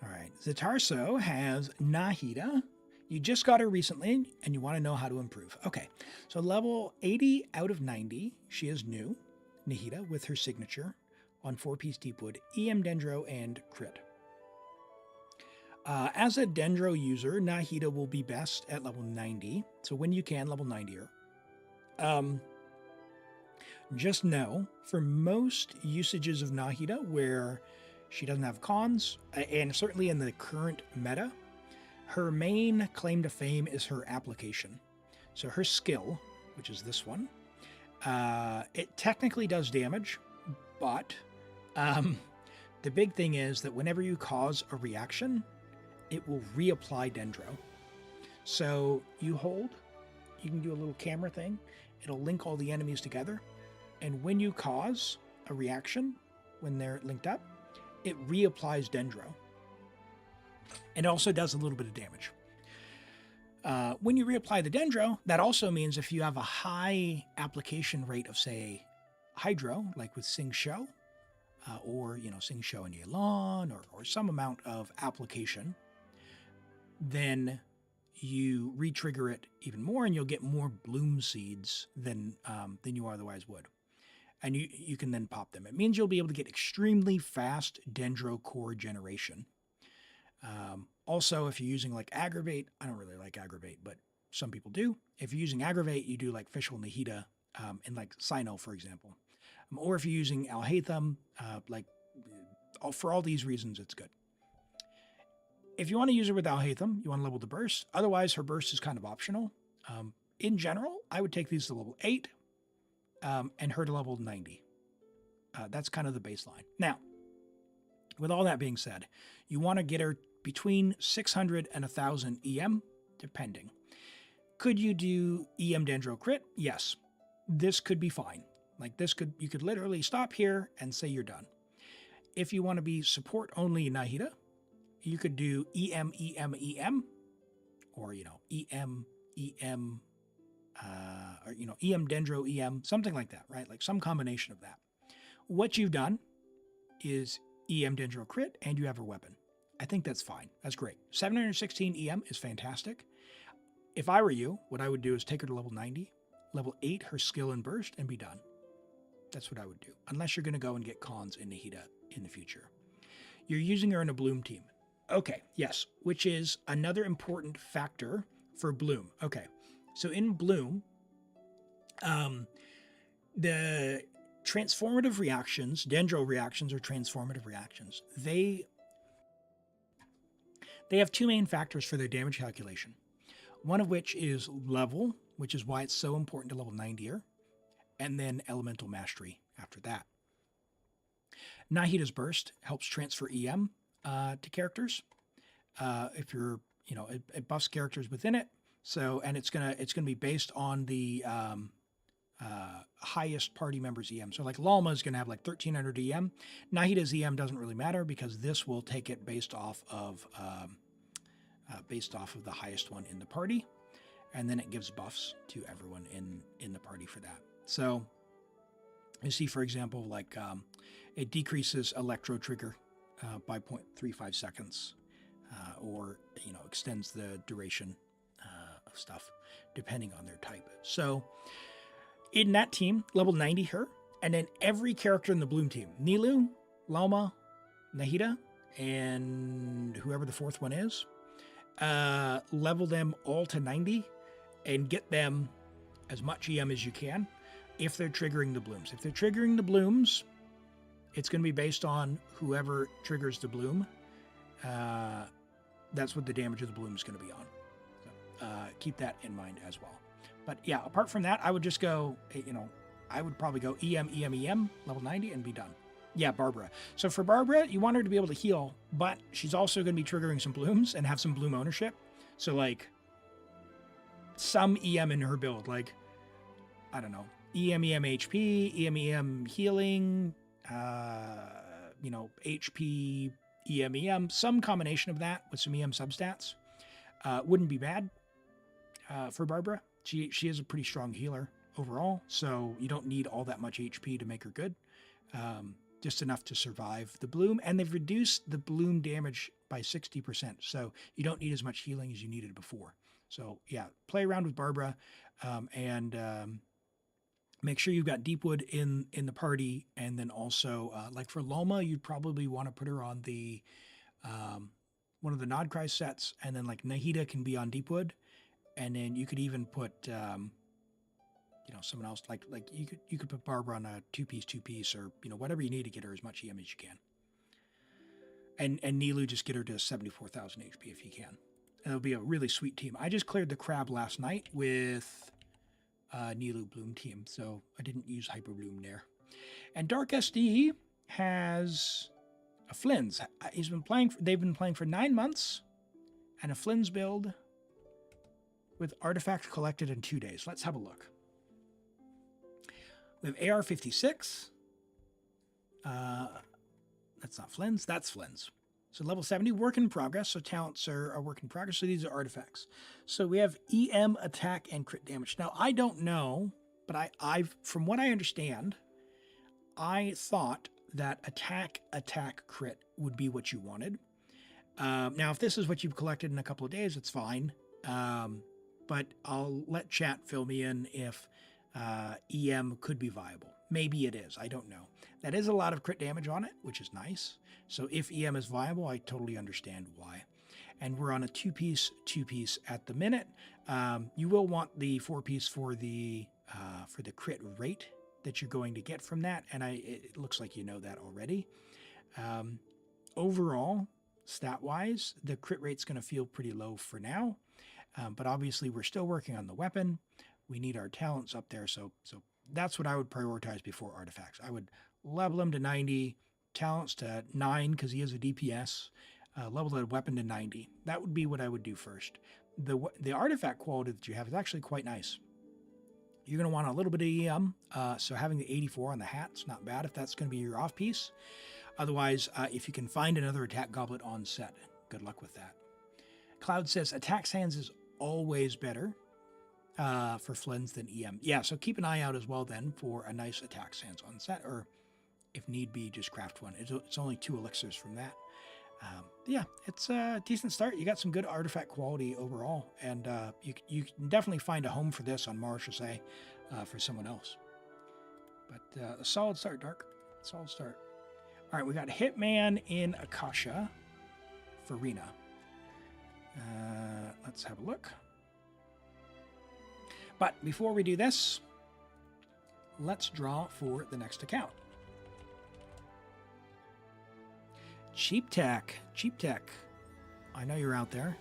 All right, Zatarso has Nahida. You just got her recently, and you want to know how to improve. Okay, so level 80 out of 90. She is new, Nahida, with her signature on 4-piece Deepwood, EM Dendro, and Crit. As a Dendro user, Nahida will be best at level 90. So when you can, level 90 her. Just know, for most usages of Nahida where she doesn't have cons, and certainly in the current meta, her main claim to fame is her application. So her skill, which is this one, it technically does damage, but the big thing is that whenever you cause a reaction, it will reapply Dendro. So you hold, you can do a little camera thing, it'll link all the enemies together, and when you cause a reaction, when they're linked up, it reapplies Dendro. And it also does a little bit of damage. When you reapply the Dendro, that also means if you have a high application rate of, say, Hydro, like with Sing Show, or, Sing Show and Yelan, or some amount of application, then you re-trigger it even more, and you'll get more bloom seeds than you otherwise would. And you can then pop them. It means you'll be able to get extremely fast Dendro core generation. Also, if you're using like Aggravate, I don't really like Aggravate, but some people do. If you're using Aggravate, you do like Fischl Nahida and like Sino, for example. Or if you're using Alhaitham, for all these reasons, it's good. If you want to use her with Alhaitham, you want to level the burst. Otherwise, her burst is kind of optional. In general, I would take these to level 8 and her to level 90. That's kind of the baseline. Now, with all that being said, you want to get her between 600 and 1,000 EM, depending. Could you do EM Dendro Crit? Yes. This could be fine. Like you could literally stop here and say you're done. If you want to be support only Nahida, you could do EM, or, EM, or, EM Dendro EM, something like that, right? Like some combination of that. What you've done is EM Dendro Crit, and you have her weapon. I think that's fine. That's great. 716 EM is fantastic. If I were you, what I would do is take her to level 90, level 8 her skill and burst, and be done. That's what I would do, unless you're going to go and get cons in Nahida in the future. You're using her in a Bloom team. Okay, yes, which is another important factor for Bloom. Okay, so in Bloom, the transformative reactions, Dendro reactions or transformative reactions, they have two main factors for their damage calculation. One of which is level, which is why it's so important to level 90er, and then elemental mastery after that. Nahida's burst helps transfer EM to characters. If you're, it buffs characters within it. So, and it's gonna be based on the highest party member's EM. So like Lalma is gonna have like 1300 EM. Nahida's EM doesn't really matter because this will take it based off of the highest one in the party, and then it gives buffs to everyone in the party for that. So you see, for example, like it decreases electro trigger by 0.35 seconds, or extends the duration of stuff depending on their type. So In that team, level 90 her, and then every character in the Bloom team, Nilou, Lalma, Nahida, and whoever the fourth one is, level them all to 90 and get them as much EM as you can if they're triggering the blooms. If they're triggering the blooms, it's going to be based on whoever triggers the bloom. That's what the damage of the bloom is going to be on. So, keep that in mind as well. But yeah, apart from that, I would just go, I would probably go EM, level 90 and be done. Yeah, Barbara. So for Barbara, you want her to be able to heal, but she's also going to be triggering some blooms and have some bloom ownership. So like some EM in her build, like, I don't know, EM HP, EM healing, HP, EM, some combination of that with some EM substats. Wouldn't be bad for Barbara. She is a pretty strong healer overall, so you don't need all that much HP to make her good. Just enough to survive the bloom, and they've reduced the bloom damage by 60%, so you don't need as much healing as you needed before. So yeah, play around with Barbara, and make sure you've got Deepwood in the party, and then also like for Loma, you'd probably want to put her on the one of the Nod Cry sets, and then like Nahida can be on Deepwood, and then you could even put someone else like you could put Barbara on a two piece, or whatever you need to get her as much EM as you can. And Nilou, just get her to 74,000 HP if you can. And it'll be a really sweet team. I just cleared the crab last night with Nilou Bloom team, so I didn't use Hyperbloom there. And Dark SD has a Flins. They've been playing for 9 months, and a Flins build with artifacts collected in 2 days. Let's have a look. We have AR-56. That's not Flins, that's Flins. So level 70, work in progress. So talents are work in progress. So these are artifacts. So we have EM, attack, and crit damage. Now, I don't know, but I've from what I understand, I thought that attack, crit would be what you wanted. Now, if this is what you've collected in a couple of days, it's fine. But I'll let chat fill me in if EM could be viable. Maybe it is. I don't know. That is a lot of crit damage on it, which is nice. So if EM is viable, I totally understand why. And we're on a two-piece at the minute. You will want the 4-piece for the crit rate that you're going to get from that, and it looks like you know that already. Overall, stat-wise, the crit rate's going to feel pretty low for now, but obviously we're still working on the weapon. We need our talents up there, so that's what I would prioritize before artifacts. I would level him to 90, talents to 9 because he is a DPS, level the weapon to 90. That would be what I would do first. The artifact quality that you have is actually quite nice. You're going to want a little bit of EM, so having the 84 on the hat's not bad if that's going to be your off-piece. Otherwise, if you can find another attack goblet on set, good luck with that. Cloud says, attack sands is always better for Flins than EM. Yeah, so keep an eye out as well then for a nice attack sands on set, or if need be, just craft one. It's only 2 elixirs from that. Yeah, it's a decent start. You got some good artifact quality overall, and you can definitely find a home for this on Mars, or say, for someone else. But a solid start, Dark. Solid start. All right, we got Hitman in Akasha for Rena. Let's have a look. But before we do this, let's draw for the next account. Cheap Tech. I know you're out there.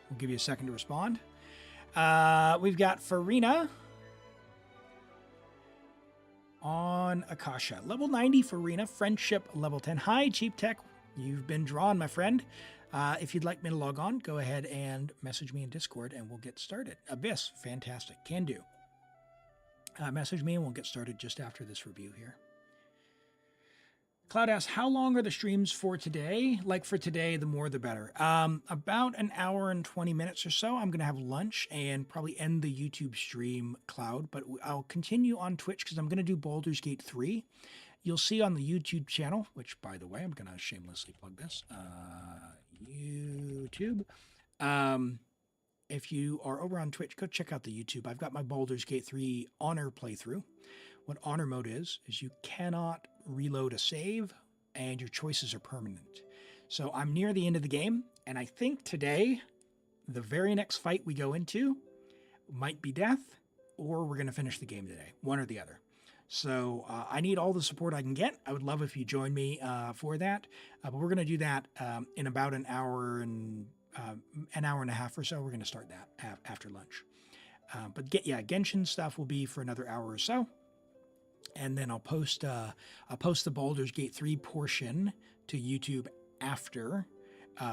We'll give you a second to respond. We've got Farina on Akasha. Level 90 Farina, friendship level 10. Hi, Cheap Tech. You've been drawn, my friend. If you'd like me to log on, go ahead and message me in Discord and we'll get started. Abyss, fantastic. Can do. Message me and we'll get started just after this review here. Cloud asks, how long are the streams for today? Like for today, the more the better. About an hour and 20 minutes or so. I'm going to have lunch and probably end the YouTube stream, Cloud. But I'll continue on Twitch because I'm going to do Baldur's Gate 3. You'll see on the YouTube channel, which, by the way, I'm going to shamelessly plug this. YouTube. if you are over on Twitch, go check out the YouTube. I've got my Baldur's Gate 3 Honor playthrough. What Honor mode is you cannot reload a save and your choices are permanent. So I'm near the end of the game, and I think today, the very next fight we go into might be death, or we're going to finish the game today, one or the other. So I need all the support I can get. I would love if you join me for that. But we're going to do that in about an hour and a half or so. We're going to start that after lunch. But Genshin stuff will be for another hour or so. And then I'll post the Baldur's Gate 3 portion to YouTube after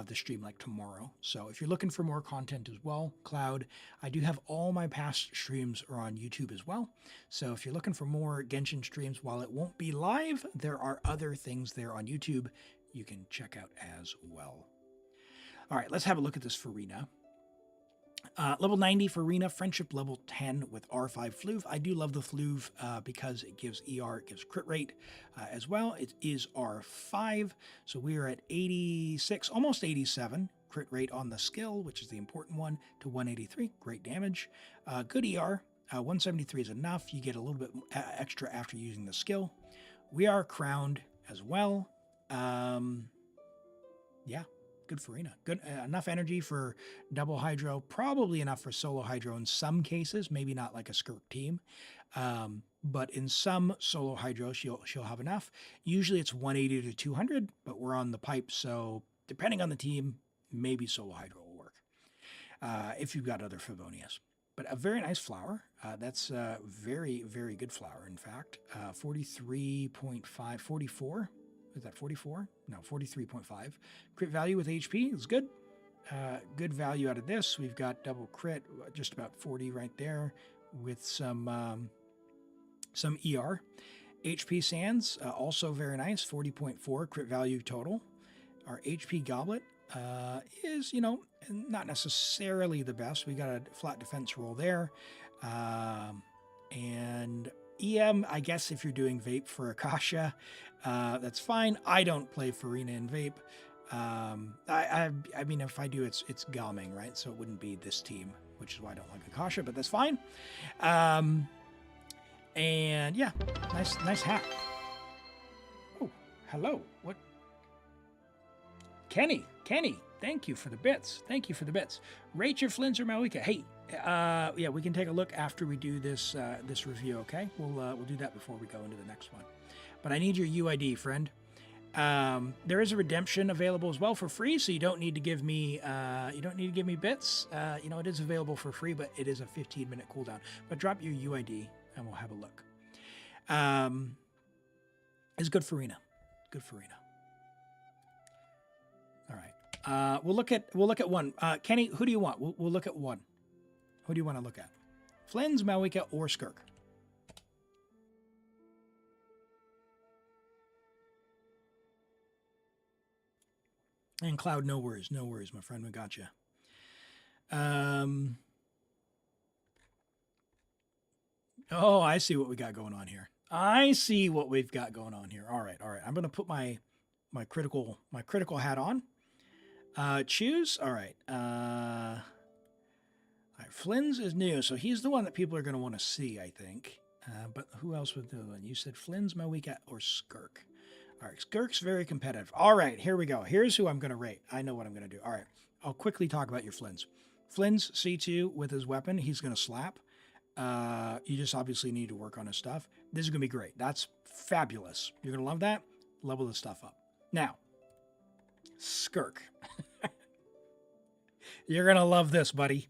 the stream, like tomorrow. So if you're looking for more content as well, Cloud, I do have all my past streams are on YouTube as well. So if you're looking for more Genshin streams, while it won't be live, there are other things there on YouTube you can check out as well. All right, let's have a look at this Farina. Level 90 for Arena, Friendship level 10 with R5 Fluve. I do love the Fluve because it gives ER, it gives crit rate as well. It is R5, so we are at 86, almost 87 crit rate on the skill, which is the important one, to 183. Great damage. Good ER. 173 is enough. You get a little bit extra after using the skill. We are crowned as well. Yeah. Good for Arena. Good enough energy for double hydro, probably enough for solo hydro in some cases, maybe not like a Skirk team. But in some solo hydro, she'll have enough. Usually it's 180 to 200, but we're on the pipe, so depending on the team, maybe solo hydro will work. If you've got other Favonias. But a very nice flower. That's a very, very good flower, in fact. 43.5, 44. Is that 44? No, 43.5. Crit value with HP is good. Good value out of this. We've got double crit, just about 40 right there, with some ER. HP Sands, also very nice, 40.4 crit value total. Our HP Goblet is, not necessarily the best. We got a flat defense roll there. And EM, I guess if you're doing Vape for Akasha, that's fine. I don't play Farina in Vape. I mean, if I do, it's Galming, right? So it wouldn't be this team, which is why I don't like Akasha, but that's fine. And yeah, nice hat. Oh, hello. What? Kenny, thank you for the bits. Rate your Flins or Malika. Hey, yeah, we can take a look after we do this review. Okay, we'll do that before we go into the next one. But I need your UID, friend. There is a redemption available as well for free, so you don't need to give me bits. It is available for free, but it is a 15-minute cooldown. But drop your UID and we'll have a look. It's good for Arena. All right. We'll look at one. Kenny, who do you want? We'll look at one. Who do you want to look at? Flins, Malika, or Skirk? And Cloud, no worries, my friend. We got you. Oh, I see what we got going on here. All right. I'm going to put my critical hat on. Choose. All right. Flins is new, so he's the one that people are going to want to see, I think. But who else was the one? You said Flins, Malika, or Skirk. All right, Skirk's very competitive. All right, here we go. Here's who I'm going to rate. I know what I'm going to do. All right, I'll quickly talk about your Flins. Flins, C2 with his weapon. He's going to slap. You just obviously need to work on his stuff. This is going to be great. That's fabulous. You're going to love that. Level the stuff up. Now, Skirk. You're going to love this, buddy.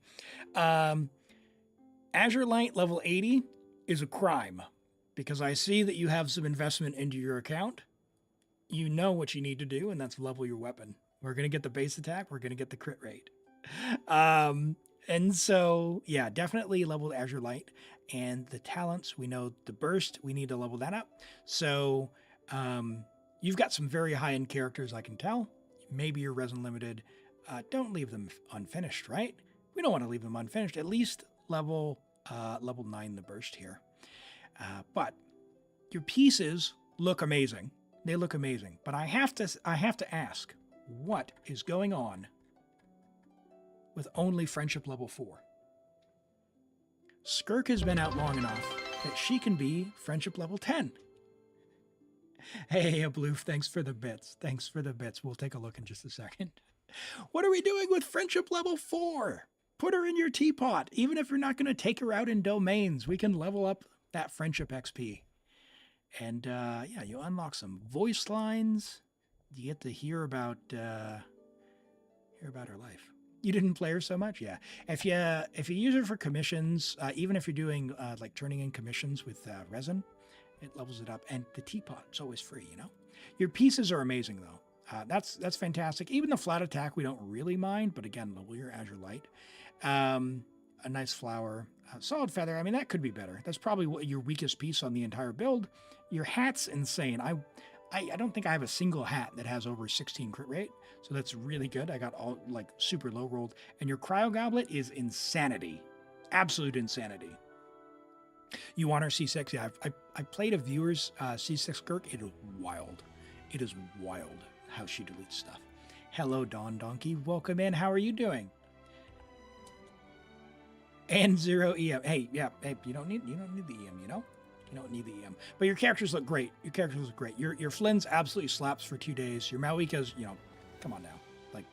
Azure Light level 80 is a crime because I see that you have some investment into your account. You know what you need to do, and that's level your weapon. We're going to get the base attack. We're going to get the crit rate. And so, yeah, definitely level Azure Light. And the talents, we know the burst, we need to level that up. So you've got some very high-end characters, I can tell. Maybe you're resin limited. Don't leave them unfinished, right? We don't want to leave them unfinished. At least level 9 the burst here. But your pieces look amazing. They look amazing. But I have to ask, what is going on with only friendship level 4. Skirk has been out long enough that she can be friendship level 10. Hey, Abloof, thanks for the bits. Thanks for the bits. We'll take a look in just a second. What are we doing with friendship level 4? Put her in your teapot. Even if you're not going to take her out in domains, we can level up that friendship XP. And yeah, you unlock some voice lines. You get to hear about her life. You didn't play her so much? Yeah. If you use her for commissions, even if you're doing like turning in commissions with resin, it levels it up. And the teapot is always free, you know? Your pieces are amazing, though. That's fantastic. Even the flat attack we don't really mind, but again, level your Azure Light. A nice flower. Solid feather. I mean, that could be better. That's probably your weakest piece on the entire build. Your hat's insane. I don't think I have a single hat that has over 16 crit rate, so that's really good. I got all like super low rolled. And your cryo goblet is insanity. Absolute insanity. You want her C6? Yeah, I played a viewer's C6 Skirk. It is wild. It is wild how she deletes stuff. Hello, Don Donkey. Welcome in. How are you doing? And 0 EM. Hey, yeah, hey, you don't need the EM, you know? You don't need the EM. But your characters look great. Your characters look great. Your Flins absolutely slaps for 2 days. Your Malika's, you know, come on now. Like,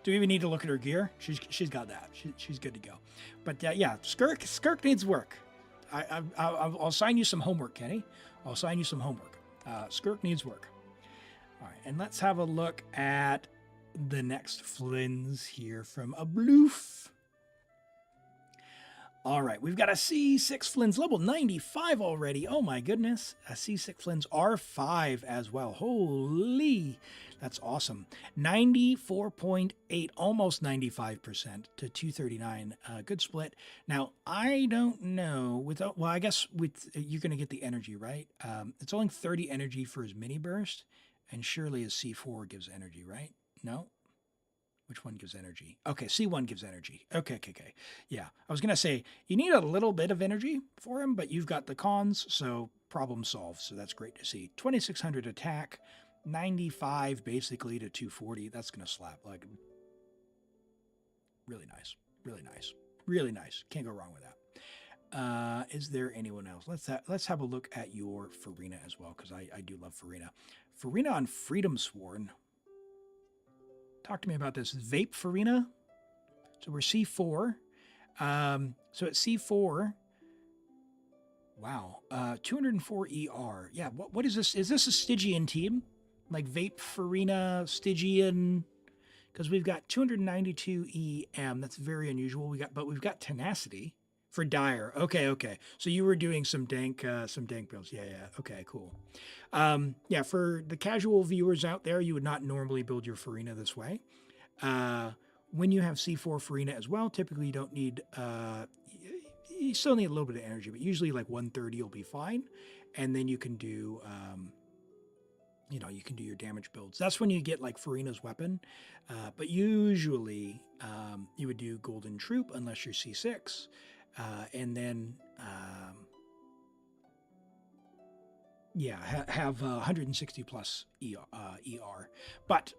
do we even need to look at her gear? She's got that. She's good to go. But yeah, Skirk needs work. I'll assign you some homework, Kenny. I'll assign you some homework. Skirk needs work. All right, and let's have a look at the next Flins here from Abloof. All right, we've got a C6 Flins, level 95 already. Oh my goodness. A C6 Flins R5 as well. Holy, that's awesome. 94.8, almost 95% to 239. Good split. Now, I don't know, well, I guess you're going to get the energy, right? It's only 30 energy for his mini burst, and surely his C4 gives energy, right? No? Which one gives energy? Okay, C1 gives energy. Okay. Yeah, I was going to say, you need a little bit of energy for him, but you've got the cons, so problem solved. So that's great to see. 2600 attack, 95 basically to 240. That's going to slap. Like, really nice. Really nice. Really nice. Can't go wrong with that. Is there anyone else? Let's have a look at your Farina as well, because I do love Farina. Farina on Freedom Sworn. Talk to me about this. Vape Farina. So we're C4. So at C4, wow, 204 ER. Yeah, what is this? Is this a Stygian team? Like Vape Farina, Stygian? Because we've got 292 EM. That's very unusual. But we've got Tenacity for Dire. Okay. So you were doing some dank builds. Yeah. Okay, cool. Yeah, for the casual viewers out there, you would not normally build your Farina this way. When you have C4 Farina as well, typically you don't need, you still need a little bit of energy, but usually like 130 will be fine. And then you can do, you can do your damage builds. That's when you get like Farina's weapon. But usually you would do Golden Troop unless you're C6. And then, have 160 plus ER. But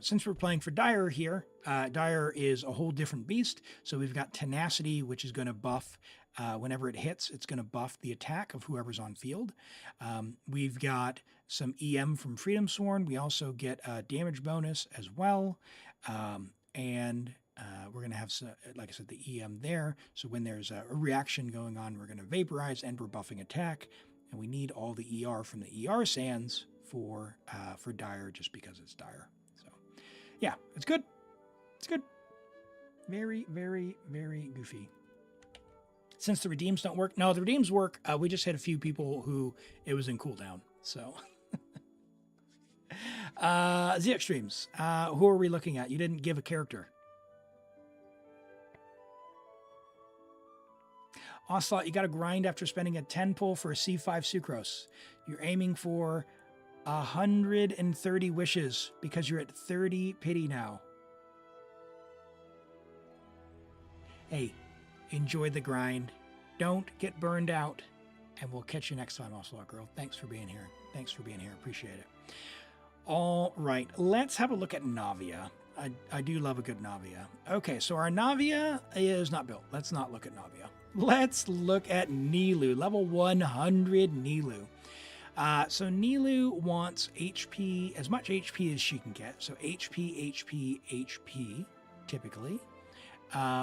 since we're playing for Dire here, Dire is a whole different beast. So we've got Tenacity, which is going to buff, whenever it hits, it's going to buff the attack of whoever's on field. We've got some EM from Freedom Sworn. We also get a damage bonus as well. And we're going to have, like I said, the EM there. So when there's a reaction going on, we're going to vaporize and we're buffing attack. And we need all the ER from the ER sands for Dire just because it's Dire. So, yeah, it's good. It's good. Very, very, very goofy. Since the redeems don't work. No, the redeems work. We just had a few people who it was in cooldown. So, Z Extremes. Who are we looking at? You didn't give a character. Onslaught, you got to grind after spending a 10 pull for a C5 Sucrose. You're aiming for 130 wishes because you're at 30 pity now. Hey, enjoy the grind. Don't get burned out. And we'll catch you next time, Onslaught Girl. Thanks for being here. Appreciate it. All right, let's have a look at Navia. I do love a good Navia. Okay, so our Navia is not built. Let's not look at Navia. Let's look at Nilou, level 100 Nilou. So Nilou wants HP, as much HP as she can get. So HP, HP, HP, typically.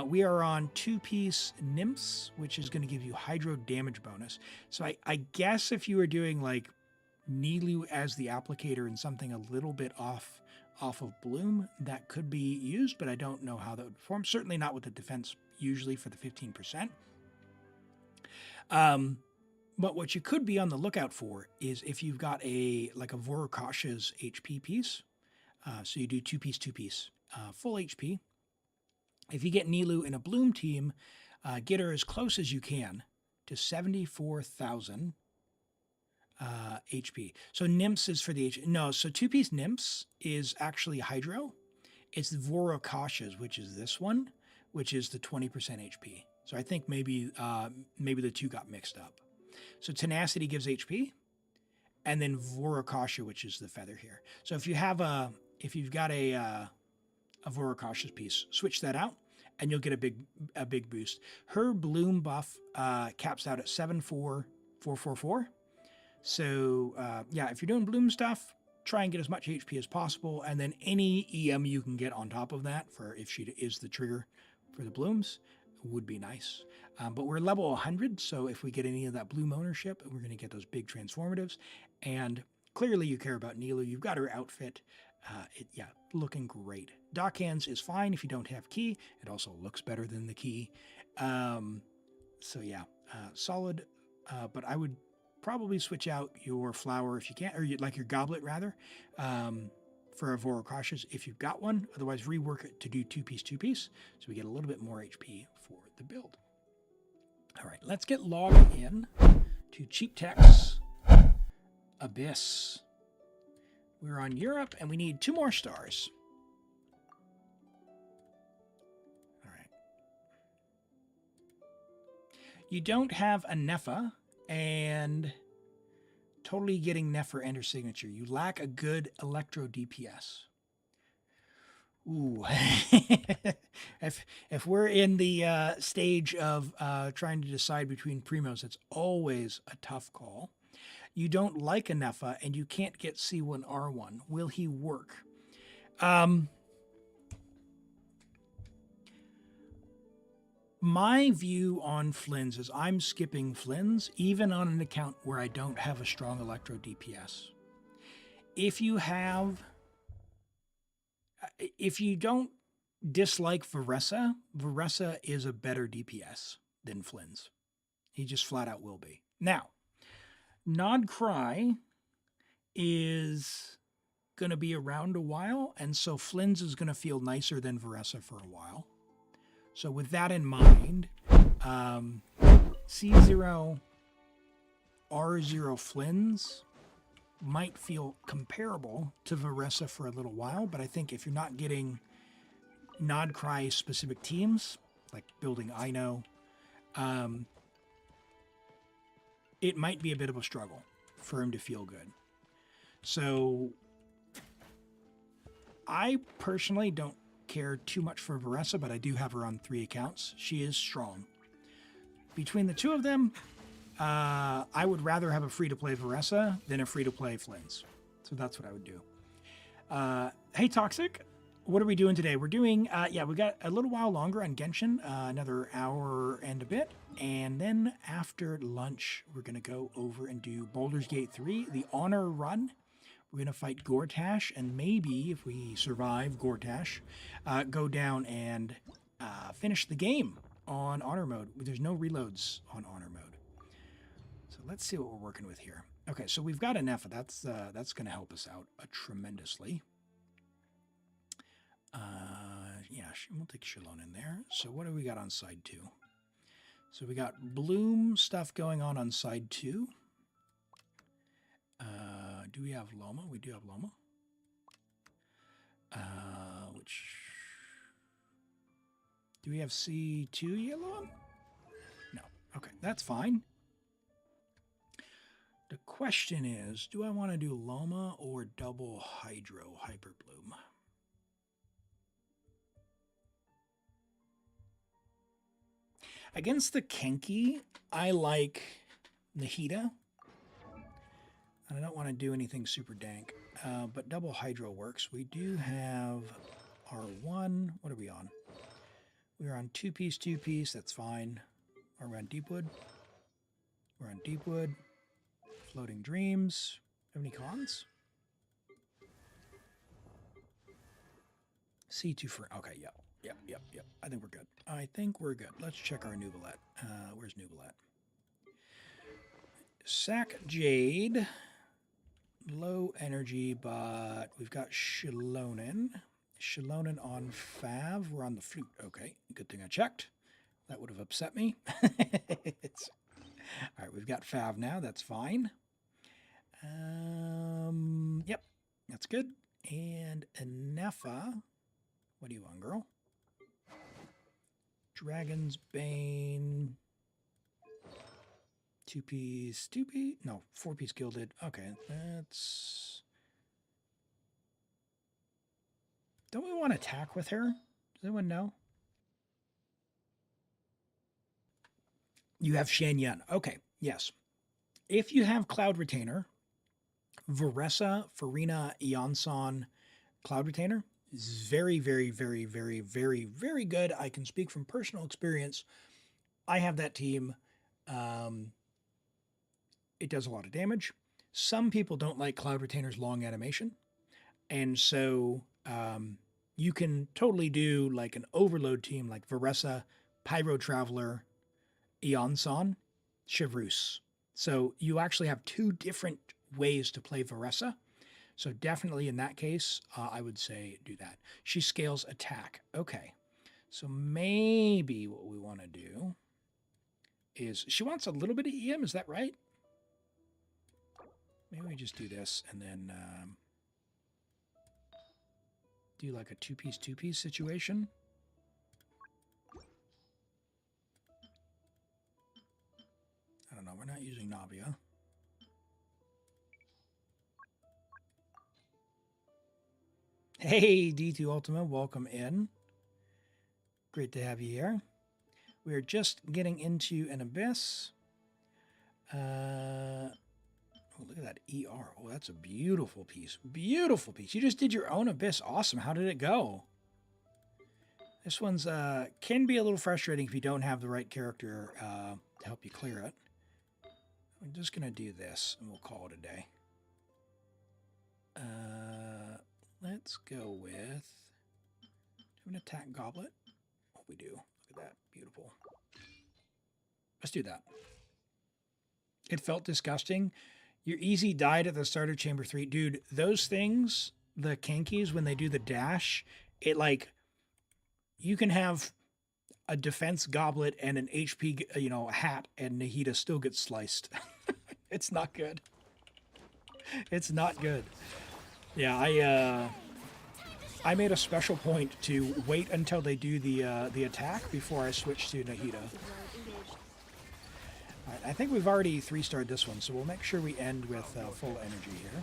We are on 2-piece Nymphs, which is going to give you Hydro damage bonus. So I guess if you were doing like Nilou as the applicator and something a little bit off of Bloom, that could be used, but I don't know how that would perform. Certainly not with the defense usually for the 15%. But what you could be on the lookout for is if you've got like a Vorokasha's HP piece. So you do 2-piece, full HP. If you get Nilou in a Bloom team, get her as close as you can to 74,000 HP. So Nymphs is for the HP. No, so 2-piece Nymphs is actually Hydro. It's the Vorokasha's, which is this one, which is the 20% HP. So I think maybe the two got mixed up. So Tenacity gives HP, and then Vorokasha, which is the feather here. So if you've got a Vorokasha's piece, switch that out, and you'll get a big boost. Her Bloom buff caps out at 74444. So yeah, if you're doing Bloom stuff, try and get as much HP as possible, and then any EM you can get on top of that for if she is the trigger for the Blooms would be nice. But we're level 100, so if we get any of that Bloom ownership, we're going to get those big transformatives. And clearly you care about Nilou. You've got her outfit. Yeah, looking great. Dockhands is fine if you don't have key. It also looks better than the key. So yeah, solid. But I would probably switch out your flower if you can, or like your goblet rather, for a Vorokasha's if you've got one. Otherwise, rework it to do 2-piece, so we get a little bit more HP for the build. All right, let's get logged in to Cheap Tech's Abyss. We're on Europe, and we need 2 more stars. All right. You don't have a Nepha, and totally getting Nefer enter signature. You lack a good Electro DPS. Ooh. if we're in the stage of trying to decide between primos, it's always a tough call. You don't like a Nepha, and you can't get C1R1. Will he work? My view on Flins is I'm skipping Flins, even on an account where I don't have a strong Electro DPS. If you don't dislike Varesa, Varesa is a better DPS than Flins. He just flat out will be. Now, Nod Cry is going to be around a while, and so Flins is going to feel nicer than Varesa for a while. So with that in mind, C0, R0 Flins might feel comparable to Varesa for a little while, but I think if you're not getting Nod Cry specific teams, like building Ino, it might be a bit of a struggle for him to feel good. So I personally don't care too much for Varesa, but I do have her on 3 accounts. She is strong. Between the two of them, I would rather have a free-to-play Varesa than a free-to-play Flins. So that's what I would do. Hey, Toxic, what are we doing today? We're doing, yeah, we got a little while longer on Genshin, another hour and a bit. And then after lunch, we're going to go over and do Baldur's Gate 3, the Honor Run. We're going to fight Gortash, and maybe, if we survive Gortash, go down and finish the game on Honor Mode. There's no reloads on Honor Mode. So let's see what we're working with here. Okay, so we've got a Nepha. That's going to help us out tremendously. Yeah, we'll take Shalon in there. So what do we got on side 2? So we got Bloom stuff going on side 2. Do we have Loma? We do have Loma. Do we have C2 Yelan? No. Okay, that's fine. The question is, do I want to do Loma or double Hydro Hyperbloom? Against the Kenki, I like Nahida. And I don't want to do anything super dank, but double hydro works. We do have our one. What are we on? We're on two piece. That's fine. Are we on Deepwood? We're on Deepwood. Floating Dreams. Have any cons? C2 for... Okay, yep. I think we're good. I think we're good. Let's check our Nubilet. Where's Nubilet? Sack Jade. Low energy, but we've got Shilonen. Shilonen on Fav. We're on the flute. Okay, good thing I checked. That would have upset me. All right, we've got Fav now. That's fine. Yep, that's good. And Anefa. What do you want, girl? Dragon's Bane. Two-piece, no, four-piece gilded. Okay, that's... Don't we want to attack with her? Does anyone know? You have Shan Yun. Okay, yes. If you have Cloud Retainer, Varesa, Farina, Eonson, Cloud Retainer is very, very, very, very, very, very good. I can speak from personal experience. I have that team. It does a lot of damage. Some people don't like Cloud Retainer's long animation. And so you can totally do like an overload team like Varesa, Pyro Traveler, Eonson, Chevrus. So you actually have two different ways to play Varesa. So definitely in that case, I would say do that. She scales attack. Okay. So maybe what we want to do is she wants a little bit of EM. Is that right? Maybe we just do this and then do like a two-piece situation. I don't know. We're not using Navia. Hey, D2 Ultima, welcome in. Great to have you here. We're just getting into an Abyss. Oh, look at that ER. Oh, that's a beautiful piece. Beautiful piece. You just did your own Abyss. Awesome. How did it go? This one's can be a little frustrating if you don't have the right character to help you clear it. I'm just going to do this, and we'll call it a day. Let's go with... Do we have an attack goblet? Oh, we do. Look at that. Beautiful. Let's do that. It felt disgusting. Your easy died at the start of Chamber 3. Dude, those things, the Kenkis, when they do the dash, it like... You can have a defense goblet and an HP, hat, and Nahida still gets sliced. It's not good. It's not good. Yeah, I made a special point to wait until they do the attack before I switch to Nahida. All right, I think we've already 3-starred this one, so we'll make sure we end with full energy here.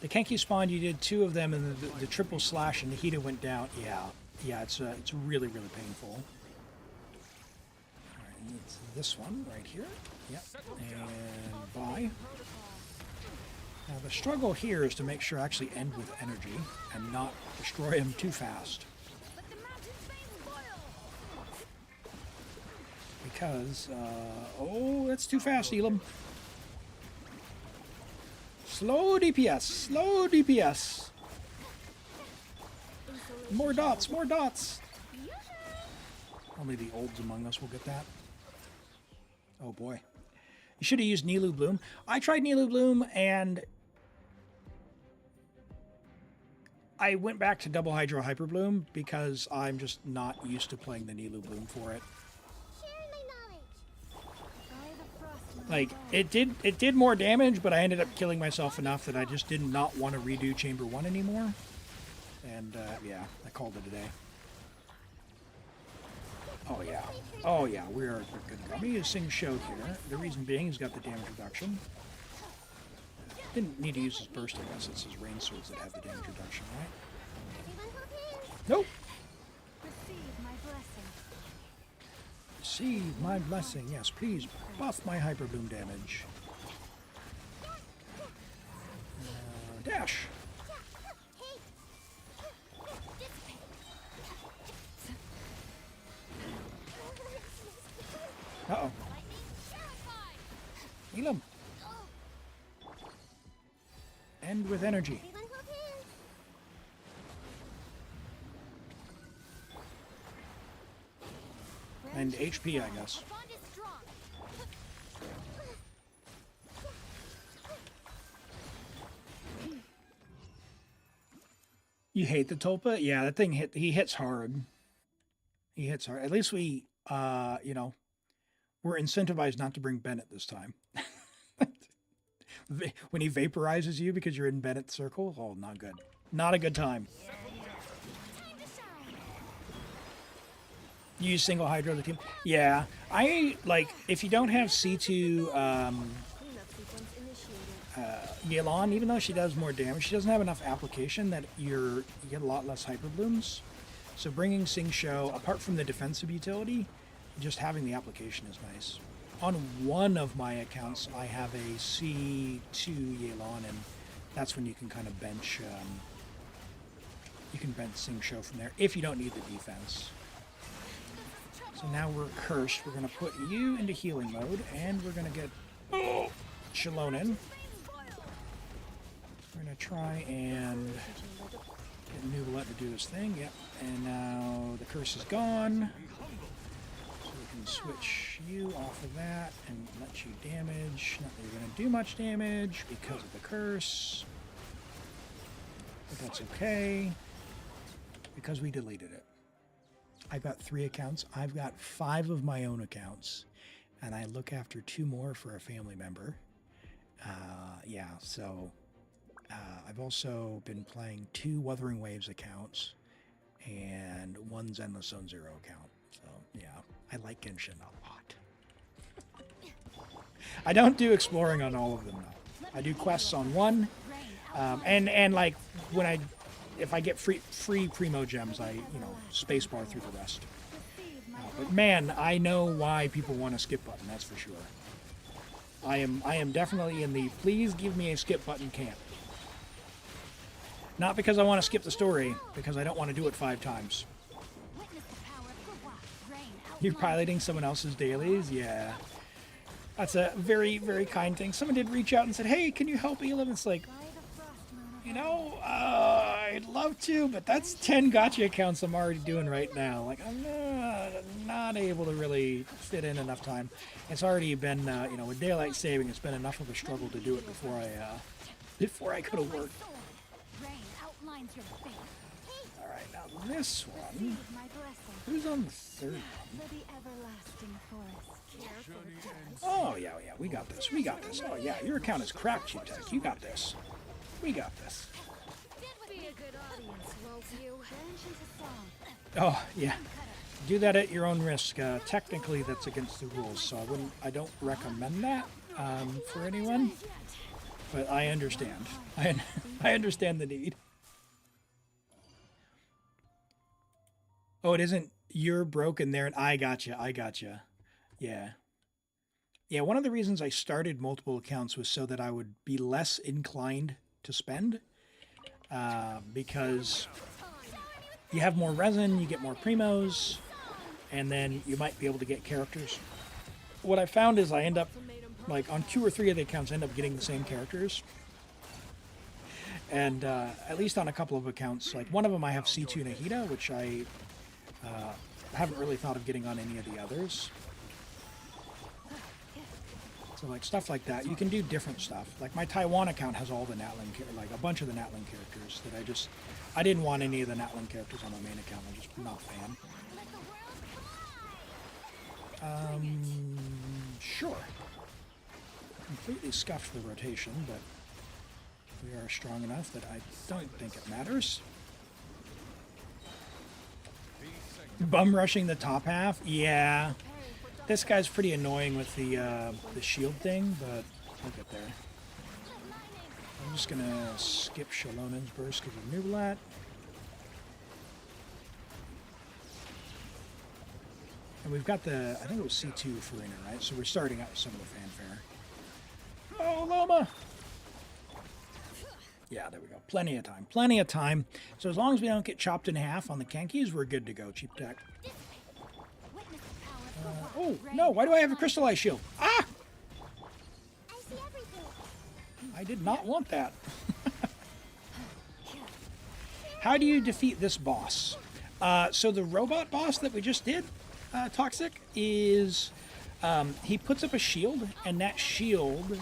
The Kenki spawned, you did 2 of them, and the triple slash and Nahida went down. Yeah, it's really, really painful. All right, and it's this one right here. Yep, and bye. Now the struggle here is to make sure I actually end with energy and not destroy him too fast. Because, oh, that's too fast, Elim. Slow DPS, slow DPS. More dots, more dots. Only the olds among us will get that. Oh boy. You should have used Nilu Bloom. I tried Nilu Bloom and I went back to Double Hydro Hyperbloom because I'm just not used to playing the Nilu Bloom for it. Like, it did more damage, but I ended up killing myself enough that I just did not want to redo Chamber 1 anymore. And, yeah, I called it a day. Oh, yeah, we're good to go. I'm going to use Sing Show here. The reason being, he's got the damage reduction. Didn't need to use his burst, I guess. It's his rain swords that have the damage reduction, right? Nope. my blessing. Yes, please buff my Hyperbloom damage. Dash. Uh-oh. Elim. End with energy. And HP, I guess. You hate the Tulpa? Yeah, that thing he hits hard. He hits hard. At least we, you know, we're incentivized not to bring Bennett this time. When he vaporizes you because you're in Bennett's circle, oh, not good. Not a good time. You use single Hydro the team? Yeah. I, like, if you don't have C2 Yelan, even though she does more damage, she doesn't have enough application that you get a lot less Hyperblooms. So bringing Sing Show, apart from the defensive utility, just having the application is nice. On one of my accounts, I have a C2 Yelan, and that's when you can kind of bench, you can bench Sing Show from there if you don't need the defense. So now we're cursed. We're going to put you into healing mode, and we're going to get Shilonen. We're going to try and get Nubilet to do his thing. Yep. And now the curse is gone. So we can switch you off of that and let you damage. Not that you're going to do much damage because of the curse. But that's okay, because we deleted it. I've got 3 accounts. I've got 5 of my own accounts, and I look after 2 more for a family member. Yeah, so I've also been playing 2 Wuthering Waves accounts and 1 Zenless Zone Zero account. So yeah, I like Genshin a lot. I don't do exploring on all of them though. I do quests on 1, and like when if I get free Primo gems, I, you know, spacebar through the rest. But man, I know why people want a skip button, that's for sure. I am definitely in the please give me a skip button camp. Not because I want to skip the story, because I don't want to do it 5 times. You're piloting someone else's dailies? Yeah. That's a very, very kind thing. Someone did reach out and said, hey, can you help Elim? It's like, you know, I'd love to, but that's 10 gacha accounts I'm already doing right now. Like, I'm not able to really fit in enough time. It's already been, you know, with daylight saving, it's been enough of a struggle to do it before I could have worked. All right, now this one. Who's on the 3rd one? Oh yeah, we got this. We got this. Oh yeah, your account is cracked, Cheap Tech. You got this. We got this. Oh, yeah. Do that at your own risk. Technically, that's against the rules, so I don't recommend that for anyone. But I understand. I understand the need. Oh, it isn't you're broken there, and I gotcha. Yeah. Yeah, one of the reasons I started multiple accounts was so that I would be less inclined to spend, because you have more resin, you get more primos, and then you might be able to get characters. What I found is I end up, like on 2 or 3 of the accounts, I end up getting the same characters. And at least on a couple of accounts, like one of them I have C2 Nahida, which I haven't really thought of getting on any of the others. So like stuff like that, you can do different stuff. Like my Taiwan account has all the Natling, like a bunch of the Natling characters that I didn't want any of the Natling characters on my main account. I'm just not a fan. Sure. Completely scuffed the rotation, but we are strong enough that I don't think it matters. Bum rushing the top half? Yeah. This guy's pretty annoying with the shield thing, but we'll get there. I'm just gonna skip Shalonen's burst because of Nubilet. And we've got the, I think it was C2 for Inner, right? So we're starting out with some of the fanfare. Oh, Loma! Yeah, there we go. Plenty of time. Plenty of time. So as long as we don't get chopped in half on the Kenkis, we're good to go. Cheap tech. Oh, no. Why do I have a crystallized shield? Ah! I see everything. I did not want that. How do you defeat this boss? So the robot boss that we just did, Toxic, is he puts up a shield, and that shield,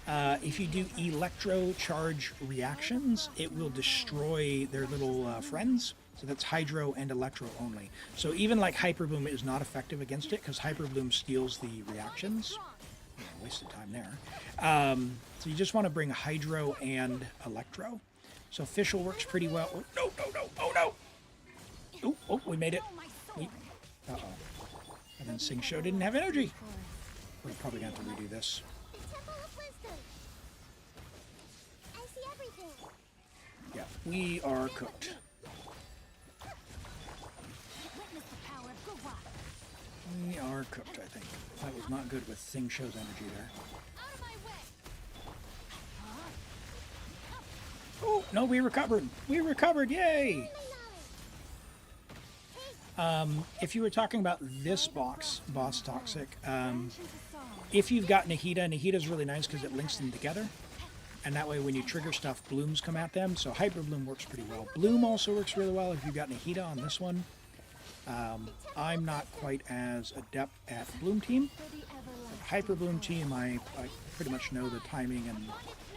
if you do electro charge reactions, it will destroy their little friends. So that's hydro and electro only. So even like Hyperbloom is not effective against it because Hyperbloom steals the reactions. Yeah, wasted time there. So you just want to bring hydro and electro. So Fischl works pretty well. Oh, no, no, no. Oh, no. Oh, we made it. Uh-oh. And then Sing Show didn't have energy. We're probably going to have to redo this. The Temple of Wisdom. I see everything. Yeah, we are cooked. Witness the power of Gurwa. We are cooked, I think. That was not good with Sing Show's energy there. Out of my way. Oh, no, we recovered. We recovered, yay! If you were talking about this boss Toxic, if you've got Nahida, Nahida's really nice because it links them together. And that way when you trigger stuff, blooms come at them. So Hyperbloom works pretty well. Bloom also works really well if you've got Nahida on this one. I'm not quite as adept at Bloom team. Hyperbloom team, I pretty much know the timing and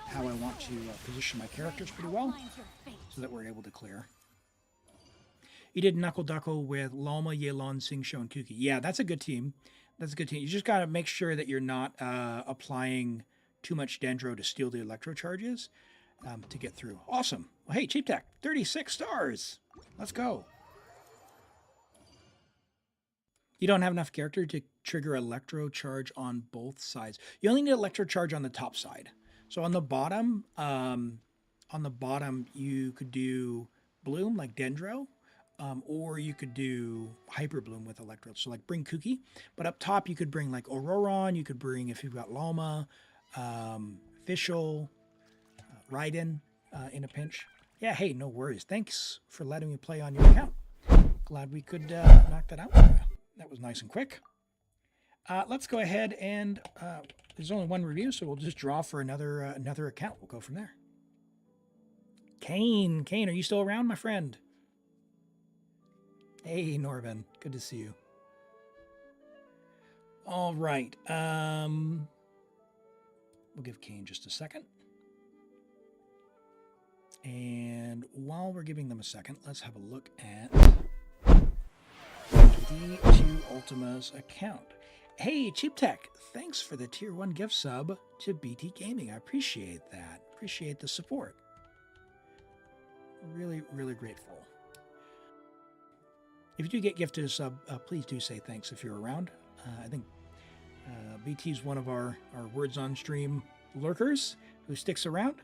how I want to position my characters pretty well so that we're able to clear. You did Knuckle Duckle with Lalma, Yelan, Sing Show, and Kuki. Yeah, that's a good team. That's a good team. You just got to make sure that you're not applying too much Dendro to steal the electro charges to get through. Awesome. Well, hey, Cheap Tech, 36 stars. Let's go. You don't have enough character to trigger electro charge on both sides. You only need electro charge on the top side. So on the bottom, you could do Bloom like Dendro, or you could do Hyperbloom with electro. So like bring Kuki, but up top you could bring like Auroron. You could bring, if you've got Lalma, Fischl, Raiden in a pinch. Yeah, hey, no worries. Thanks for letting me play on your account. Glad we could knock that out. That was nice and quick. Let's go ahead and there's only one review, so we'll just draw for another account. We'll go from there. Kane, are you still around, my friend? Hey, Norvin, good to see you. All right, we'll give Kane just a second. And while we're giving them a second, let's have a look at D2 Ultima's account. Hey, Cheap Tech, thanks for the Tier 1 gift sub to BT Gaming. I appreciate that. Appreciate the support. Really, really grateful. If you do get gifted a sub, please do say thanks if you're around. I think BT's one of our words on stream lurkers who sticks around.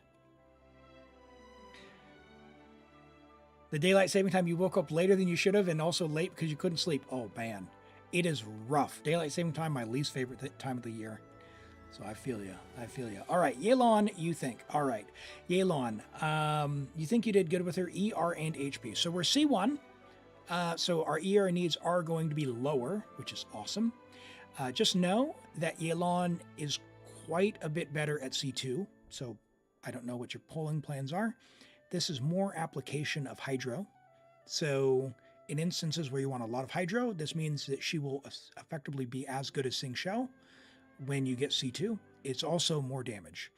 The daylight saving time, you woke up later than you should have and also late because you couldn't sleep. Oh, man. It is rough. Daylight saving time, my least favorite time of the year. So I feel you. I feel you. All right, Yelan, you think. All right, Yelan, you think you did good with her ER and HP. So we're C1. So our ER needs are going to be lower, which is awesome. Just know that Yelan is quite a bit better at C2. So I don't know what your polling plans are. This is more application of Hydro. So in instances where you want a lot of Hydro, this means that she will effectively be as good as Sing Show when you get C2. It's also more damage.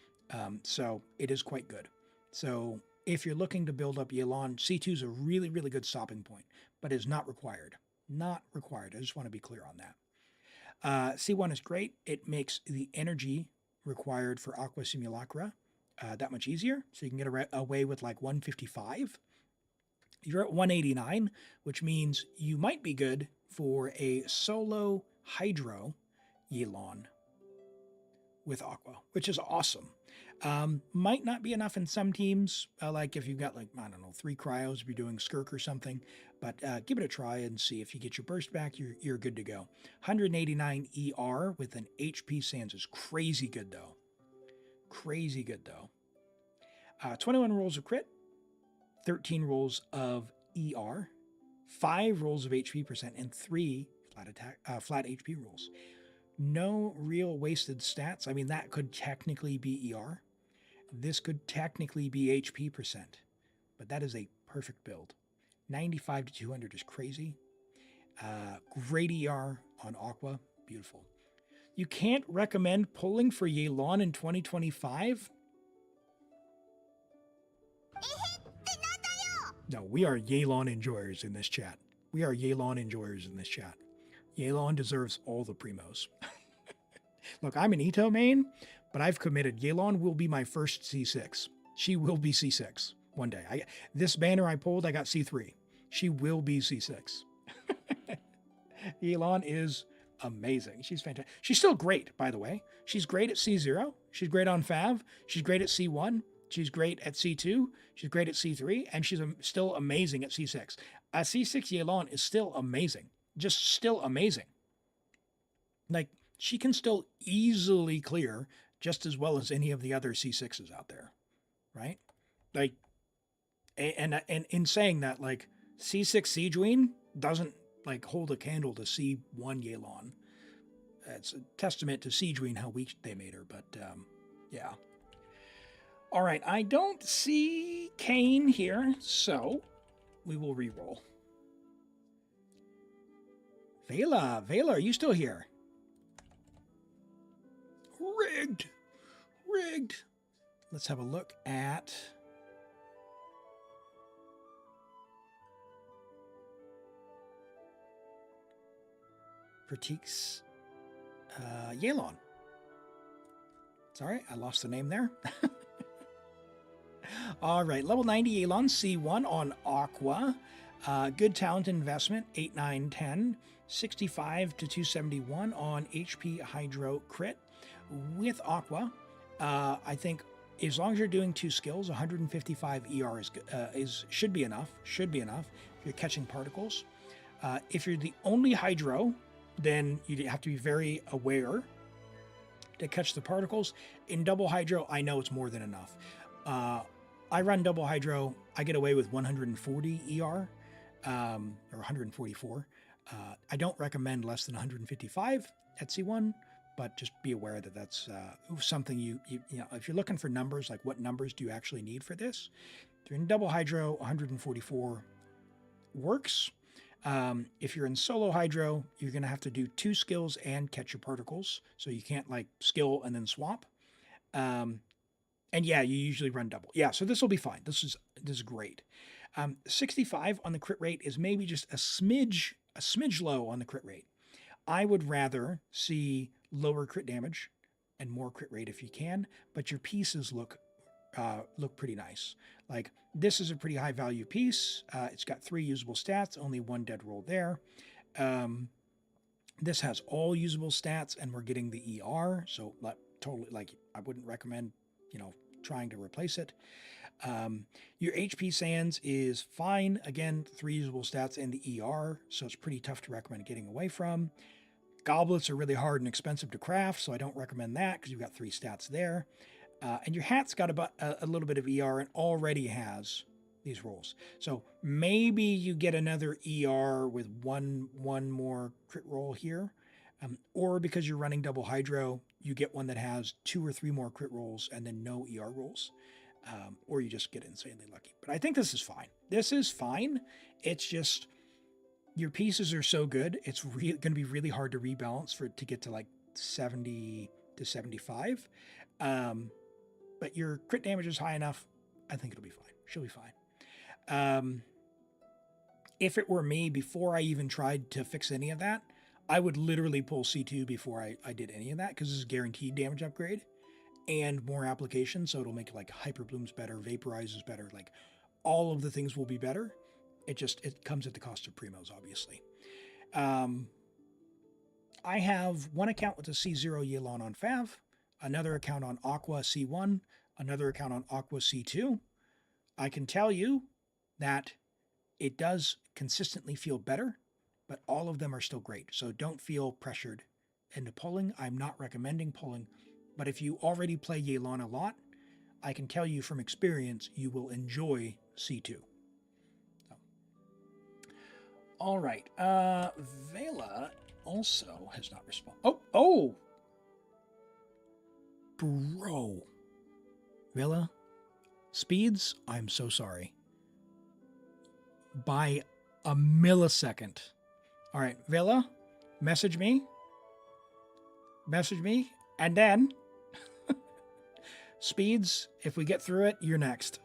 So it is quite good. So if you're looking to build up Yelan, C2 is a really, really good stopping point, but is not required. Not required. I just want to be clear on that. C1 is great. It makes the energy required for Aqua Simulacra that much easier. So you can get away with like 155. You're at 189, which means you might be good for a solo Hydro Yelan with Aqua, which is awesome. Might not be enough in some teams, like if you've got like, I don't know, 3 cryos, if you're doing Skirk or something, but give it a try and see if you get your burst back, you're good to go. 189 ER with an HP Sands is crazy good though. Crazy good though. 21 rolls of crit, 13 rolls of ER, 5 rolls of HP percent, and 3 flat HP rolls. No real wasted stats. I mean, that could technically be ER. This could technically be HP percent, but that is a perfect build. 95 to 200 is crazy. Great ER on Aqua. Beautiful. You can't recommend pulling for Yelan in 2025? No, we are Yelan enjoyers in this chat. We are Yelan enjoyers in this chat. Yelan deserves all the primos. Look, I'm an Ito main, but I've committed. Yelan will be my first C6. She will be C6 one day. This banner I pulled, I got C3. She will be C6. Yelan is amazing. She's fantastic. She's still great, by the way. She's great at C0. She's great on Fav. She's great at C1. She's great at C2. She's great at C3. And she's still amazing at C6. C6 Yelan is still amazing. Just still amazing. Like, she can still easily clear just as well as any of the other C6s out there, right? Like, and in saying that, like, C6 Sejuine doesn't, like, hold a candle to C1 Yelan. It's a testament to Sejuine how weak they made her, but, yeah. All right, I don't see Kane here, so we will re-roll. Vela, are you still here? Rigged. Let's have a look at Pratik's Yelan. Sorry, I lost the name there. All right, level 90 Yelan, C1 on Aqua. Good talent investment, 8, 9, 10. 65 to 271 on HP Hydro Crit. With Aqua, I think as long as you're doing 2 skills, 155 ER should be enough. Should be enough if you're catching particles. If you're the only Hydro, then you have to be very aware to catch the particles. In double Hydro, I know it's more than enough. I run double Hydro. I get away with 140 ER, or 144. I don't recommend less than 155 at C1, but just be aware that that's something you know, if you're looking for numbers, like what numbers do you actually need for this? If you're in double Hydro, 144 works. If you're in solo Hydro, you're going to have to do 2 skills and catch your particles. So you can't like skill and then swap. And yeah, you usually run double. Yeah, so this will be fine. This is great. 65 on the crit rate is maybe just a smidge low on the crit rate. I would rather see lower crit damage and more crit rate if you can, but your pieces look pretty nice. Like, this is a pretty high value piece. It's got 3 usable stats, only 1 dead roll there. This has all usable stats, and we're getting the ER, so totally, like, I wouldn't recommend, trying to replace it. Your HP Sands is fine. Again, 3 usable stats and the ER, so it's pretty tough to recommend getting away from. Goblets are really hard and expensive to craft, so I don't recommend that because you've got 3 stats there. And your hat's got a little bit of ER and already has these rolls. So maybe you get another ER with one more crit roll here. Or because you're running double Hydro, you get one that has 2 or 3 more crit rolls and then no ER rolls. Or you just get insanely lucky. But I think this is fine. This is fine. It's just your pieces are so good. It's going to be really hard to rebalance to get to like 70 to 75. But your crit damage is high enough. I think it'll be fine. She'll be fine. If it were me, before I even tried to fix any of that, I would literally pull C2 before I did any of that, because this is guaranteed damage upgrade and more application. So it'll make like Hyperblooms better, Vaporizes better, like all of the things will be better. It comes at the cost of primos, obviously. I have one account with a C0 Yelan on Fav, another account on Aqua C1, another account on Aqua C2, I can tell you that it does consistently feel better, but all of them are still great. So don't feel pressured into pulling. I'm not recommending pulling, but if you already play Yelan a lot, I can tell you from experience, you will enjoy C2. So. All right. Vela also has not responded. Oh! Bro. Vela, speeds, I'm so sorry. By a millisecond. All right, Vela, message me, and then speeds, if we get through it, you're next.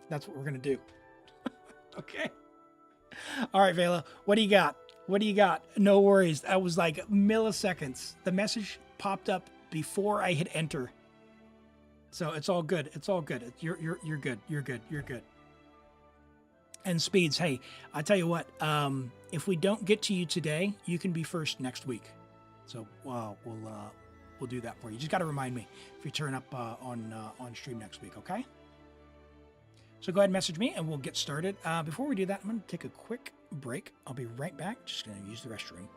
That's what we're going to do. Okay. All right, Vela, what do you got? No worries. That was like milliseconds. The message popped up before I hit enter. So it's all good. You're good. And speeds, hey, I tell you what, if we don't get to you today, you can be first next week. So we'll do that for you. Just got to remind me if you turn up on stream next week, okay? So go ahead and message me and we'll get started. Before we do that, I'm going to take a quick break. I'll be right back. Just going to use the restroom.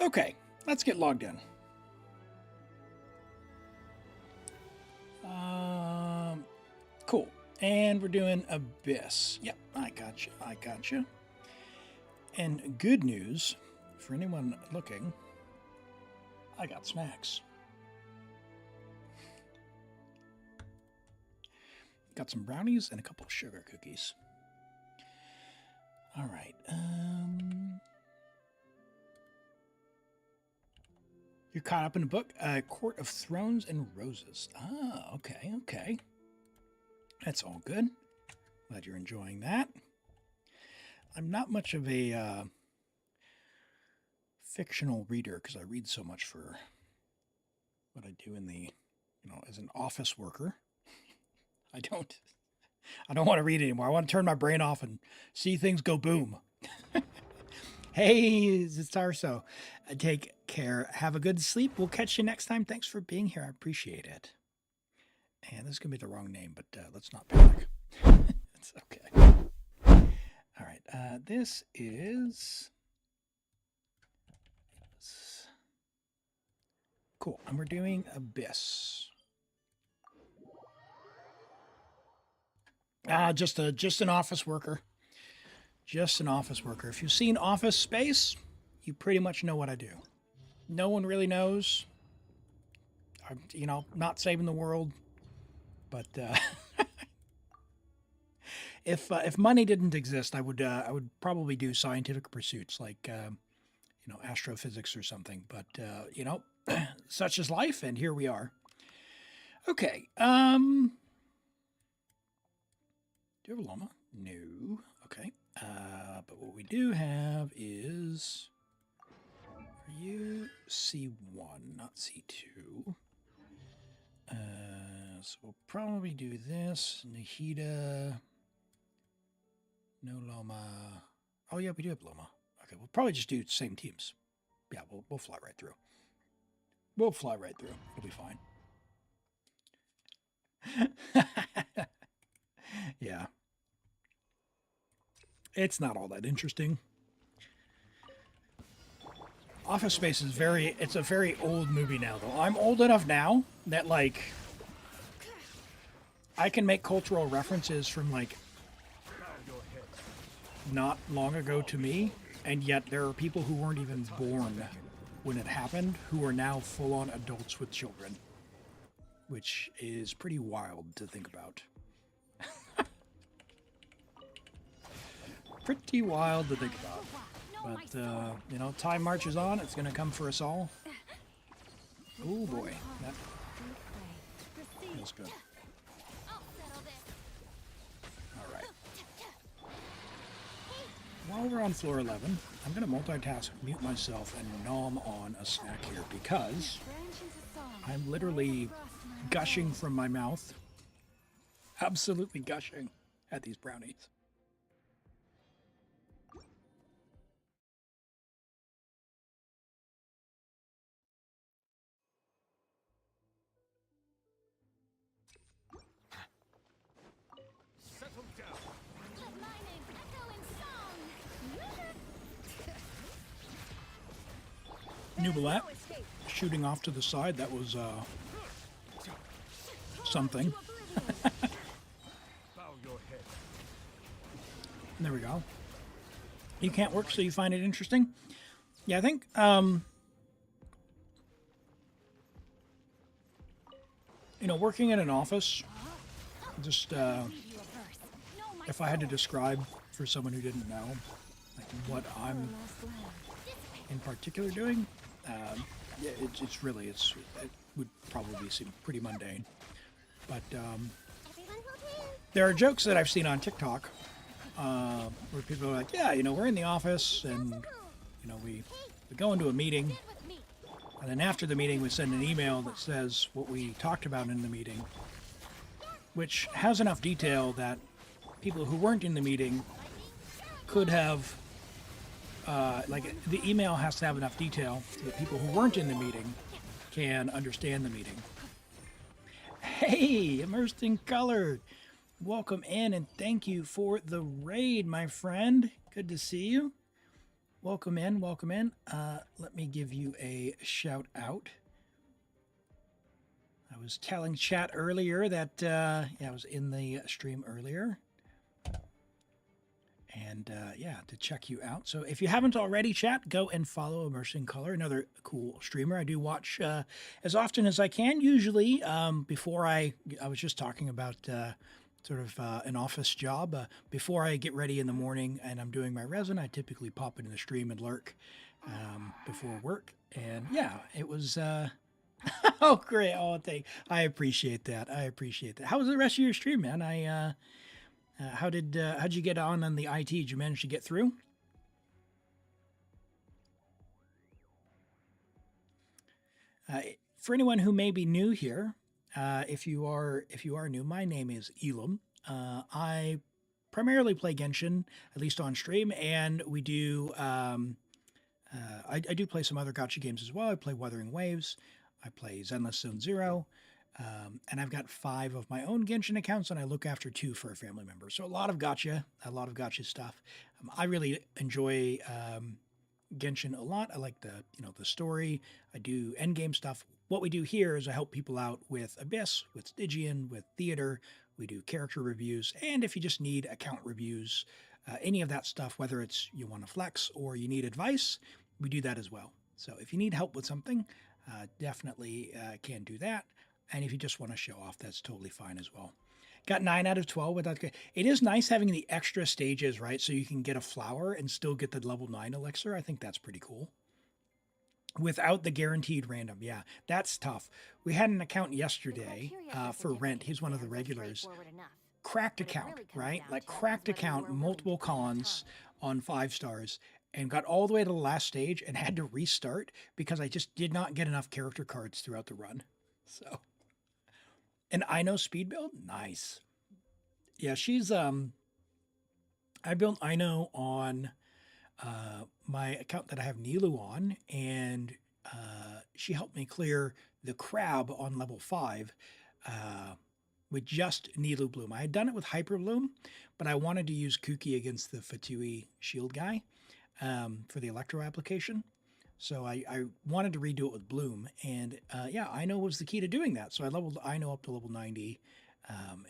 Okay, let's get logged in. Cool. And we're doing Abyss. Yep, I gotcha. And good news for anyone looking, I got snacks. Got some brownies and a couple of sugar cookies. All right. You're caught up in a book, Court of Thrones and Roses. Ah, okay, okay. That's all good. Glad you're enjoying that. I'm not much of a fictional reader because I read so much for what I do in the, as an office worker. I don't want to read anymore. I want to turn my brain off and see things go boom. Hey, it's Tarso. Take care. Have a good sleep. We'll catch you next time. Thanks for being here. I appreciate it. And this is going to be the wrong name, but let's not panic. It's okay. All right. This is... Cool. And we're doing Abyss. Just an office worker. Just an office worker. If you've seen Office Space, you pretty much know what I do. No one really knows. I'm, not saving the world, but if money didn't exist, I would probably do scientific pursuits like astrophysics or something. But such is life, and here we are. Okay. Do you have a llama? No. Okay. But what we do have is for you C1, not C2. So we'll probably do this. Nahida. No llama. Oh yeah, we do have llama. Okay, we'll probably just do same teams. Yeah, we'll fly right through. We'll fly right through. It'll be fine. Yeah. It's not all that interesting. Office Space is it's a very old movie now, though. I'm old enough now that, I can make cultural references from, not long ago to me, and yet there are people who weren't even born when it happened who are now full-on adults with children, which is pretty wild to think about. Pretty wild to think about. But, time marches on. It's going to come for us all. Oh, boy. That feels good. All right. While we're on floor 11, I'm going to multitask, mute myself, and nom on a snack here because I'm literally gushing from my mouth. Absolutely gushing at these brownies. Nubilat shooting off to the side, that was something. There we go. You can't work, so you find it interesting? Yeah, I think working in an office, just if I had to describe for someone who didn't know what I'm in particular doing, it would probably seem pretty mundane. But there are jokes that I've seen on TikTok where people are like, yeah, we're in the office and, we go into a meeting, and then after the meeting we send an email that says what we talked about in the meeting, which has enough detail that people who weren't in the meeting could have the email has to have enough detail so that people who weren't in the meeting can understand the meeting. Hey, Immersed in Color, welcome in and thank you for the raid, my friend. Good to see you. Welcome in, welcome in. Let me give you a shout out. I was telling chat earlier that I was in the stream earlier. and yeah, to check you out. So if you haven't already, chat, go and follow Immersion Color, another cool streamer. I do watch as often as I can. Usually, before I was just talking about sort of an office job. Before I get ready in the morning and I'm doing my resin, I typically pop into the stream and lurk before work. And yeah, it was. Oh, great! Oh, I appreciate that. I appreciate that. How was the rest of your stream, man? How'd you get on the IT? Did you manage to get through? For anyone who may be new here, if you are new, my name is Elim. I primarily play Genshin, at least on stream, and we do. I do play some other gacha games as well. I play Wuthering Waves. I play Zenless Zone Zero. And I've got 5 of my own Genshin accounts, and I look after 2 for a family member. So a lot of gacha stuff. I really enjoy Genshin a lot. I like the story. I do endgame stuff. What we do here is I help people out with Abyss, with Stygian, with Theater. We do character reviews, and if you just need account reviews, any of that stuff, whether it's you want to flex or you need advice, we do that as well. So if you need help with something, definitely can do that. And if you just want to show off, that's totally fine as well. Got 9 out of 12 without. It is nice having the extra stages, right? So you can get a flower and still get the level 9 elixir. I think that's pretty cool. Without the guaranteed random. Yeah, that's tough. We had an account yesterday for Rent. He's one of the regulars. Cracked account, right? Like cracked account, multiple cons on 5 stars, and got all the way to the last stage and had to restart because I just did not get enough character cards throughout the run. So, an Ino speed build? Nice. Yeah, she's, I built Ino on my account that I have Nilu on, and she helped me clear the crab on level 5 with just Nilu Bloom. I had done it with Hyperbloom, but I wanted to use Kuki against the Fatui shield guy for the Electro application. So I wanted to redo it with Bloom, and yeah, Ino was the key to doing that. So I leveled Ino up to level 90,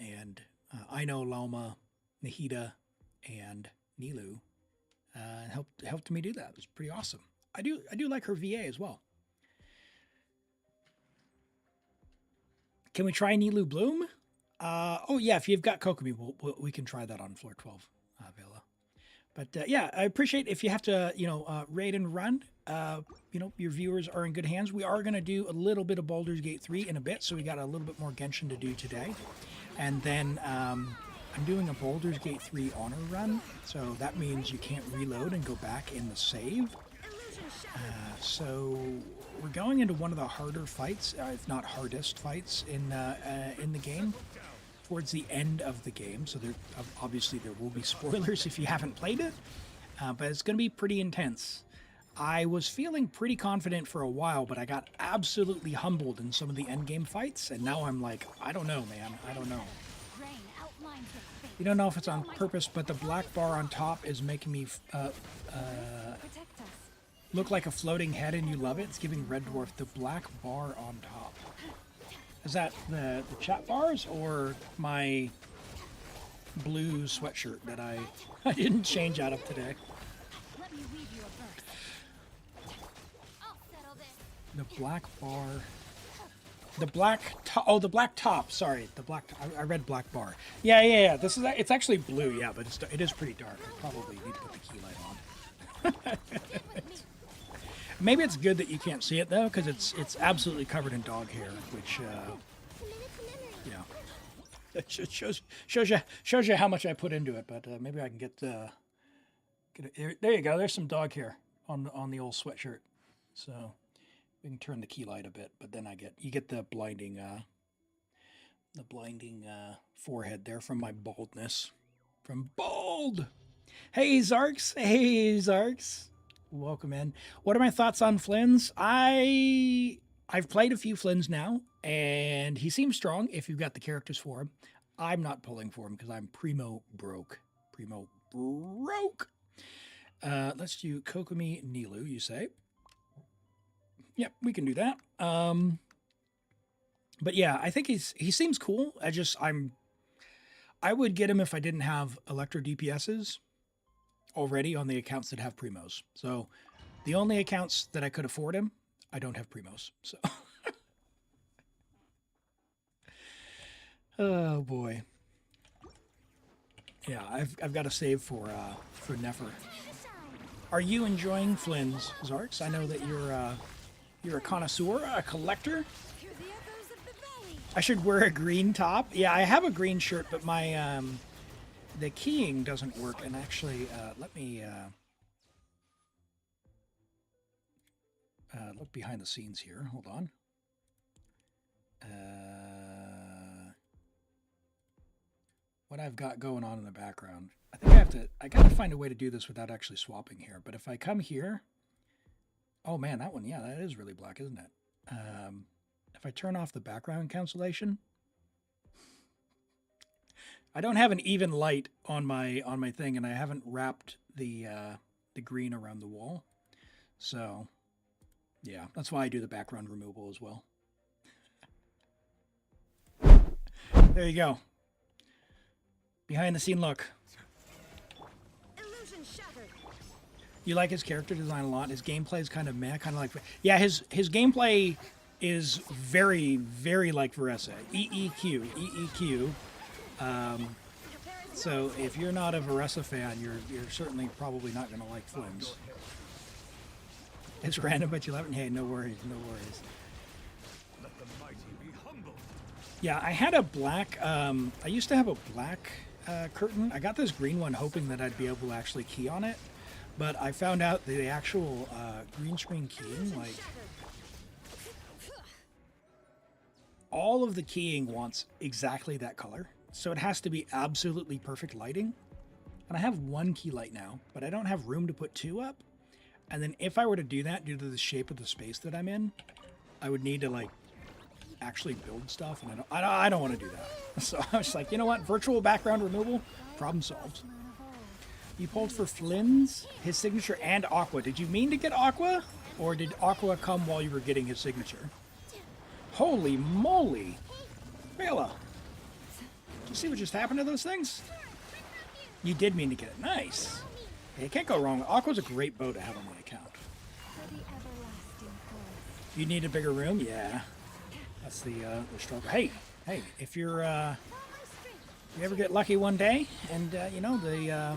and Ino, Loma, Nahida, and Nilu helped me do that. It was pretty awesome. I do like her VA as well. Can we try Nilu Bloom? Oh yeah, if you've got Kokomi, we can try that on floor 12, Vela. But yeah, I appreciate if you have to, raid and run. Your viewers are in good hands. We are going to do a little bit of Baldur's Gate 3 in a bit, so we got a little bit more Genshin to do today. And then I'm doing a Baldur's Gate 3 honor run, so that means you can't reload and go back in the save. So we're going into one of the harder fights, if not hardest fights in the game, towards the end of the game. So obviously there will be spoilers if you haven't played it, but it's going to be pretty intense. I was feeling pretty confident for a while, but I got absolutely humbled in some of the endgame fights, and now I'm like, I don't know, man. I don't know. You don't know if it's on purpose, but the black bar on top is making me look like a floating head, and you love it. It's giving Red Dwarf the black bar on top. Is that the chat bars or my blue sweatshirt that I didn't change out of today? The black bar. The black top. Oh, the black top. Sorry, the black. I read black bar. Yeah. It's actually blue. Yeah, but it is pretty dark. I probably need to put the key light on. Maybe it's good that you can't see it though, because it's absolutely covered in dog hair, which yeah, it shows you how much I put into it. But maybe I can get it. There you go. There's some dog hair on the old sweatshirt. So. We can turn the key light a bit, but then you get the blinding forehead there from my baldness. From bald. Hey Zarks. Welcome in. What are my thoughts on Flins? I've played a few Flins now, and he seems strong if you've got the characters for him. I'm not pulling for him because I'm primo broke. Let's do Kokomi Nilu, you say? Yep, we can do that. But yeah, I think he seems cool. I would get him if I didn't have Electro DPSs. already on the accounts that have primos. So the only accounts that I could afford him, I don't have primos. So oh boy. Yeah, I've got to save for Nefer. Are you enjoying Flins, Zarks? I know that you're a connoisseur, a collector. Hear the echoes of the valley. I should wear a green top. Yeah, I have a green shirt, but my the keying doesn't work. And actually, let me look behind the scenes here. Hold on. What I've got going on in the background. I think I gotta find a way to do this without actually swapping here. But if I come here, oh man, that one, yeah, that is really black, isn't it? If I turn off the background cancellation, I don't have an even light on my thing, and I haven't wrapped the green around the wall. So, yeah, that's why I do the background removal as well. There you go. Behind the scene look. Illusion shattered. You like his character design a lot. His gameplay is kind of meh, kind of like... Yeah, his gameplay is very, very like Varesa. EEQ. EEQ. So if you're not a Varesa fan, you're certainly probably not going to like Flins. It's random, but you love it. Hey, no worries, no worries. Let the mighty be humble. Yeah, I had a black... I used to have a black curtain. I got this green one hoping that I'd be able to actually key on it. But I found out the actual green screen keying, like... all of the keying wants exactly that color. So it has to be absolutely perfect lighting. And I have one key light now, but I don't have room to put two up. And then if I were to do that, due to the shape of the space that I'm in, I would need to like actually build stuff, and I don't want to do that. So I was like, you know what? Virtual background removal, problem solved. You pulled for Flins, his signature, and Aqua. Did you mean to get Aqua? Or did Aqua come while you were getting his signature? Holy moly! Bela! Did you see what just happened to those things? You did mean to get it. Nice! Hey, you can't go wrong. Aqua's a great bow to have on my account. You need a bigger room? Yeah. That's the struggle. Hey! Hey, if you're, you ever get lucky one day, and, you know, the,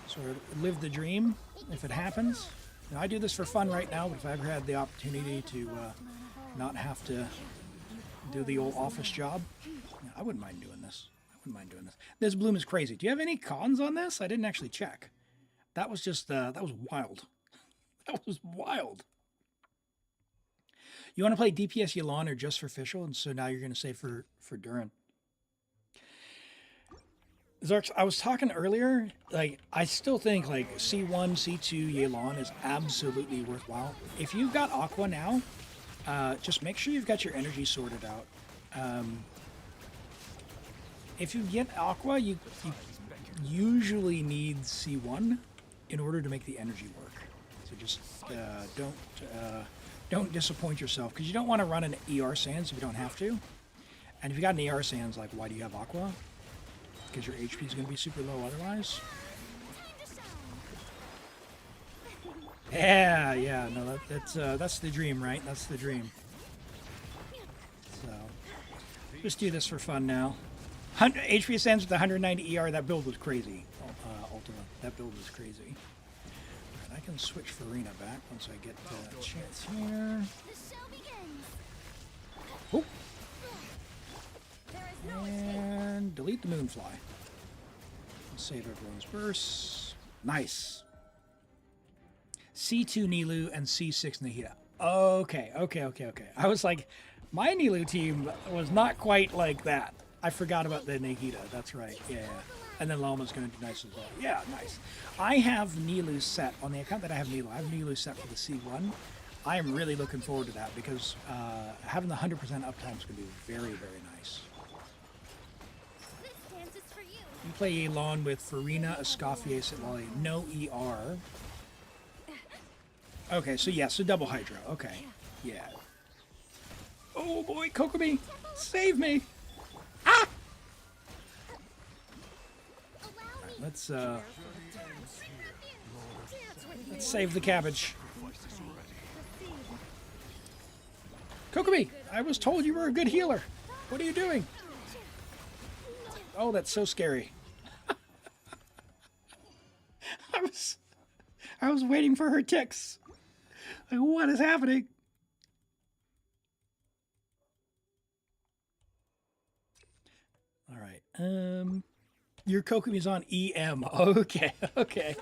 sort of live the dream, if it happens. You know, I do this for fun right now, but if I ever had the opportunity to not have to do the old office job, I wouldn't mind doing this. I wouldn't mind doing this. This bloom is crazy. Do you have any cons on this? I didn't actually check. That was just, that was wild. That was wild. You want to play DPS Yelan or just for official? And so now you're going to say for Duran. Zarks, I was talking earlier, like, I still think, like, C1, C2 Yelan is absolutely worthwhile. If you've got Aqua now, just make sure you've got your energy sorted out. If you get Aqua, you usually need C1 in order to make the energy work. So just don't disappoint yourself, because you don't want to run an ER Sands if you don't have to. And if you got an ER Sands, like, why do you have Aqua? Because your HP is going to be super low otherwise. Yeah, no, that's the dream, right? That's the dream. So, just do this for fun now. HP Ascends with 190 ER, that build was crazy. Ultima, that build was crazy. Right, I can switch Farina back once I get a chance here. Oh. And delete the Moonfly. Save everyone's bursts. Nice. C2 Nilu and C6 Nahida. Okay. I was like, my Nilu team was not quite like that. I forgot about the Nahida. That's right. Yeah. And then Lama's going to do nice as well. Yeah, nice. I have Nilu set on the account that I have Nilu. I have Nilu set for the C1. I am really looking forward to that because having the 100% uptime is going to be very, very nice. You play Yelan with Farina, Escoffier, Sitlali. No ER. Okay, so yeah, so double Hydra. Okay. Yeah. Oh boy, Kokomi! Save me! Ah! Right, Let's save the cabbage. Kokomi, I was told you were a good healer. What are you doing? Oh, that's so scary. I was waiting for her ticks. Like, what is happening? All right. Your Kokomi's on EM. Okay. Okay.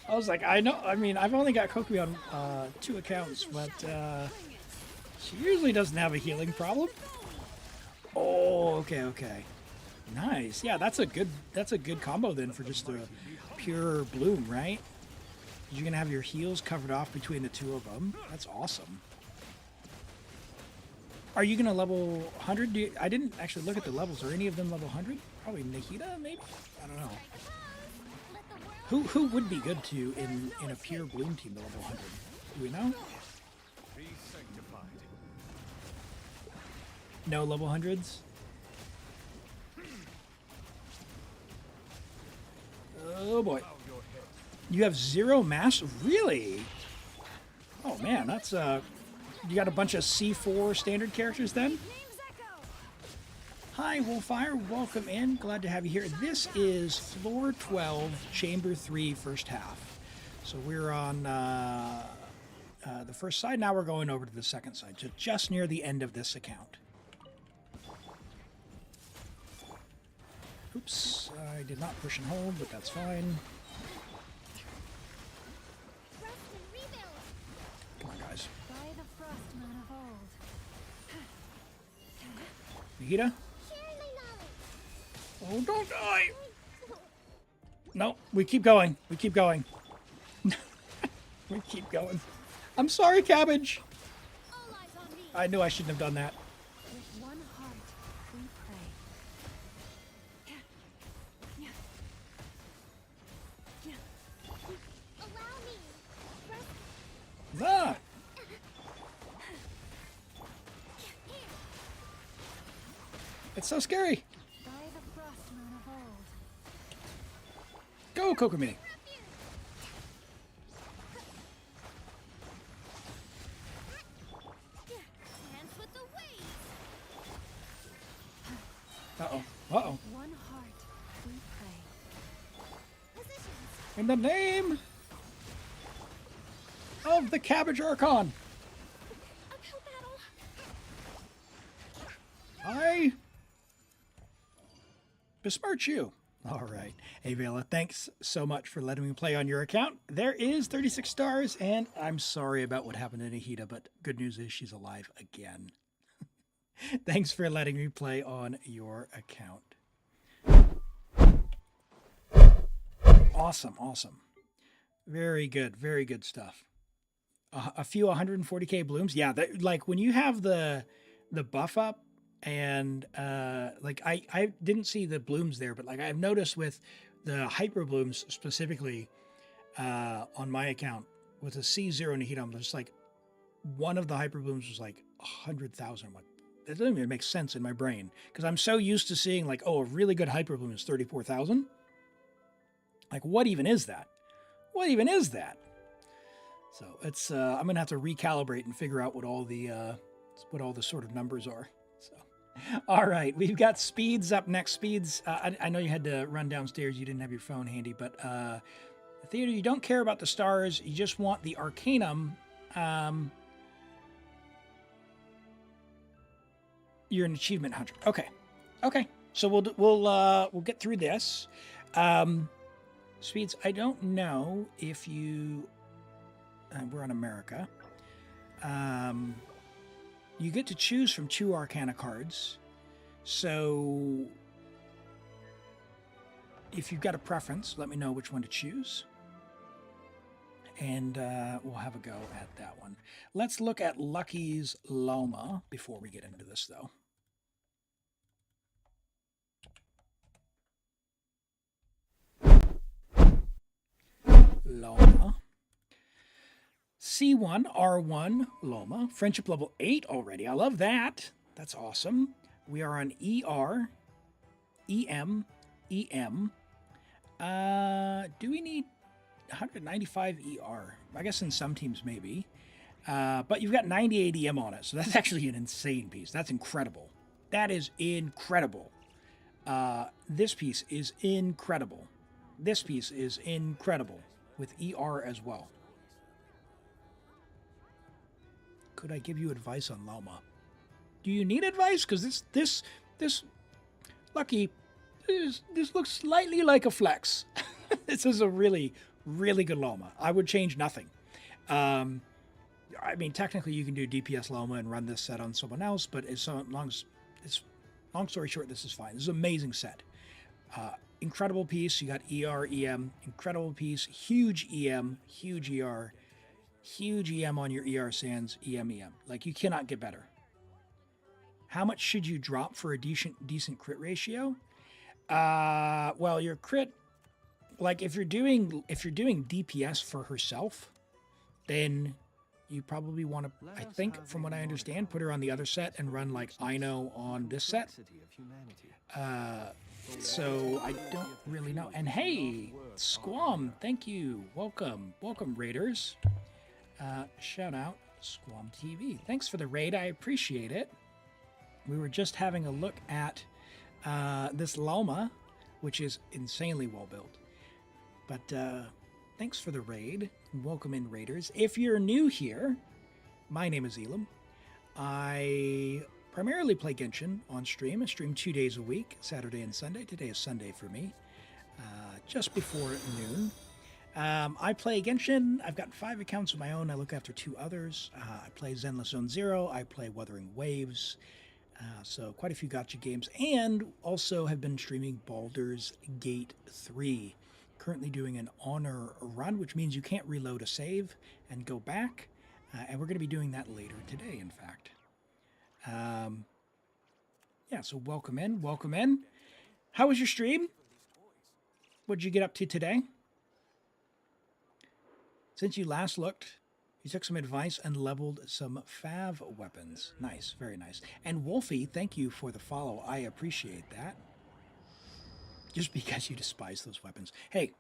I was like, I know. I mean, I've only got Kokomi on 2 accounts, but she usually doesn't have a healing problem. Oh, okay, okay. Nice. Yeah, that's a good combo then for just a pure bloom, right? You're gonna have your heals covered off between the 2 of them. That's awesome. Are you gonna level 100? I didn't actually look at the levels. Are any of them level 100? Probably Nahida, maybe. I don't know. Who would be good to in a pure bloom team to level 100? Do we know? Be sanctified. No level 100s. Oh boy. You have 0 mass? Really? Oh man, that's you got a bunch of C4 standard characters then? Hi Wolfire, welcome in. Glad to have you here. This is floor 12, chamber 3, first half. So we're on the first side. Now we're going over to the second side, just near the end of this account. Oops, I did not push and hold, but that's fine. Come on, guys. Nahida? Oh, don't die! No, we keep going. We keep going. We keep going. I'm sorry, Cabbage. I knew I shouldn't have done that. With one heart, we pray. Ah! It's so scary. By the frost moon of old. Go, Kokomi. Dance with the waves. Uh-oh. Uh-oh. One heart, we pray. Positions. In the name of the Cabbage Archon, Uphill battle. I besmirch you. All right. Hey, Vela, thanks so much for letting me play on your account. There is 36 stars, and I'm sorry about what happened to Nahida, but good news is she's alive again. Thanks for letting me play on your account. Awesome, awesome. Very good stuff. A few 140k blooms. Yeah, that, like when you have the buff up, and like I didn't see the blooms there, but like I've noticed with the Hyperblooms specifically on my account with a C0 Nahida, I'm just like, one of the Hyperblooms was like 100,000. I'm like, that doesn't even make sense in my brain because I'm so used to seeing like, oh, a really good Hyperbloom is 34,000. Like, what even is that? What even is that? So it's I'm gonna have to recalibrate and figure out what all the sort of numbers are. So, all right, we've got Speeds up next. Speeds, I know you had to run downstairs. You didn't have your phone handy, but the theater, you don't care about the stars. You just want the Arcanum. You're an achievement hunter. Okay, okay. So we'll get through this. Speeds, I don't know if you. We're on America. You get to choose from 2 Arcana cards. So if you've got a preference, let me know which one to choose. And we'll have a go at that one. Let's look at Lucky's Loma before we get into this, though. Loma. C1, R1, Loma. Friendship level 8 already. I love that. That's awesome. We are on ER, EM, EM. Do we need 195 ER? I guess in some teams maybe. But you've got 98 EM on it, so that's actually an insane piece. That's incredible. That is incredible. This piece is incredible. This piece is incredible with ER as well. Could I give you advice on Llama? Do you need advice? Because this Lucky, this looks slightly like a flex. This is a really, really good Llama. I would change nothing. I mean, technically you can do DPS Llama and run this set on someone else, but long story short, this is fine. This is an amazing set. Incredible piece. You got ER, EM, incredible piece, huge EM, huge ER, huge EM on your ER sands, EM, EM. Like, you cannot get better. How much should you drop for a decent crit ratio? Well, your crit, like if you're doing DPS for herself, then you probably want to, I think, from what I understand, put her on the other set and run like Ino on this set. So I don't really know. And hey, Squam, thank you. Welcome, Raiders. Shout out Squam TV. Thanks for the raid. I appreciate it. We were just having a look at this Llama, which is insanely well built. But thanks for the raid. Welcome in, Raiders. If you're new here, my name is Elim. I primarily play Genshin on stream. I stream 2 days a week, Saturday and Sunday. Today is Sunday for me, just before noon. I play Genshin. I've got 5 accounts of my own. I look after 2 others. I play Zenless Zone Zero. I play Wuthering Waves. So quite a few gacha games, and also have been streaming Baldur's Gate 3. Currently doing an honor run, which means you can't reload a save and go back. And we're going to be doing that later today, in fact. Yeah, so welcome in, welcome in. How was your stream? What did you get up to today? Since you last looked, you took some advice and leveled some Fav weapons. Nice, very nice. And Wolfie, thank you for the follow. I appreciate that. Just because you despise those weapons. Hey,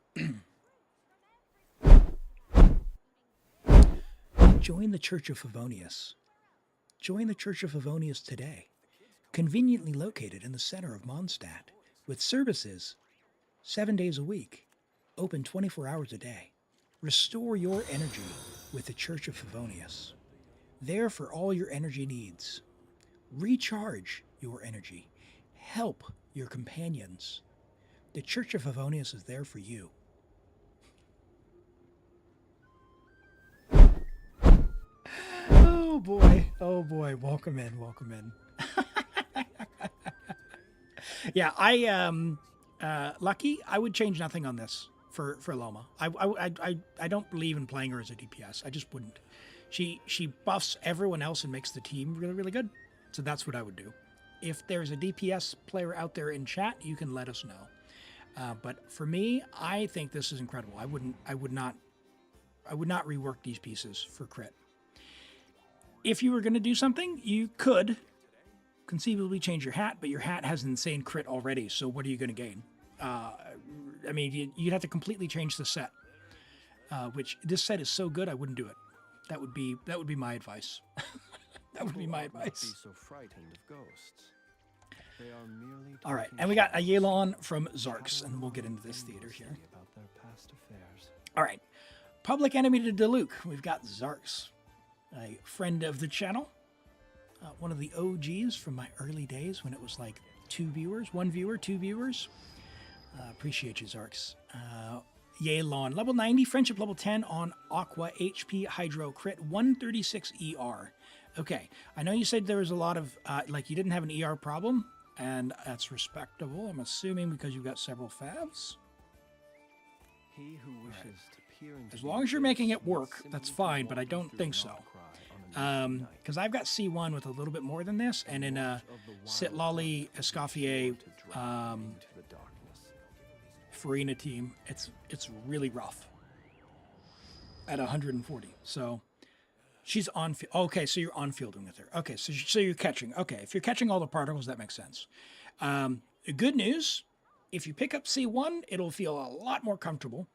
join the Church of Favonius. Join the Church of Favonius today. Conveniently located in the center of Mondstadt, with services 7 days a week, open 24 hours a day. Restore your energy with the Church of Favonius. There for all your energy needs. Recharge your energy. Help your companions. The Church of Favonius is there for you. Oh boy, welcome in, welcome in. Yeah, Lucky, I would change nothing on this for Llama. I don't believe in playing her as a DPS. I just wouldn't. She buffs everyone else and makes the team really, really good. So that's what I would do. If there's a DPS player out there in chat, you can let us know. But for me, I think this is incredible. I would not rework these pieces for crit. If you were going to do something, you could conceivably change your hat, but your hat has insane crit already. So what are you going to gain? I mean, you'd have to completely change the set. Which this set is so good, I wouldn't do it. That would be my advice. That would be my advice. Be so frightened of ghosts. They are merely all right, and we got a Yelan from Zarks, and we'll get into this theater here. About their past affairs. All right, public enemy to Diluc. We've got Zarks, a friend of the channel, one of the OGs from my early days when it was like 1 viewer, 2 viewers. Appreciate you, Zarks. Yelan, level 90, friendship level 10 on Aqua, HP, Hydro, crit, 136 ER. Okay, I know you said there was a lot of, like you didn't have an ER problem, and that's respectable, I'm assuming, because you've got several favs. He who wishes to peer into as long as you're making it work, that's fine, but I don't think so. Because I've got C1 with a little bit more than this, and in a Sitlolly Escoffier Farina team, it's really rough at 140. So she's on field. Okay, so you're on fielding with her. Okay, so you're catching. Okay, if you're catching all the particles, that makes sense. Good news if you pick up C1, it'll feel a lot more comfortable.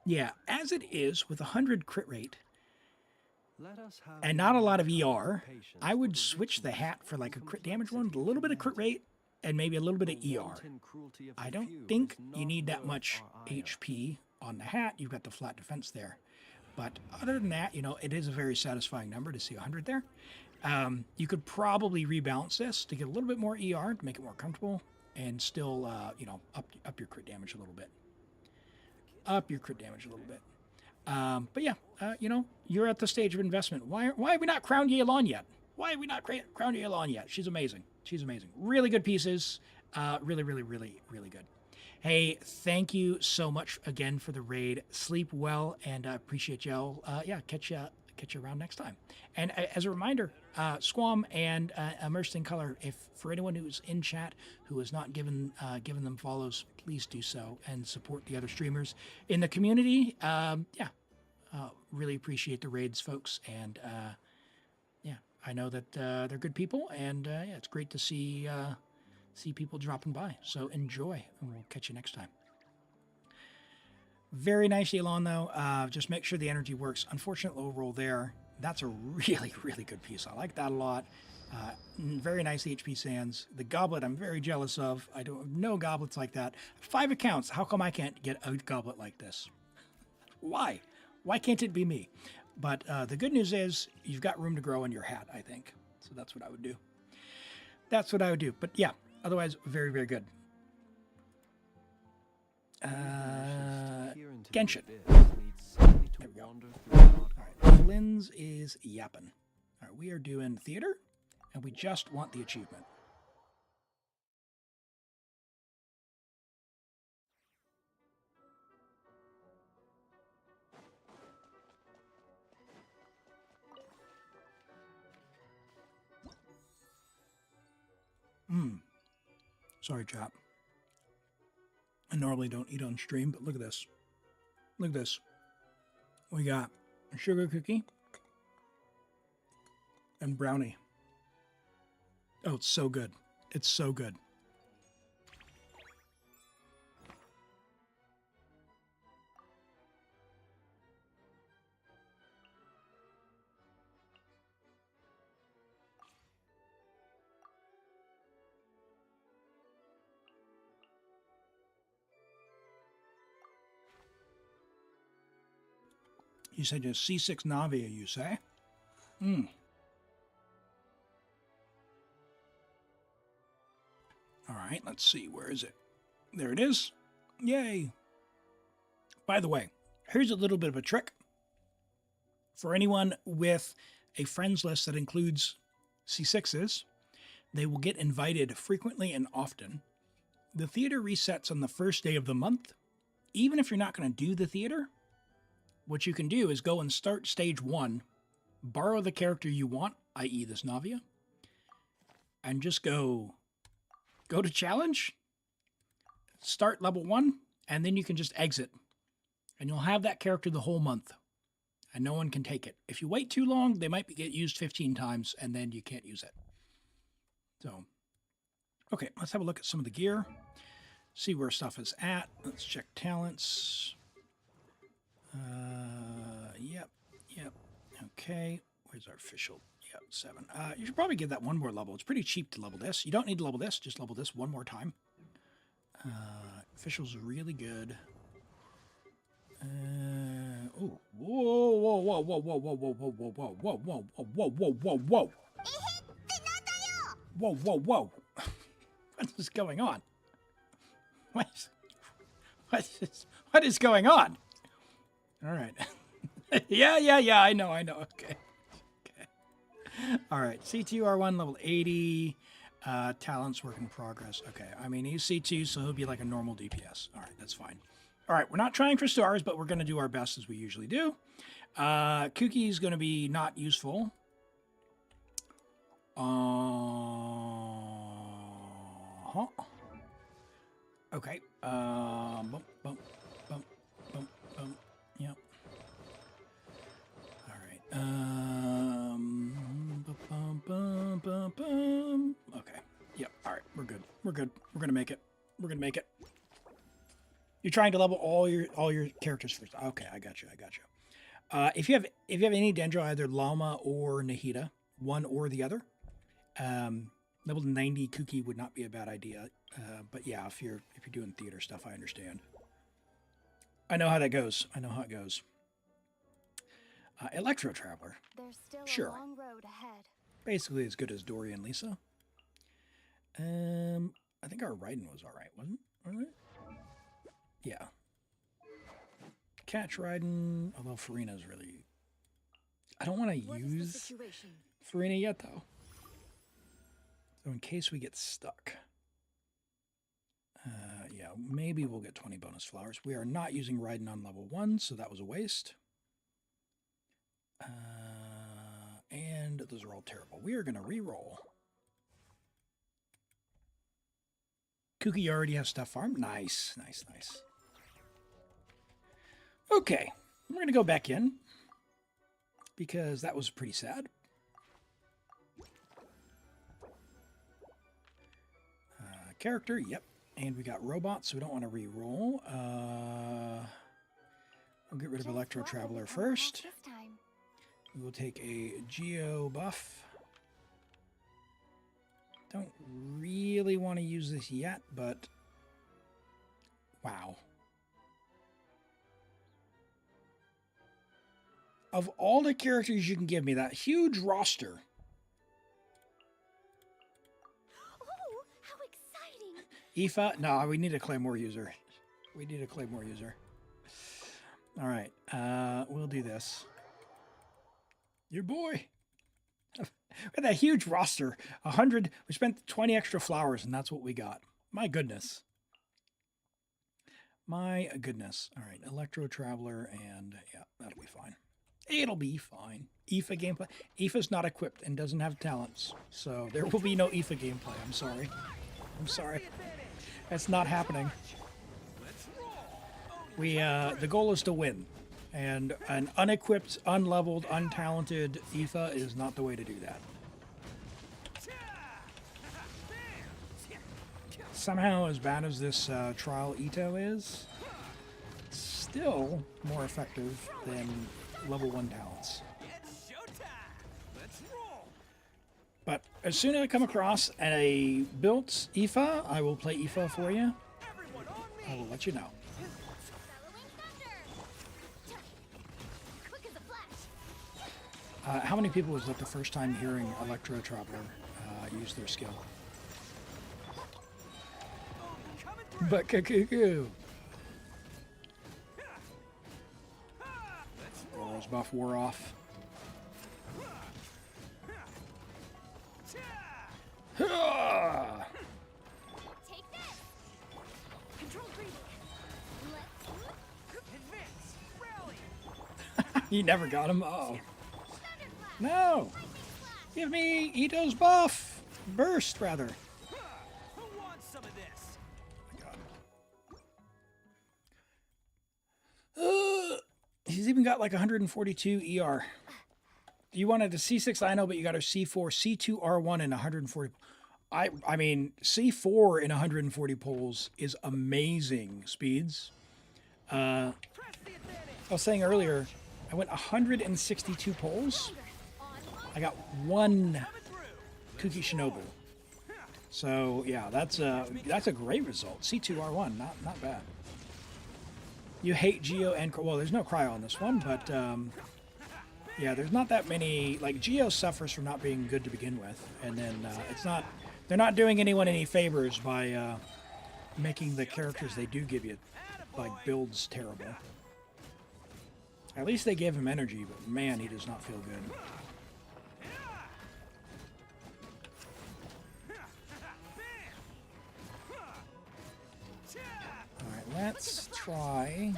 Yeah, as it is with 100 crit rate and not a lot of ER, I would switch the hat for like a crit damage one, a little bit of crit rate and maybe a little bit of ER. I don't think you need that much HP on the hat. You've got the flat defense there. But other than that, you know, it is a very satisfying number to see 100 there. You could probably rebalance this to get a little bit more ER to make it more comfortable and still, you know, up your crit damage a little bit. Up your crit damage a little bit. But yeah, you know, you're at the stage of investment. Why have we not crowned Yelan yet? Why have we not crowned Yelan yet? She's amazing. She's amazing. Really good pieces. Really, really, really, really good. Hey, thank you so much again for the raid. Sleep well, and I appreciate y'all. Yeah, catch you around next time. And as a reminder, Squam and Immersed in Color, if for anyone who's in chat who has not given them follows, please do so and support the other streamers in the community. Yeah, really appreciate the raids, folks. And yeah, I know that they're good people, and yeah, it's great to see people dropping by. So enjoy, and we'll catch you next time. Very nice Yelan, though. Just make sure the energy works. Unfortunate low roll there. That's a really, really good piece. I like that a lot. Very nice HP sands. The goblet I'm very jealous of. I don't have no goblets like that. 5 accounts. How come I can't get a goblet like this? Why? Why can't it be me? But the good news is you've got room to grow in your hat, I think. So that's what I would do. That's what I would do. But yeah, otherwise, very, very good. Genshin. There we go. All right, Flins is yapping. All right, we are doing theater, and we just want the achievement. Sorry, chat. I normally don't eat on stream, but look at this. Look at this. We got a sugar cookie and brownie. Oh, it's so good. It's so good. You said you're C6 Navia, you say? All right, let's see. Where is it? There it is. Yay. By the way, here's a little bit of a trick. For anyone with a friends list that includes C6s, they will get invited frequently and often. The theater resets on the first day of the month. Even if you're not going to do the theater, what you can do is go and start stage 1, borrow the character you want, i.e. this Navia, and just go to challenge, start level 1, and then you can just exit. And you'll have that character the whole month, and no one can take it. If you wait too long, they might get used 15 times, and then you can't use it. So, okay, let's have a look at some of the gear, see where stuff is at. Let's check talents. Yep. Okay. Where's our official? Yep, 7. You should probably give that one more level. It's pretty cheap to level this. You don't need to level this. Just level this one more time. Official's really good. Oh, whoa. Whoa. What is going on? What is going on? All right. yeah. I know. Okay. All right. C2R1 level 80. Talents work in progress. Okay. I mean, he's C2, so he'll be like a normal DPS. All right. That's fine. All right. We're not trying for stars, but we're going to do our best as we usually do. Kuki is going to be not useful. Okay. Bump. Yep. All right. Okay. Yep. All right. We're good. We're good. We're gonna make it. We're gonna make it. You're trying to level all your characters first. Okay, I got you. I got you. If you have any Dendro, either Llama or Nahida, one or the other, level 90 Kuki would not be a bad idea. But yeah, if you're doing theater stuff, I understand. I know how that goes. I know how it goes. Electro Traveler. There's still Sure. a long road ahead. Basically as good as Dory and Lisa. I think our Raiden was all right, wasn't it? All right. Yeah. Catch Raiden, although Farina's really... I don't want to use Farina yet, though. So in case we get stuck. Yeah, maybe we'll get 20 bonus flowers. We are not using Raiden on level 1, so that was a waste. And those are all terrible. We are going to re-roll. Kuki, you already have stuff farmed? Nice, nice, nice. Okay, we're going to go back in because that was pretty sad. Character, yep. And we got robots, so we don't want to re-roll. I'll get rid of Electro Traveler first. We will take a Geo buff. Don't really want to use this yet, but wow. Of all the characters you can give me, that huge roster. Oh, how exciting! Aoife? No, we need a Claymore user. We need a Claymore user. All right, we'll do this. Your boy. We had that huge roster. 100. We spent 20 extra flowers, and that's what we got. My goodness. My goodness. All right, Electro Traveler, and yeah, that'll be fine. It'll be fine. Aoife gameplay. Aoife's not equipped and doesn't have talents, so there will be no Aoife gameplay. I'm sorry. I'm sorry. That's not happening. We the goal is to win, and an unequipped, unleveled, untalented Aoife is not the way to do that. Somehow, as bad as this trial Ito is, still more effective than level 1 talents. But as soon as I come across a built Aoife, I will play Aoife for you. I will let you know. How many people was that the first time hearing Electro Traveler use their skill? But cuckoo. Laurel's buff wore off. Take this. Control breathing. Let's Advance! Rally! You never got him. Oh no! Give me Ito's buff. Burst, rather. Who wants some of this? He's even got like 142 ER. You wanted a C6, I know, but you got a C4, C2, R1, and 140. I mean, C4 in 140 pulls is amazing speeds. I was saying earlier, I went 162 pulls. I got one Kuki Shinobu. So yeah, that's a great result. C2, R1, not bad. You hate Geo and well, there's no cryo on this one, but yeah, there's not that many. Like Geo suffers from not being good to begin with, and then it's not. They're not doing anyone any favors by making the characters they do give you like builds terrible. At least they gave him energy, but man, he does not feel good. All right, let's try.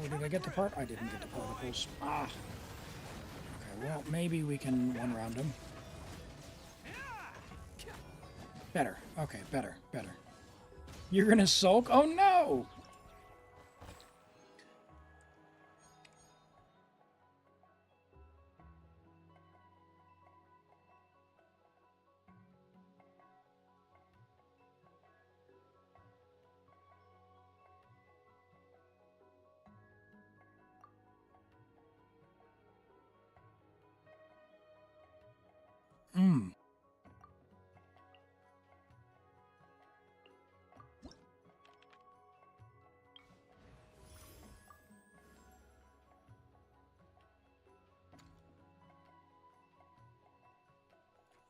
Oh, did I get the part? I didn't get the particles. Ah. Okay, well, maybe we can one round him. Better. Okay, better. You're gonna sulk? Oh no!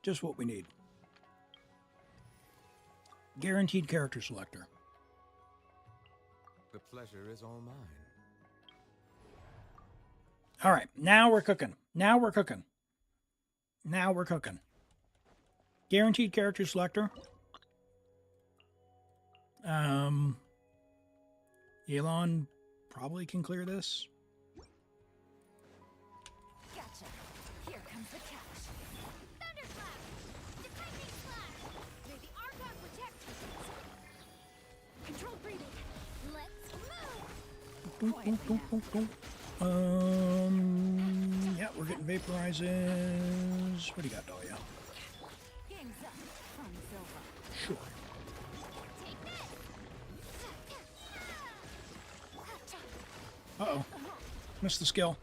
Just what we need. Guaranteed character selector. The pleasure is all mine. All right, now we're cooking. Now we're cooking. Now we're cooking. Guaranteed character selector. Yelan probably can clear this. Gotcha. Here comes the catch. Thunderclap! Defending slash! May the Archon protect you! Controlled breathing! Let's move! Boom, boom, boom, boom, boom. Yeah, we're getting vaporizes. What do you got, Dahlia? Game's up from Silva. Sure. Take this! Uh-oh. Missed the skill.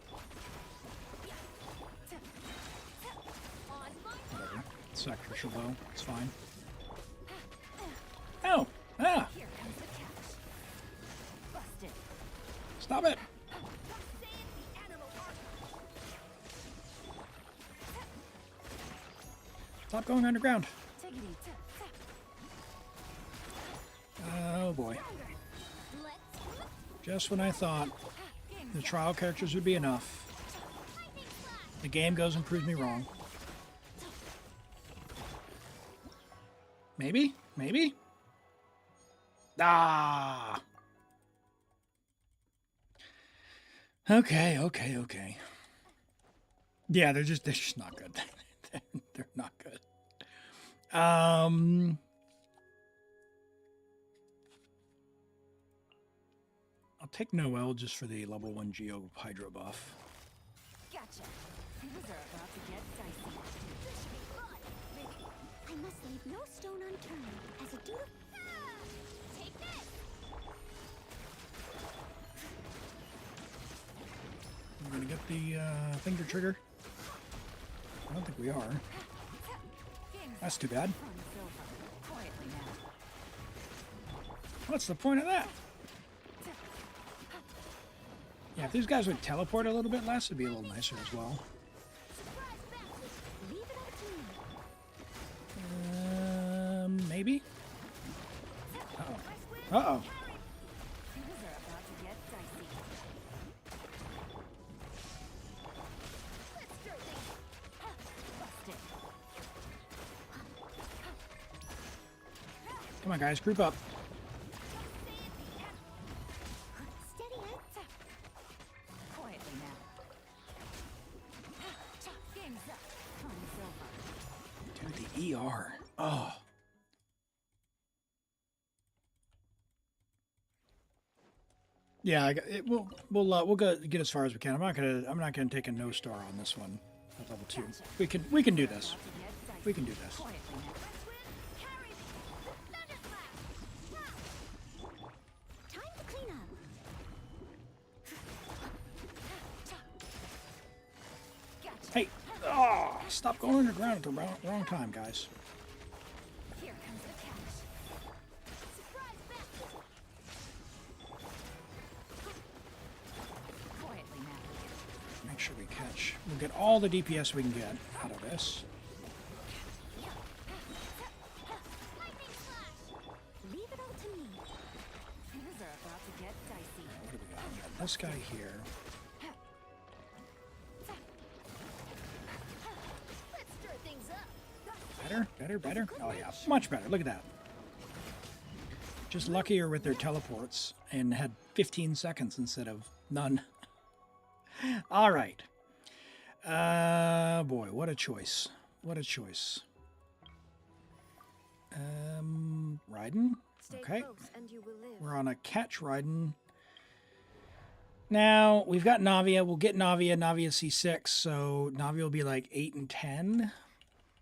On my Whatever. Sacrificial bow. It's fine. Oh! Ah! Here comes the catch. Busted. Stop it! Say it's the animal Archon. Stop going underground. Take it easy. Oh boy. Let's Just when I thought the trial characters would be enough, the game goes and proves me wrong. Maybe? Maybe? Ah! Okay. Yeah, they're just not good. They're not good. I'll take Noel just for the level 1 Geo Hydro buff. Gotcha. Things are about to get dicey. This should be fun. Maybe. I must leave no stone unturned. As a duty. Take this. We're gonna get the finger trigger. I don't think we are. That's too bad. From Silva. Quietly now. What's the point of that? Yeah, if these guys would teleport a little bit less, it'd be a little nicer as well. Surprise basket. Leave it up to me. Maybe? Uh-oh. Uh-oh. Things are about to get dicey. Let's throw things. Busted. Come on, guys, group up. Steady it. Quietly now. Game's up. From Silva. Dude, the ER. Oh. Yeah, we'll go get as far as we can. I'm not gonna take a no star on this one at level 2. We can do this. We can do this. Quietly now. Carry me. Thunderclap. Time to clean up. Gotcha. Hey, oh, stop going underground at the wrong time, guys. Here comes the catch. Surprise basket. Quietly now. Make sure we catch. We'll get all the DPS we can get out of this. Lightning slash. Leave it all to me. Things are about to get dicey. What do we got? We got this guy here. Let's stir things up. Better? Oh yeah, much better. Look at that. Just luckier with their teleports and had 15 seconds instead of none. All right. Boy, what a choice. What a choice. Raiden? Stay Okay. close and you will live. We're on a catch Raiden. Now, we've got Navia. We'll get Navia. Navia C6, so Navia will be like 8 and 10.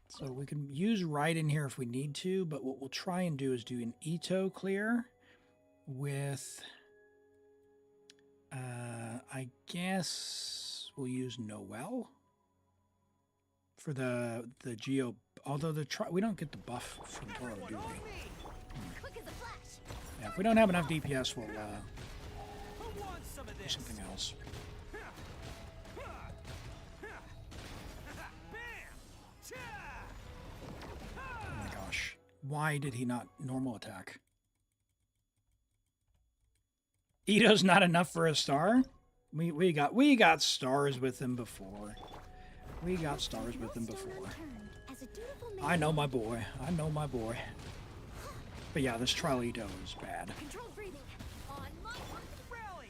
So we can use Raiden here if we need to, but what we'll try and do is do an Ito clear with, I guess we'll use Noel for the Geo, although we don't get the buff from Toro, do we? Quick as a flash. Yeah, if we don't have enough DPS, we'll Who wants some of do this? something else. Bam! Cha! Why did he not normal attack? Ito's not enough for a star? We got stars with him before. We got stars with him before. I know my boy. I know my boy. But yeah, this trial Ito is bad. Controlled breathing. On my rally.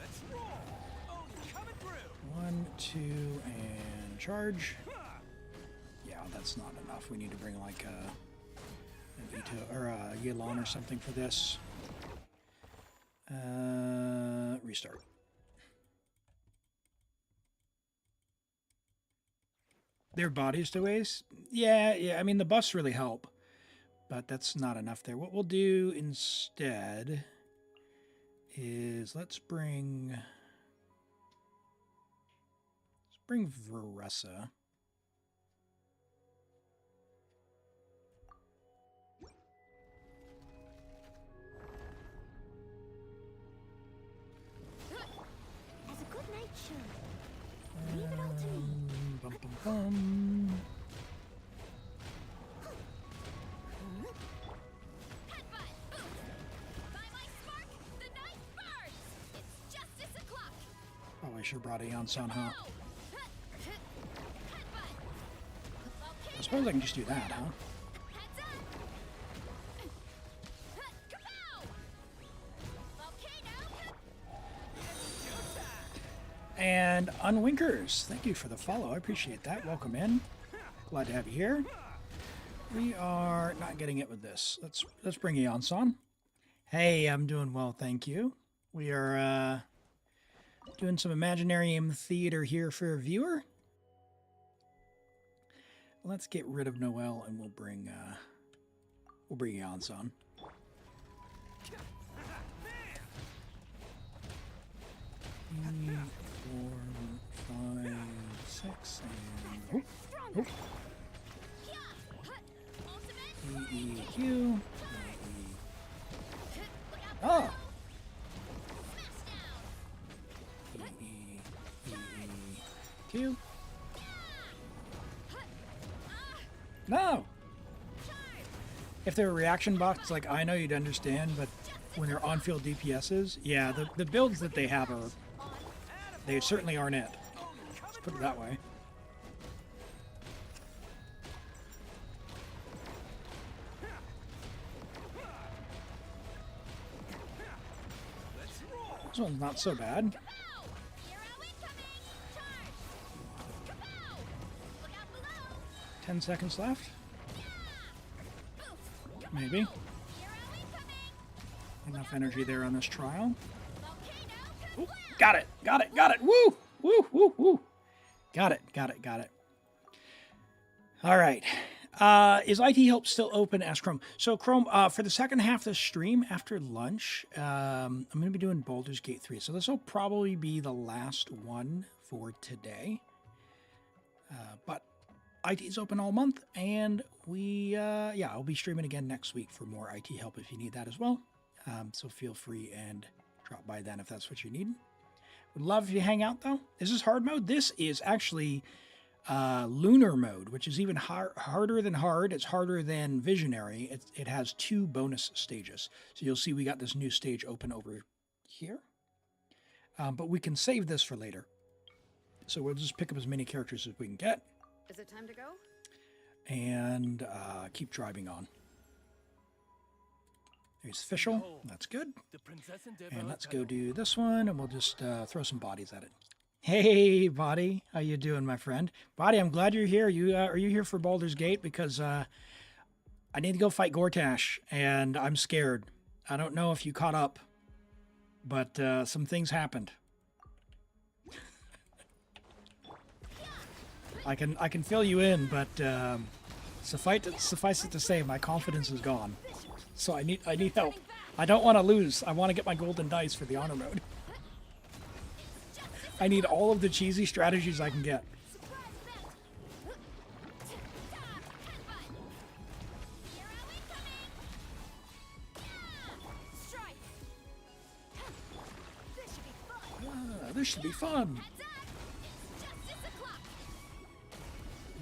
Let's roll. Oh, coming through. 1, 2, and charge. Yeah, that's not enough. We need to bring like an Ito or a Yelan or something for this. Restart. Their bodies to waste? Yeah. I mean, the buffs really help, but that's not enough there. What we'll do instead is let's bring Varesa. As a good night should. Leave it all to me. Bum, bum, bum. Probably should have brought Aeon-san, huh? I suppose I can just do that, huh? And Unwinkers, thank you for the follow. I appreciate that. Welcome in. Glad to have you here. We are not getting it with this. Let's bring Aeon-san. Hey, I'm doing well, thank you. We are doing some Imaginarium Theater here for a viewer. Let's get rid of Noel and we'll bring Aeon-san. 4, 5, 6, and EEQ. Oh! EEQ. No! If they're reaction bots, like I know you'd understand, but when they're on-field DPSs, yeah, the builds that they have are, they certainly aren't it. Let's put it that way. This one's not so bad. 10 seconds left. Maybe. Enough energy there on this trial. Ooh, got it! Got it! Got it! Woo! Woo! Woo! Woo! Got it! Got it! Got it! All right. Is IT Help still open? Ask Chrome. So Chrome, for the second half of the stream after lunch, I'm going to be doing Baldur's Gate 3. So this will probably be the last one for today. But IT is open all month, and I'll be streaming again next week for more IT help if you need that as well. So feel free and drop by then if that's what you need. Would love if you hang out though. Is this hard mode? This is actually Lunar mode, which is even harder than hard. It's harder than Visionary. It has 2 bonus stages. So you'll see we got this new stage open over here. But we can save this for later. So we'll just pick up as many characters as we can get. Is it time to go? And keep driving on. There's Fischl. That's good. And let's go do this one, and we'll just throw some bodies at it. Hey, Body. How you doing, my friend? Body, I'm glad you're here. Are you here for Baldur's Gate? Because I need to go fight Gortash, and I'm scared. I don't know if you caught up, but some things happened. I can fill you in, but suffice it to say, my confidence is gone. So I need help. I don't want to lose. I want to get my golden dice for the honor mode. I need all of the cheesy strategies I can get. This should be fun.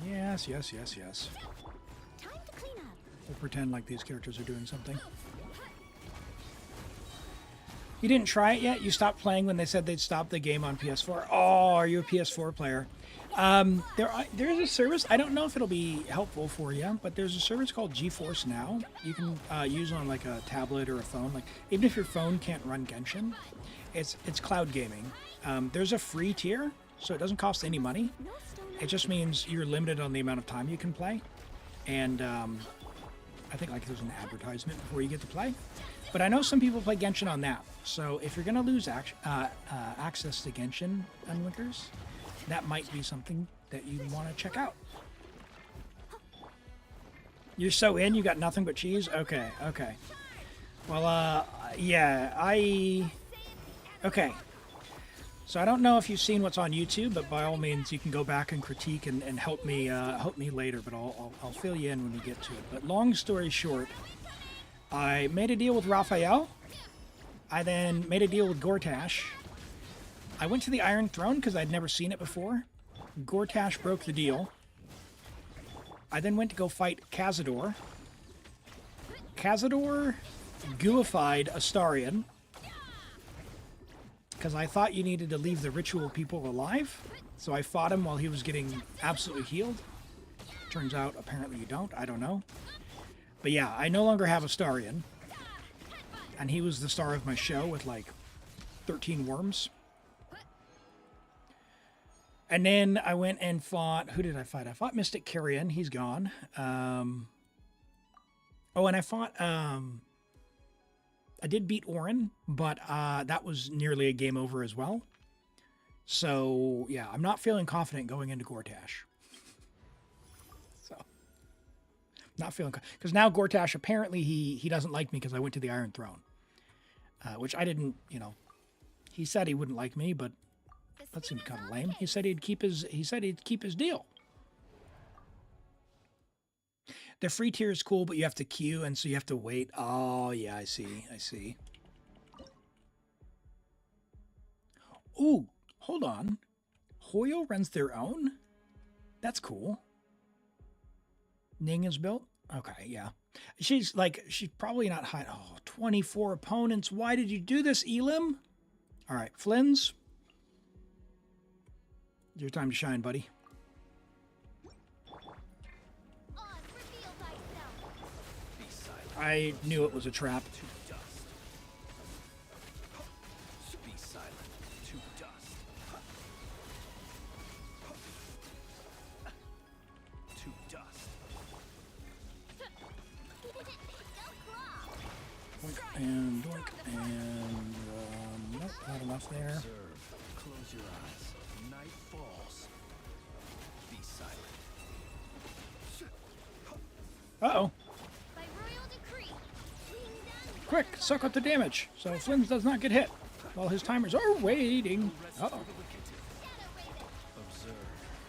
Yes. Time to clean up. We'll pretend like these characters are doing something. You didn't try it yet? You stopped playing when they said they'd stop the game on PS4? Oh, are you a PS4 player? There's a service, I don't know if it'll be helpful for you, but there's a service called GeForce Now. You can use on like a tablet or a phone. Like even if your phone can't run Genshin, it's cloud gaming. There's a free tier, so it doesn't cost any money. It just means you're limited on the amount of time you can play. And I think like there's an advertisement before you get to play. But I know some people play Genshin on that. So if you're going to lose access to Genshin Unlinkers, that might be something that you want to check out. You're so in, you got nothing but cheese? Okay, okay. Well, yeah, okay. So I don't know if you've seen what's on YouTube, but by all means, you can go back and critique and help me later, but I'll fill you in when we get to it. But long story short, I made a deal with Raphael. I then made a deal with Gortash. I went to the Iron Throne because I'd never seen it before. Gortash broke the deal. I then went to go fight Cazador. Cazador gooified Astarion because I thought you needed to leave the ritual people alive. So I fought him while he was getting absolutely healed. Turns out apparently you don't. I don't know. But yeah, I no longer have Astarion. And he was the star of my show with like 13 worms. And then I went and fought... Who did I fight? I fought Mystic Carrion. He's gone. Oh, and I fought... I did beat Orin, but that was nearly a game over as well. So, yeah, I'm not feeling confident going into Gortash. So, not feeling... Because now Gortash, apparently he doesn't like me because I went to the Iron Throne. Which I didn't, you know... He said he wouldn't like me, but... That seemed kind of lame. He said he'd keep his deal. The free tier is cool, but you have to queue, and so you have to wait. Oh, yeah, I see. Ooh, hold on. Hoyo runs their own? That's cool. Ning is built? Okay, yeah. She's probably not high. Oh, 24 opponents. Why did you do this, Elim? All right, Flins. Your time to shine, buddy. I knew it was a trap. Be silent. To dust. To dust. Doink and doink and nope, not enough there. Observe. Close your eyes. Night falls. Be silent. Uh-oh. By royal decree. Quick, suck up the damage so Flins does not get hit while his timers are waiting. Uh-oh. Observe.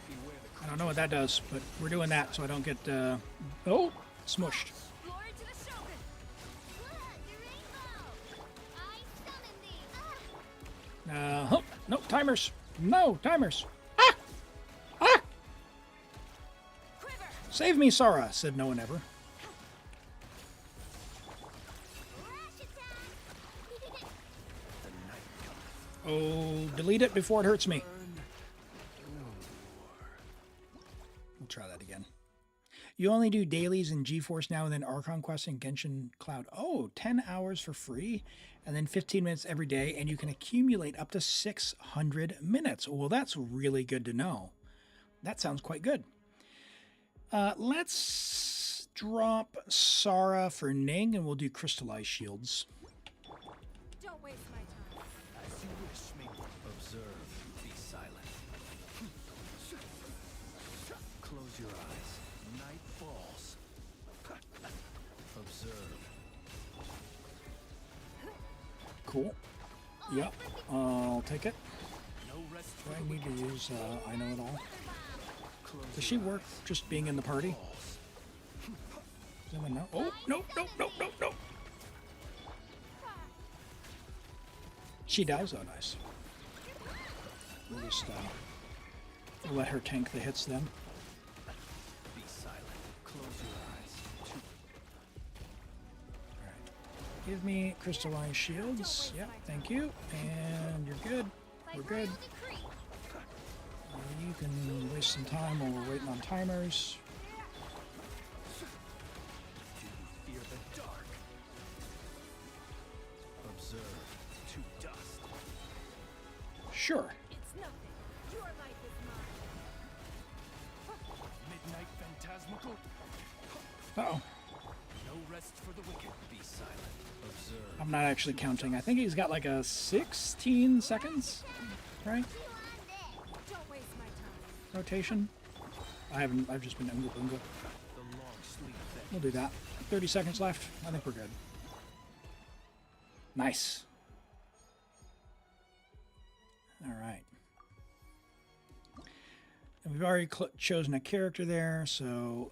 Beware the I don't know what that does, but we're doing that so I don't get, oh, smushed. Glory to the Shogun. Look, the rainbow. I summon thee. Oh, no, timers. No, timers. Ah! Ah! Quiver. Save me, Sara, said no one ever. Rash attack. the night comes. Oh, delete it before it hurts me. We'll try that again. You only do dailies in GeForce Now and then Archon Quest and Genshin Cloud. Oh, 10 hours for free and then 15 minutes every day, and you can accumulate up to 600 minutes. Well, that's really good to know. That sounds quite good. Let's drop Sara for Ning, and we'll do Crystallized Shields. Don't waste my time. As you wish me. Observe. Be silent. Close your eyes. Night falls. Observe. Cool. Yep, I'll take it. No rest Do I need to use I Know It All? Close Does she work just being in the party? Does anyone know? Oh, no. She does? Oh, nice. We'll just we'll let her tank the hits then. Be silent. Close your eyes. Give me crystallized shields. Yep, thank you. And you're good. We're good. You can waste some time while we're waiting on timers. Do you fear the dark? Observe to dust. Sure. It's nothing. Your life is mine. Midnight phantasmical. Uh-oh. No rest for the wicked. Be silent. Observe. I'm not actually counting. I think he's got like a 16 seconds, right? Don't waste my time. Rotation. I've just been ungle bungle. The long sleep that We'll do that. 30 seconds left. I think we're good. Nice. All right. And we've already chosen a character there, so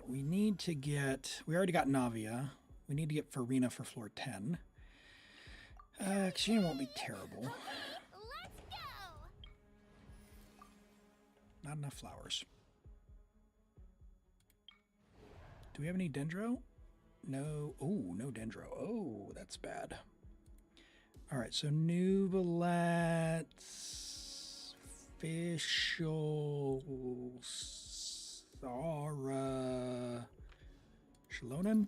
we need to get... We already got Navia. We need to get Farina for floor 10. She won't be terrible. Let's go. Not enough flowers. Do we have any Dendro? No. Oh, no Dendro. Oh, that's bad. All right, so Nubilet's Official Sara Shalonen?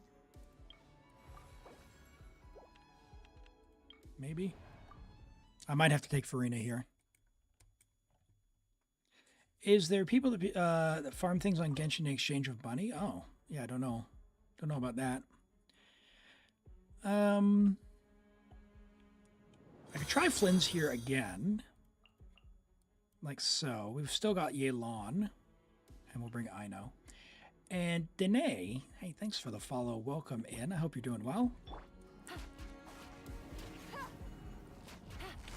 Maybe? I might have to take Farina here. Is there people that farm things on Genshin in exchange of money? Oh, yeah, I don't know. Don't know about that. I could try Flins here again. Like so. We've still got Yelan. And we'll bring Aino. And Danae, hey, thanks for the follow. Welcome in. I hope you're doing well.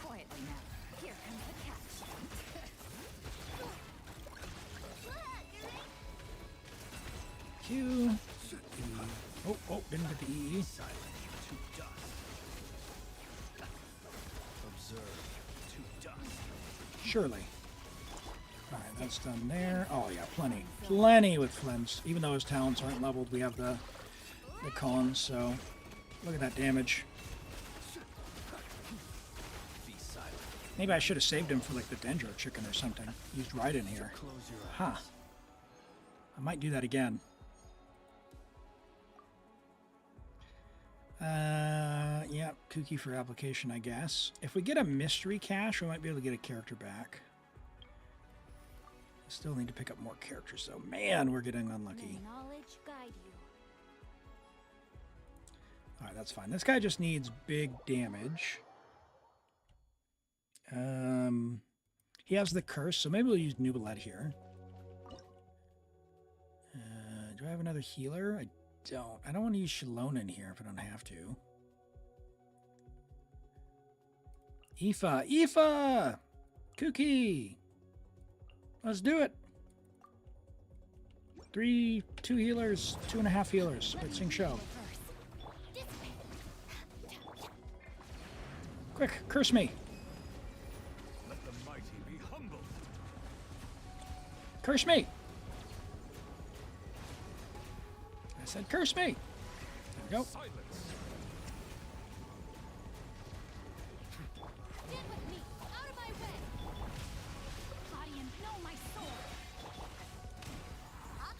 Quietly now. Here comes the catch. Q. Oh, didn't get the EE. silent to dust. Observe to dust. Surely. All right, that's done there. Oh, yeah, plenty. Plenty with Flins. Even though his talents aren't leveled, we have the cons, so look at that damage. Be silent. Maybe I should have saved him for like the Dendro chicken or something. Used right in here. Close your eyes. Huh. I might do that again. Yeah, kooky for application, I guess. If we get a mystery cache, we might be able to get a character back. Still need to pick up more characters, though. Man, we're getting unlucky. May knowledge guide you. All right, that's fine. This guy just needs big damage. He has the curse, so maybe we'll use Nubilet here. Do I have another healer? I don't. I don't want to use Shalonen here if I don't have to. Aoife! Kooky! Let's do it. 2 healers, 2.5 healers. Let's sing show. Quick, curse me. Let the mighty be humbled. Curse me. I said curse me. There we go. Silence. Get with me. Out of my way. Guardian, know my sword.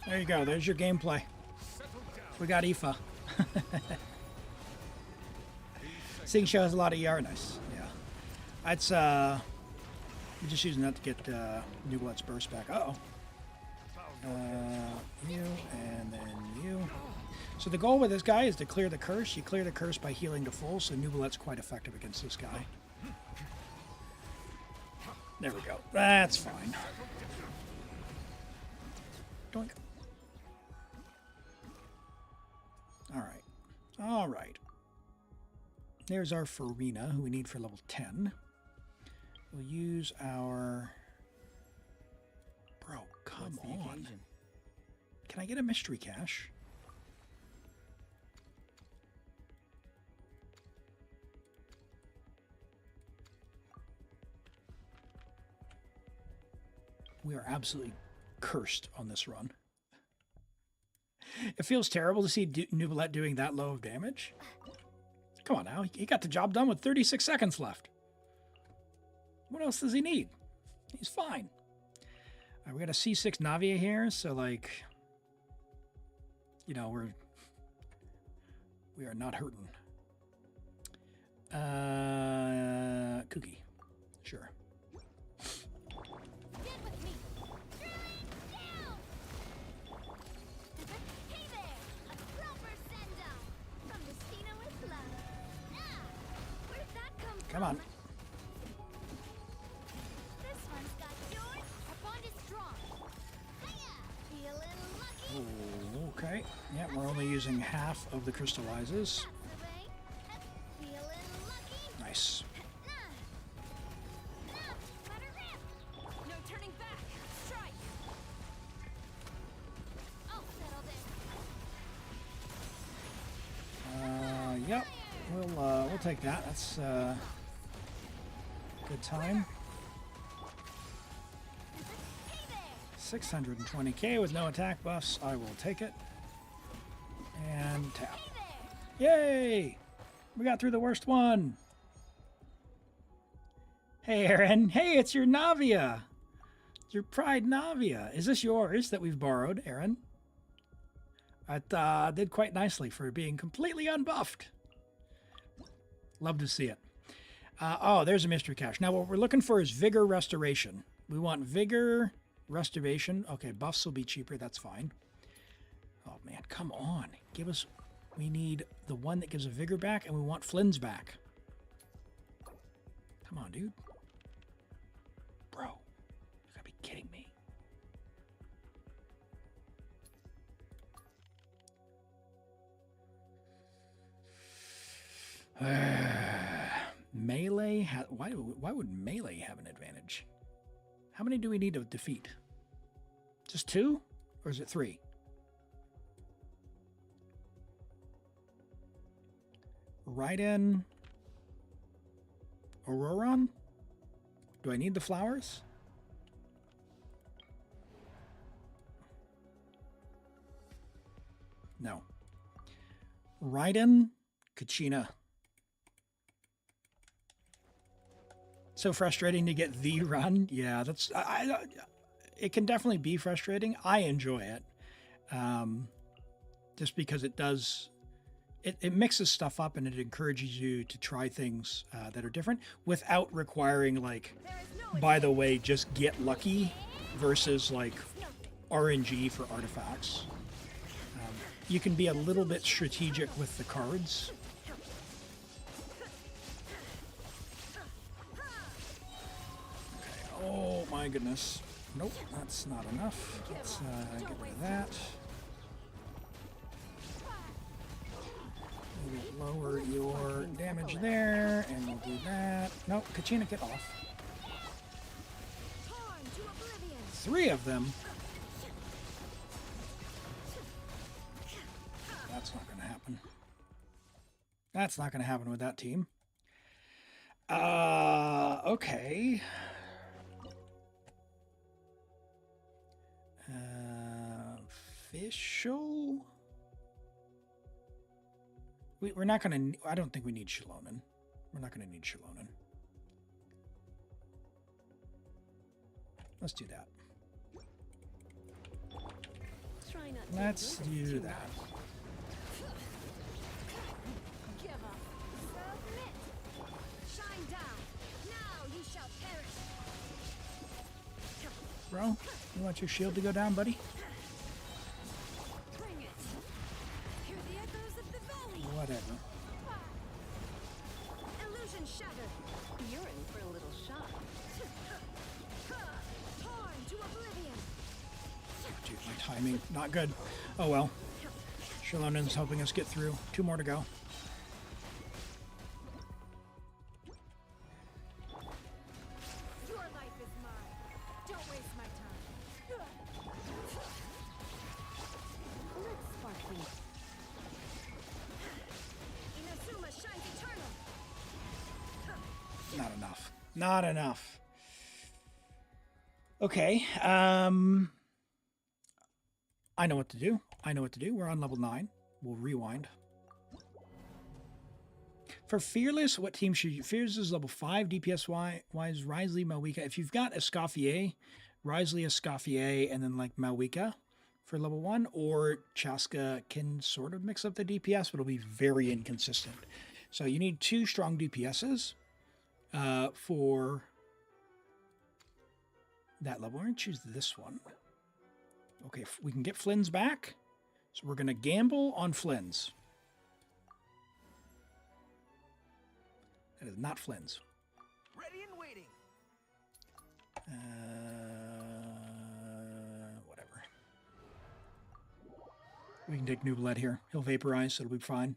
There you go. There's your gameplay. Settle down. We got Aoife. Sing show has a lot of Yarnus. Yeah. That's I'm just using that to get Nubilet's burst back. Uh-oh. You and then you. So the goal with this guy is to clear the curse. You clear the curse by healing to full, so Nubilet's quite effective against this guy. There we go. That's fine. Doink. Alright. Alright. There's our Farina, who we need for level 10. We'll use our... Bro, come on. Can I get a mystery cache? We are absolutely cursed on this run. It feels terrible to see Nubilet doing that low of damage. Come on now. He got the job done with 36 seconds left. What else does he need? He's fine. All right, we got a C6 Navia here, so like, you know, we are not hurting. Cookie. Sure. Stand with me. Down. Hey there, a proper send-off from Destina with love. Ah, where did that come from? Come on. This one's got yours. Our bond is strong. Hiya! Feeling lucky? Oh, okay. Yeah, we're only using half of the crystallizes. That's the way. Feeling lucky? Nice. Let her rip. No turning back. Strike. I'll settle this. Yep. We'll take that. That's good time. Hey there. 620k with no attack buffs. I will take it. And tap. Hey there. Yay! We got through the worst one. Hey, Aaron. Hey, it's your Navia. Your Pride Navia. Is this yours that we've borrowed, Aaron? It did quite nicely for being completely unbuffed. Love to see it. Oh, there's a mystery cache. Now, what we're looking for is Vigor Restoration. We want Vigor Restoration. Okay, buffs will be cheaper. That's fine. Oh, man, come on. Give us... We need the one that gives a Vigor back, and we want Flins back. Come on, dude. Bro, you gotta be kidding me. Melee... Why would melee have an advantage? How many do we need to defeat? Just 2? Or is it 3? Raiden... Auroron? Do I need the flowers? No. Raiden, Kachina. So frustrating to get the run. Yeah, that's... it can definitely be frustrating. I enjoy it. Just because it does... It mixes stuff up and it encourages you to try things that are different without requiring, like, by the way, just get lucky versus, like, RNG for artifacts. You can be a little bit strategic with the cards. Okay. Oh, my goodness. Nope, that's not enough. Let's get rid of that. We'll lower your damage there, and we'll do that. Nope, Kachina, get off. 3 of them. That's not going to happen. That's not going to happen with that team. Okay. Official... We're not going to... I don't think we need Shilonen. We're not going to need Shilonen. Let's do that. Let's do that. Give up. Submit. Shine down. Now you shall perish. Bro, you want your shield to go down, buddy? Bring it. Hear the echoes of the valley. Whatever. Illusion shattered. You're in for a little shock. Torn to oblivion. Dude, my timing, not good. Oh well. Shilonen's helping us get through. 2 more to go. Your life is mine. Don't waste my time. Let's spark things. Inazuma shines eternal. Not enough. Not enough. Okay. I know what to do. I know what to do. We're on level 9. We'll rewind. For Fearless, what team should you? Fearless is level 5, DPS wise, Risley, Malwika. If you've got Escoffier, Risley, Escoffier, and then like Malwika for level 1, or Chaska can sort of mix up the DPS, but it'll be very inconsistent. So you need 2 strong DPSs for that level. We're going to choose this one. Okay, we can get Flins back. So we're going to gamble on Flins. That is not Flins. Ready and waiting. Whatever. We can take Nublet here. He'll vaporize, so it'll be fine.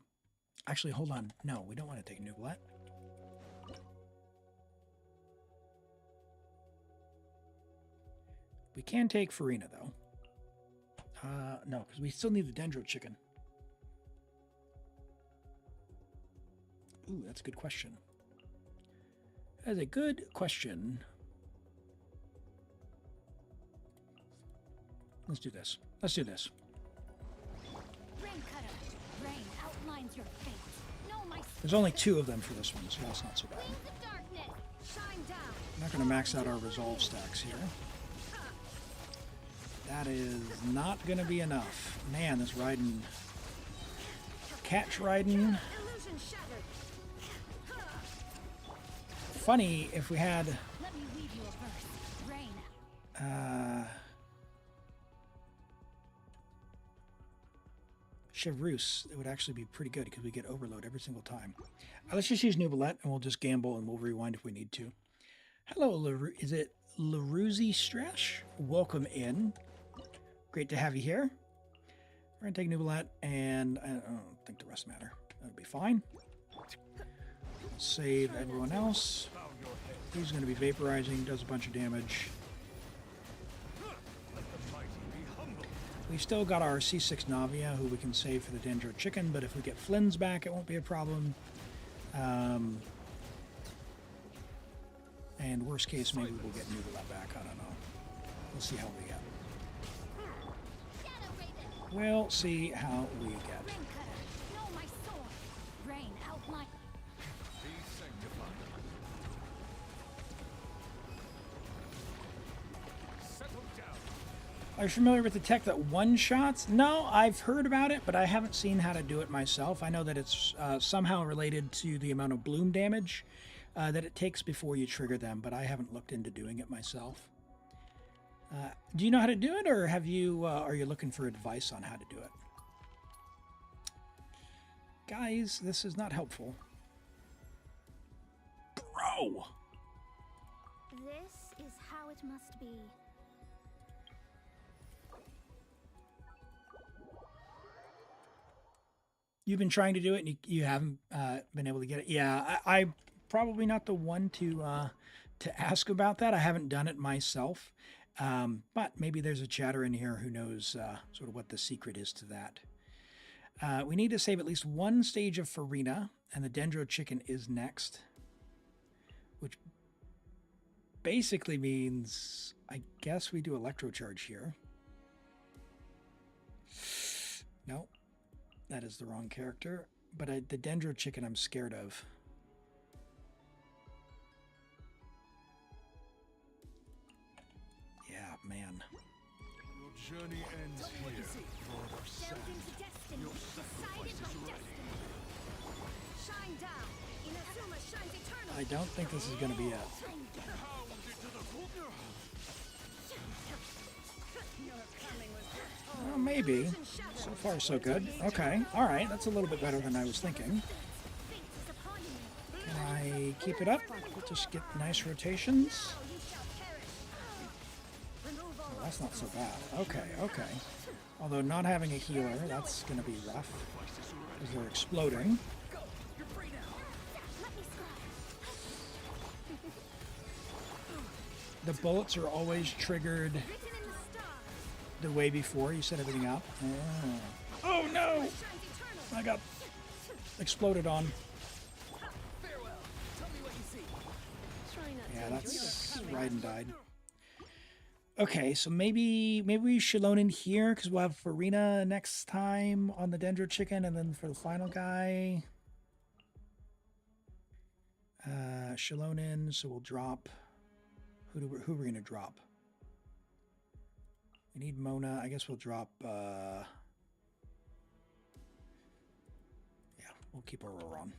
Actually, hold on. No, we don't want to take Nublet. We can take Farina, though. No, because we still need the Dendro chicken. Ooh, that's a good question. That is a good question. Let's do this. Let's do this. Rain cutter. Rain outlines your fate. No, my There's only 2 of them for this one, so that's not so bad. wings of darkness. Shine down. I'm not going to max out our resolve stacks here. That is not going to be enough. Man, this riding... Catch riding... Illusion shattered. Funny if we had... Let me weave you a verse. Rain. Chevreuse, it would actually be pretty good because we get overload every single time. Let's just use Nubilet and we'll just gamble and we'll rewind if we need to. Hello, is it Laruzi Stresh? Welcome in. Great to have you here. We're going to take Nubilet and I don't think the rest matter. That'll be fine. Save everyone else. He's going to be vaporizing, does a bunch of damage. We've still got our C6 Navia, who we can save for the Dendro Chicken, but if we get Flins back, it won't be a problem. And worst case, maybe we'll get Nubilet back. I don't know. We'll see how we get. We'll see how we get. Rain cutter. No, my sword. Rain outline. Be sanctified. Settle down. Are you familiar with the tech that one-shots? No, I've heard about it, but I haven't seen how to do it myself. I know that it's somehow related to the amount of bloom damage that it takes before you trigger them, but I haven't looked into doing it myself. Do you know how to do it, or have you? Are you looking for advice on how to do it? Guys, this is not helpful. Bro! This is how it must be. You've been trying to do it, and you haven't been able to get it. Yeah, I'm probably not the one to ask about that. I haven't done it myself. But maybe there's a chatter in here who knows sort of what the secret is to that. We need to save at least 1 stage of Farina, and the Dendro Chicken is next. Which basically means, I guess we do Electro Charge here. No, that is the wrong character. But the Dendro Chicken I'm scared of. Man. Your journey ends here. Delved into destiny. Decided by destiny. Shine down. Inazuma shines eternal. I don't think this is going to be it. Well, maybe. So far, so good. Okay. All right. That's a little bit better than I was thinking. Can I keep it up? Just get nice rotations. That's not so bad. Okay, okay. Although not having a healer, that's going to be rough. Because they're exploding. The bullets are always triggered the way before. You set everything up. Oh no! I got exploded on. Yeah, that's Raiden died. Okay, so maybe we should loan in here because we'll have Farina next time on the Dendro Chicken, and then for the final guy, Yelan, so we'll drop. Who are we gonna drop? We need Mona. I guess we'll drop. Yeah, we'll keep Aurora on.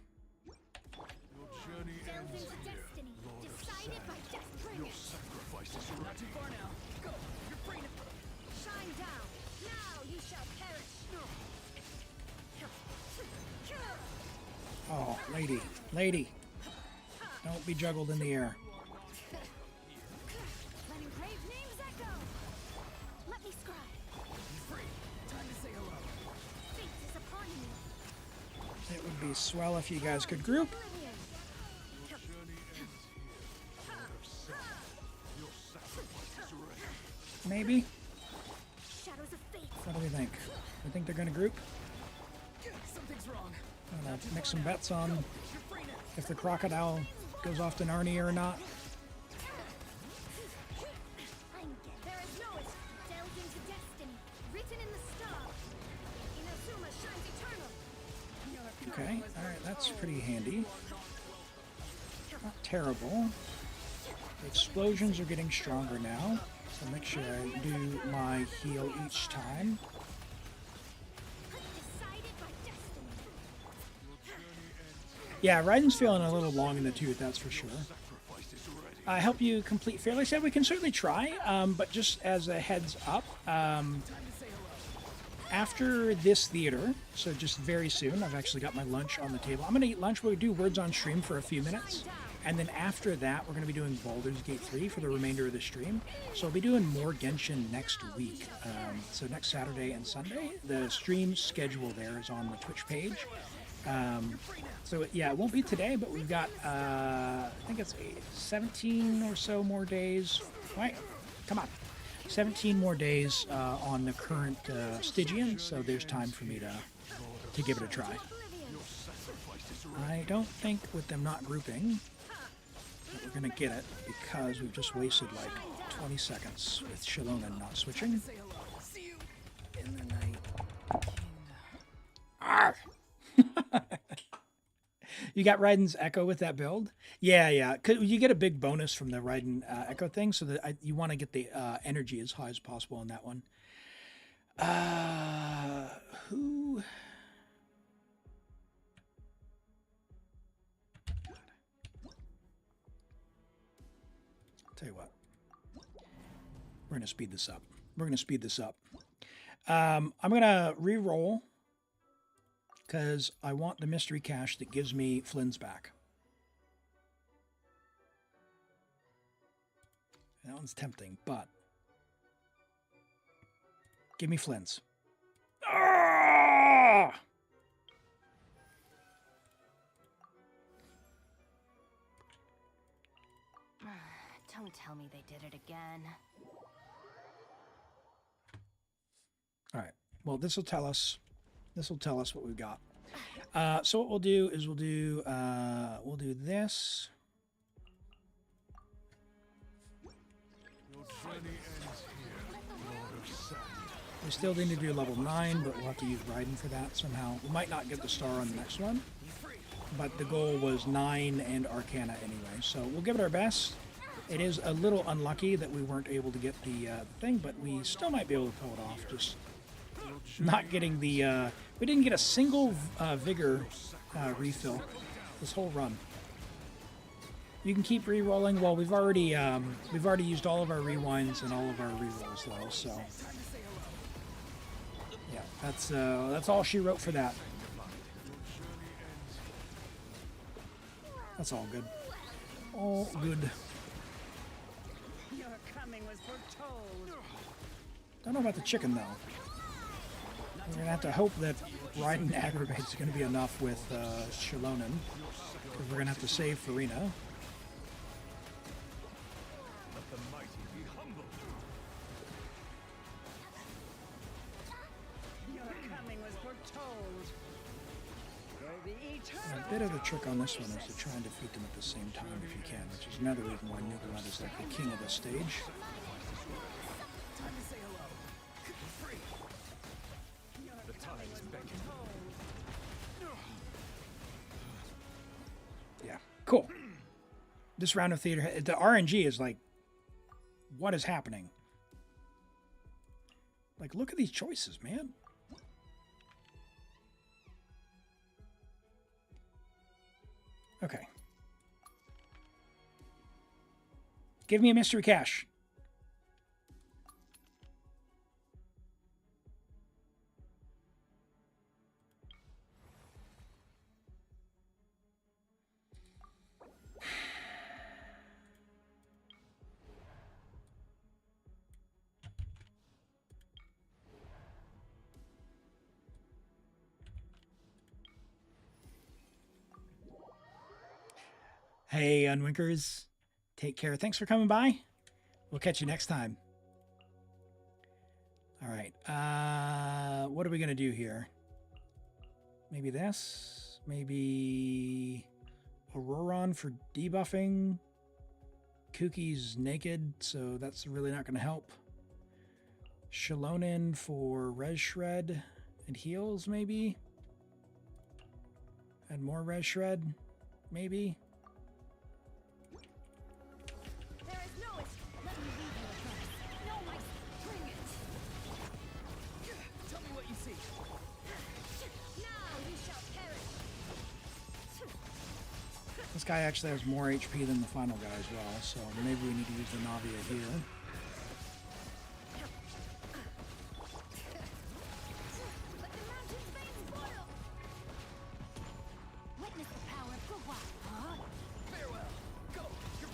Your journey Delve ends into here, destiny, Lord of decided Sand. by death. Bring Your it. sacrifice is Not ready. too far now. Go. You're free to... Shine down. Now you shall perish. Oh, lady, don't be juggled in the air. Let engraved names echo. Let me scribe. Free. Time to say hello. Fate is upon you. It would be swell if you guys could group. Oblivion. Your journey ends here, Lord of Sand. Your sacrifice is ready. Maybe. Shadows of fate. What do we think? I think they're gonna group. Something's wrong. I'm gonna make some bets on You're free now. if the crocodile goes off to Narnia or not. There is no it. Delved into destiny. Written in the stars. Inazuma shines eternal. Okay, all right, that's pretty handy. Not terrible. The explosions are getting stronger now, so make sure I do my heal each time. Decided by destiny. Yeah, Raiden's feeling a little long in the tooth, that's for sure. Sacrifice is ready. I help you complete fairly said we can certainly try, but just as a heads up, after this theater, so just very soon, I've actually got my lunch on the table. I'm going to eat lunch. We'll do words on stream for a few minutes. And then after that, we're going to be doing Baldur's Gate 3 for the remainder of the stream. So I'll be doing more Genshin next week. So next Saturday and Sunday. The stream schedule there is on the Twitch page. So yeah, it won't be today, but we've got, I think it's 17 or so more days. Right? Come on. 17 more days on the current Stygian, so there's time for me to give it a try. I don't think with them not grouping that we're going to get it, because we've just wasted like 20 seconds with Yelan not switching. Say hello. See you in the night. Arr! You got Raiden's Echo with that build? Yeah. You get a big bonus from the Raiden Echo thing, so that you want to get the energy as high as possible on that one. Who? I'll tell you what. We're going to speed this up. I'm going to re-roll, because I want the mystery cache that gives me Flins back. That one's tempting, but give me Flins. Ah! Don't tell me they did it again. All right. Well, this will tell us what we've got. So what we'll do is we'll do this. Your journey ends here, Lord of Sand. We still need to do level 9, but we'll have to use Raiden for that somehow. We might not get the star on the next one, but the goal was 9 and Arcana anyway, so we'll give it our best. It is a little unlucky that we weren't able to get the thing, but we still might be able to pull it off. Just not getting the... we didn't get a single Vigor refill this whole run. You can keep re-rolling. Well, we've already used all of our rewinds and all of our re-rolls though, so... Yeah, that's all she wrote for that. That's all good. All good. Your coming was foretold. Don't know about the chicken though. We're gonna have to hope that Raiden aggravates going to be enough with Yelan, because we're gonna have to save Farina. Let the mighty be humbled. Your coming was foretold. You'll be eternal. A bit of the trick on this one is to try and defeat them at the same time if you can, which is another reason why Nugalat is like the king of the stage. Time to say hello. Free. The time is beckoning. Yeah, cool. this round of theater, the RNG is like, what is happening? Like, look at these choices, man. Okay. Give me a mystery cache. Hey, Unwinkers. Take care. Thanks for coming by. We'll catch you next time. All right. What are we going to do here? Maybe this? Maybe Auroron for debuffing. Kuki's naked, so that's really not going to help. Shalonin for res shred and heals, maybe. And more res shred, maybe. This guy actually has more HP than the final guy as well, so maybe we need to use the Nahida here.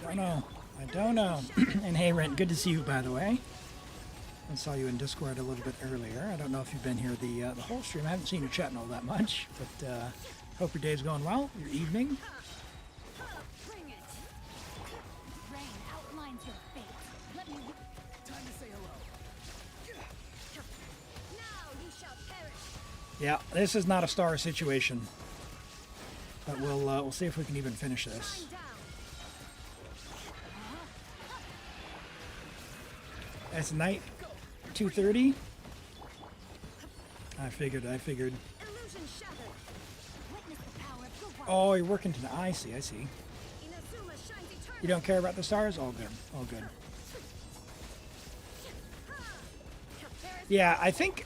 Don't know. I don't know. And hey, Rent, good to see you, by the way. I saw you in Discord a little bit earlier. I don't know if you've been here the whole stream. I haven't seen you chatting all that much, but hope your day's going well, your evening. Yeah, this is not a star situation, but we'll see if we can even finish this. It's night 2:30. I figured. Oh, you're working tonight. I see. You don't care about the stars? All good. Yeah, I think,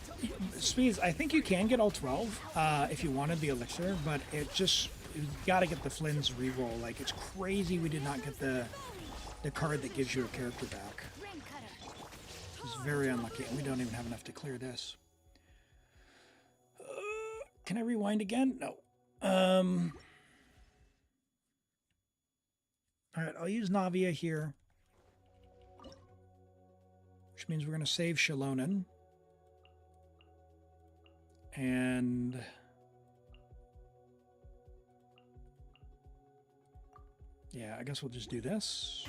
Speeds, I think you can get all 12 if you wanted the elixir, but you got to get the Flins reroll. Like, it's crazy we did not get the card that gives you a character back. It's very unlucky, and we don't even have enough to clear this. Can I rewind again? No. Alright, I'll use Nahida here, which means we're going to save Shalonin. And yeah, I guess we'll just do this.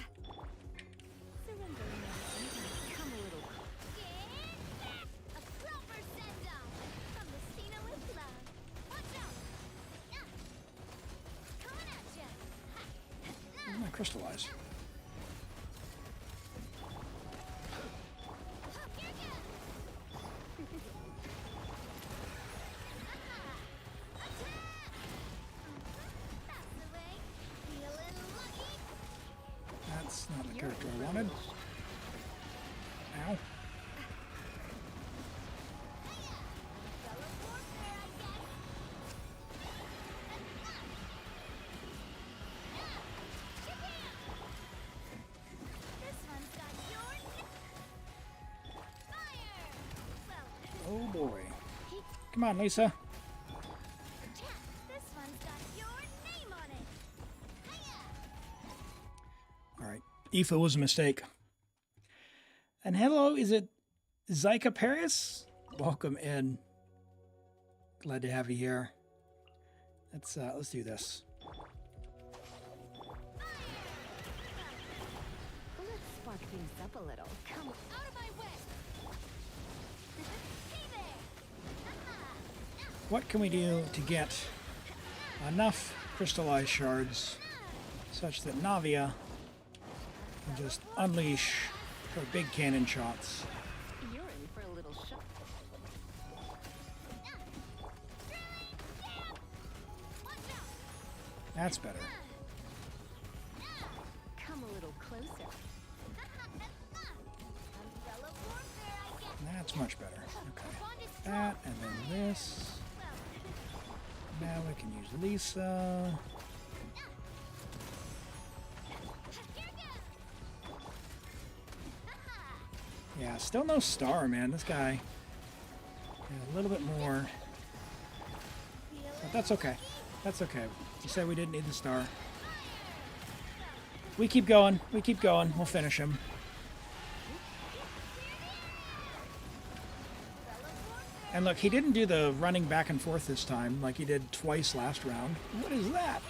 I'm gonna crystallize. That's not the character I wanted. Ow. Oh boy. Come on, Lisa. Alright. Aoife was a mistake. And hello, is it Zyka Paris? Welcome in. Glad to have you here. Let's do this. Let's spark things up a little. Come out of my way. What can we do to get enough crystallized shards such that Nahida can just unleash her big cannon shots? You're in for a little shock. That's better. That's much better. Okay. That, and then this. Now we can use Lisa. Yeah, still no star, man. This guy. Yeah, a little bit more. But that's okay. That's okay. You said we didn't need the star. We keep going. We keep going. We'll finish him. And look, he didn't do the running back and forth this time like he did twice last round. What is that?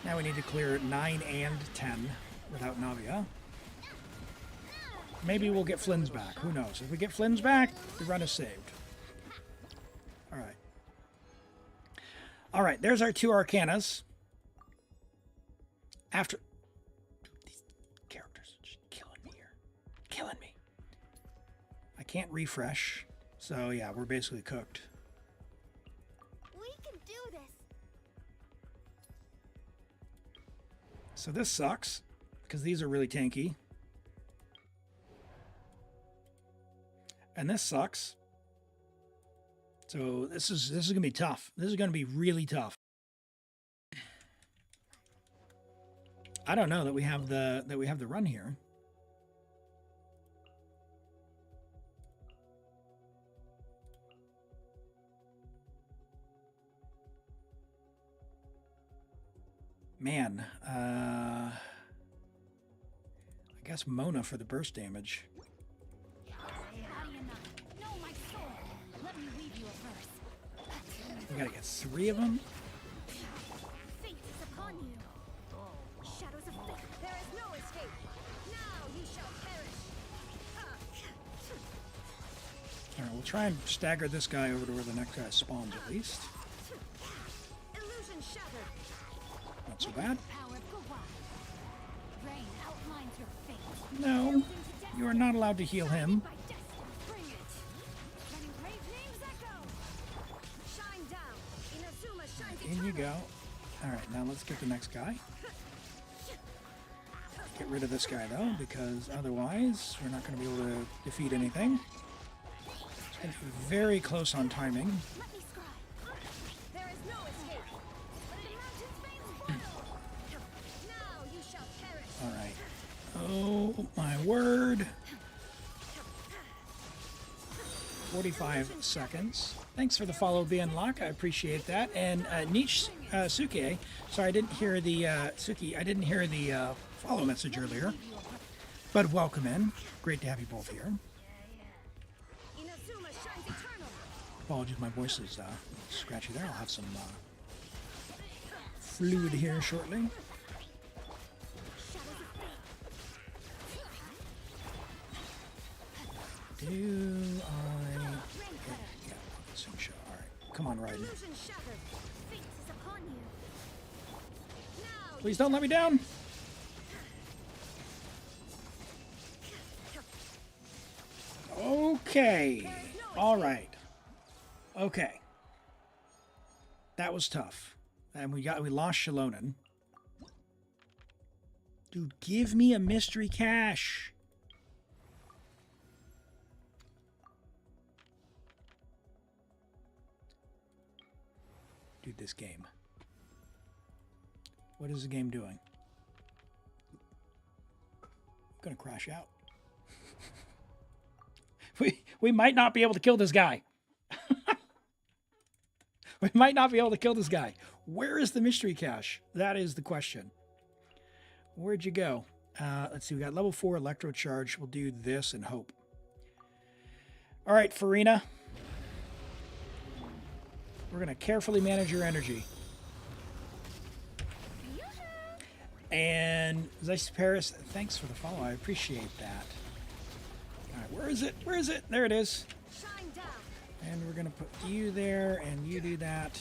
Now we need to clear 9 and 10 without Nahida. Maybe we'll get Flins back. Who knows? If we get Flins back, the run is saved. Alright. Alright, there's our 2 Arcanas. After... These characters are just killing me here. Killing me. I can't refresh. So yeah, we're basically cooked. We can do this. So this sucks, because these are really tanky. And this sucks. So this is gonna be tough. This is gonna be really tough. I don't know that we have the run here. Man, I guess Mona for the burst damage. We gotta get 3 of them. Fate is upon you. Shadows of fate. There is no escape. Now you shall perish. All right, we'll try and stagger this guy over to where the next guy spawns at least. Illusion shattered. Not so bad. Power go wild. Rain outlines your fate. No, you are not allowed to heal him. By destiny. Bring it. Letting brave names echo. Shine down. Inazuma shines In you go. All right, now let's get the next guy. Get rid of this guy though, because otherwise we're not going to be able to defeat anything. It's going to be very close on timing. Let me scry. There is no escape. The mountain's veins boil. Now you shall perish. All right. Oh my word. 45 seconds. Thanks for the follow, Unlock. I appreciate that. And Niche Suke. Sorry, I didn't hear the Suki. I didn't hear the follow message earlier. But welcome in. Great to have you both here. Inazuma shines eternal. Apologies, my voice is scratchy there. I'll have some fluid here shortly. Do I... Yeah, sing show. All right. Come on, Raiden. Illusion shattered. Fate is upon you. Now Please don't let me down. Okay. All right. Okay. That was tough. And we lost Shalonen. Dude, give me a mystery cache. Dude, this game. What is the game doing? I'm gonna crash out. We might not be able to kill this guy. We might not be able to kill this guy. Where is the mystery cache? That is the question. Where'd you go? Let's see. We got level 4 electro charge. We'll do this and hope. All right, Farina. We're going to carefully manage your energy. And Zeiss Paris, thanks for the follow. I appreciate that. All right, where is it? Where is it? There it is. shine down. And we're going to put you there, and you do that.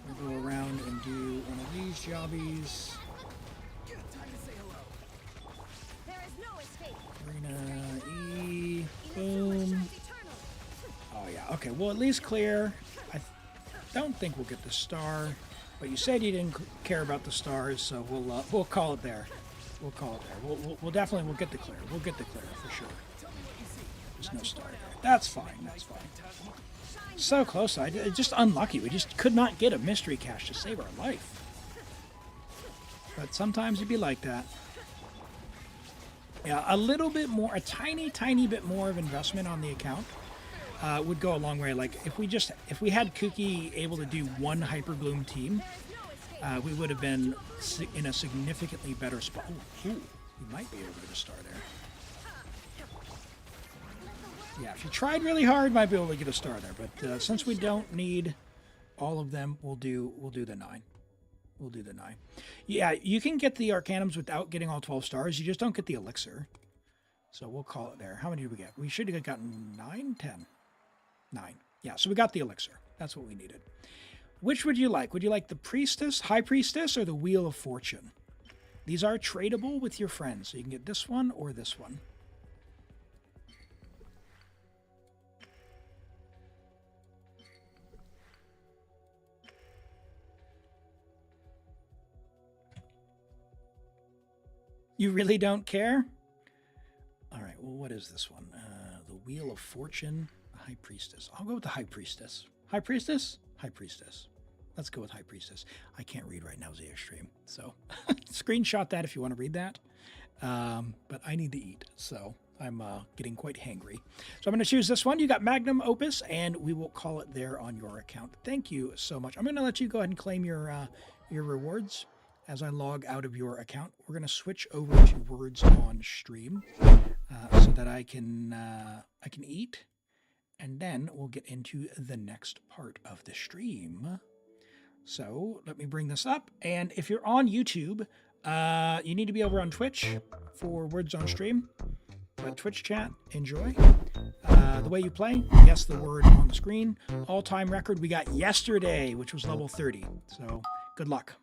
We'll go around and do one of these jobbies. There is no escape. Arena E. Inazuma Boom. shines eternal. Oh, yeah. Okay, we'll at least clear. I don't think we'll get the star. But you said you didn't care about the stars, so we'll call it there. We'll call it there. We'll definitely we'll get the clear. We'll get the clear for sure. There's no star there. That's fine. That's fine. So close. Just unlucky. We just could not get a mystery cache to save our life. But sometimes it'd be like that. Yeah, a little bit more, a tiny bit more of investment on the account would go a long way. Like if we had Kuki able to do one Hyperbloom team, we would have been in a significantly better spot. Ooh, we might be able to get a star there. Yeah, if you tried really hard, might be able to get a star there. But since we don't need all of them, we'll do the 9. We'll do the 9. Yeah, you can get the Arcanums without getting all 12 stars. You just don't get the elixir. So we'll call it there. How many did we get? We should have gotten 9, 10. 9. Yeah, so we got the elixir. That's what we needed. Which would you like? Would you like the Priestess, High Priestess, or the Wheel of Fortune? These are tradable with your friends. So you can get this one or this one. You really don't care? All right, well, what is this one? The Wheel of Fortune, High Priestess. I'll go with the High Priestess. High Priestess? High Priestess. Let's go with High Priestess. I can't read right now, Zia Stream, so screenshot that if you want to read that. But I need to eat, so I'm getting quite hangry. So I'm going to choose this one. You got Magnum Opus, and we will call it there on your account. Thank you so much. I'm going to let you go ahead and claim your rewards. As I log out of your account, we're going to switch over to words on stream so that I can eat, and then we'll get into the next part of the stream. So let me bring this up, and if you're on YouTube, you need to be over on Twitch for words on stream. But Twitch chat, enjoy. The way you play, guess the word on the screen. All-time record we got yesterday, which was level 30. So good luck.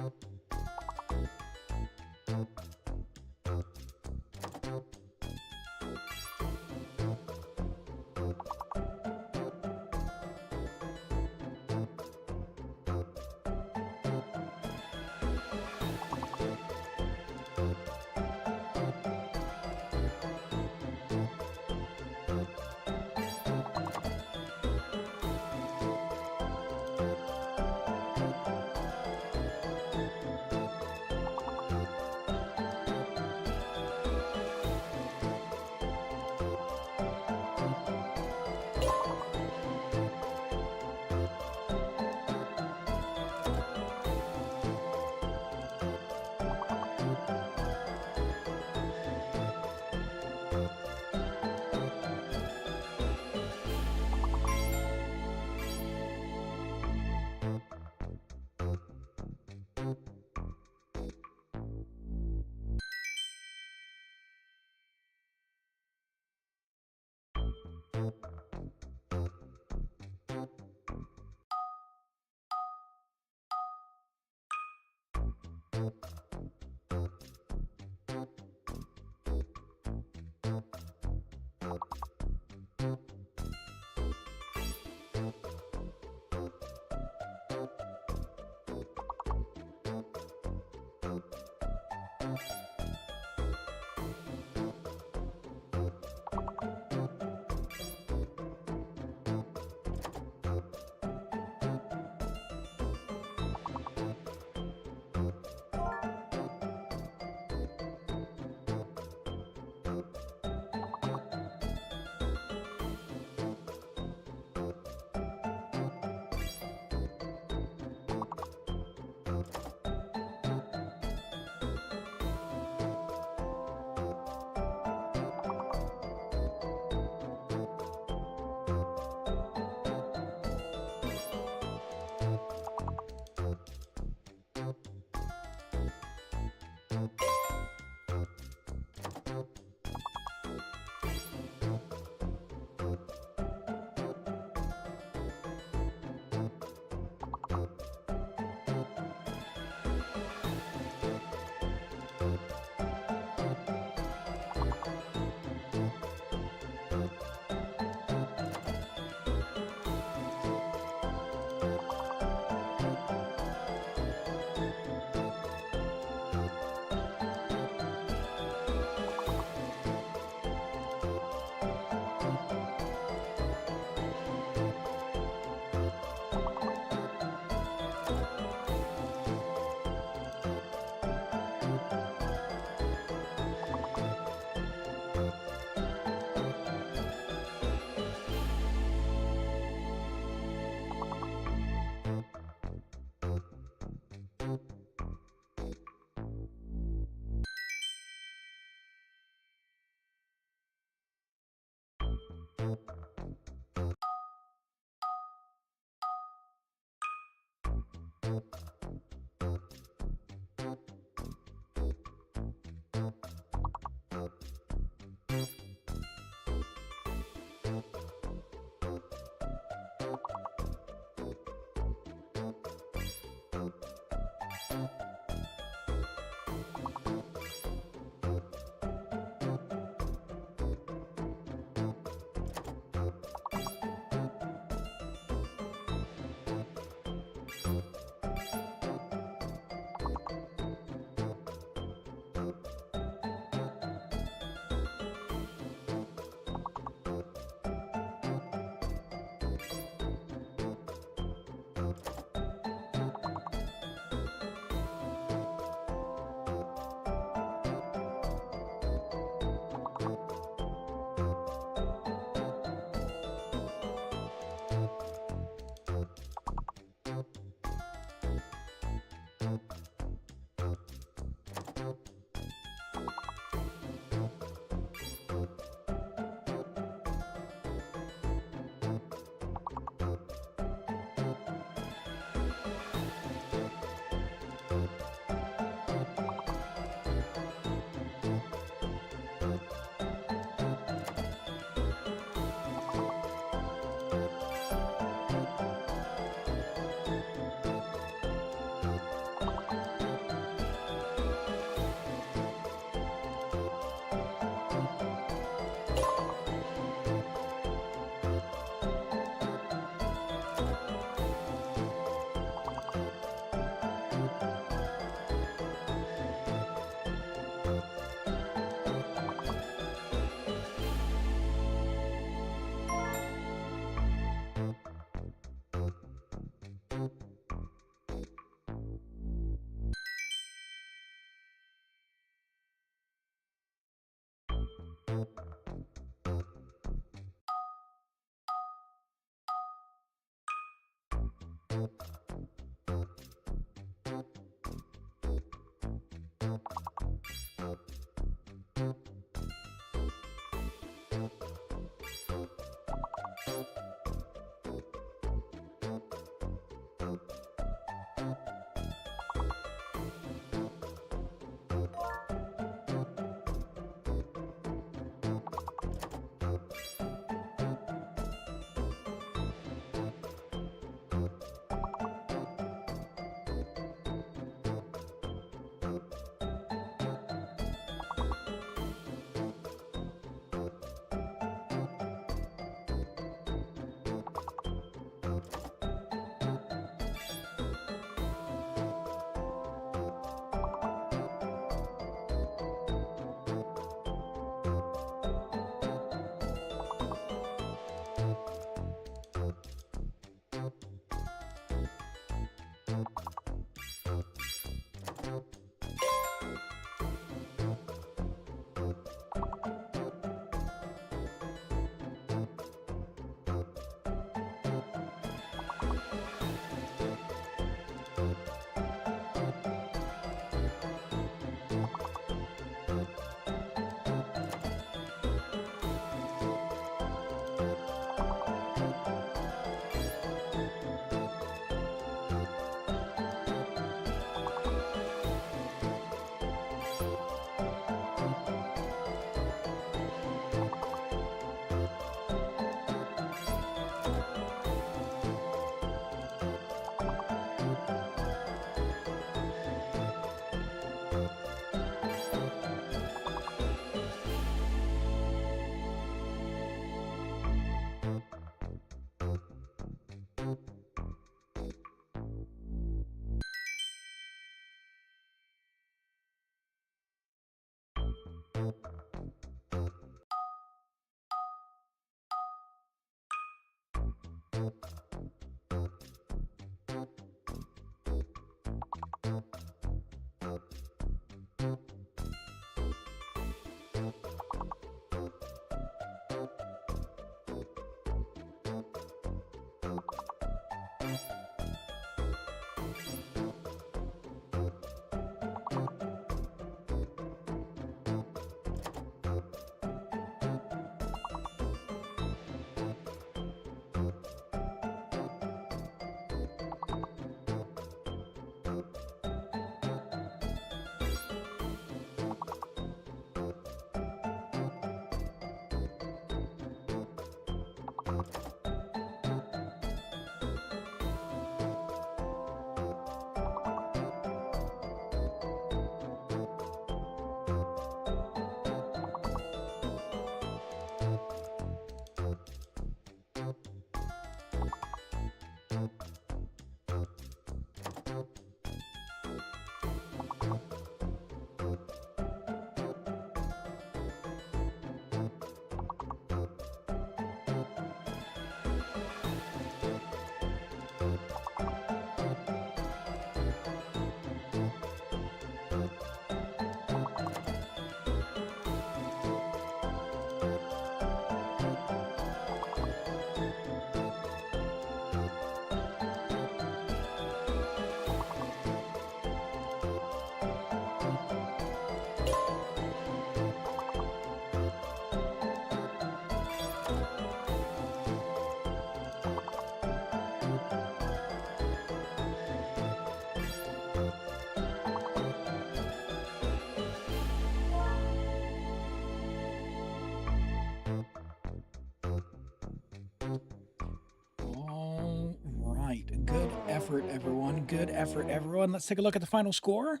effort, everyone. Good effort, everyone. Let's take a look at the final score.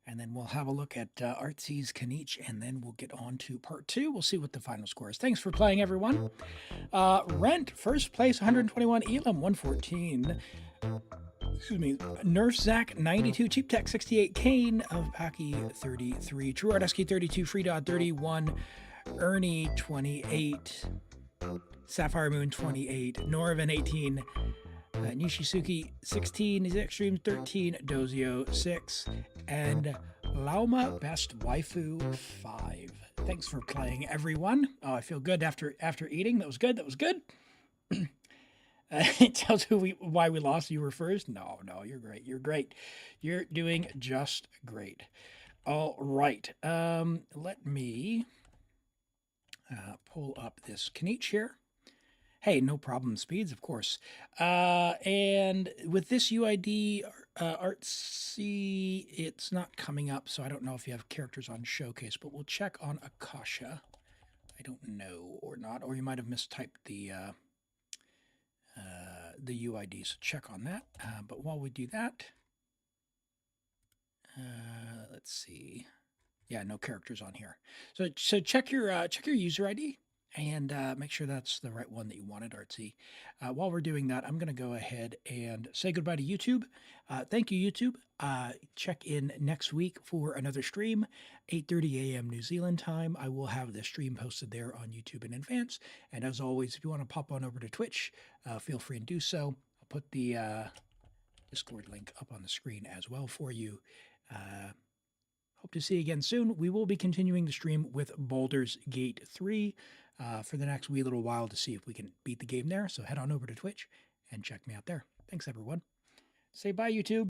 And then we'll have a look at Artsy's Kanich, and then we'll get on to part 2. We'll see what the final score is. Thanks for playing, everyone. Rent, first place, 121. Elim, 114. Excuse me. Nerf Zach, 92. Cheap Tech, 68. Kane of Packy, 33. True Artesky, 32. Freedod, 31. Ernie, 28. Sapphire Moon, 28. Norvin, 18. Nishisuki, 16. Extreme, 13. Dozio, 6. And Lauma Best Waifu, 5. Thanks for playing, everyone. Oh, I feel good after eating. That was good. That was good. It tells why we lost. You were first. No, you're great. You're great. You're doing just great. All right. Let me pull up this Kanich here. Hey, no problem. Speeds, of course. And with this UID, Artsy, it's not coming up, so I don't know if you have characters on Showcase, but we'll check on Akasha. I don't know, or not, or you might have mistyped the UID, so check on that. But while we do that, let's see. Yeah, no characters on here. So check your user ID. And make sure that's the right one that you wanted, Artsy. While we're doing that, I'm going to go ahead and say goodbye to YouTube. Thank you, YouTube. Check in next week for another stream, 8:30 a.m. New Zealand time. I will have the stream posted there on YouTube in advance. And as always, if you want to pop on over to Twitch, feel free and do so. I'll put the Discord link up on the screen as well for you. Hope to see you again soon. We will be continuing the stream with Baldur's Gate 3 for the next wee little while to see if we can beat the game there. So head on over to Twitch and check me out there. Thanks, everyone. Say bye, YouTube.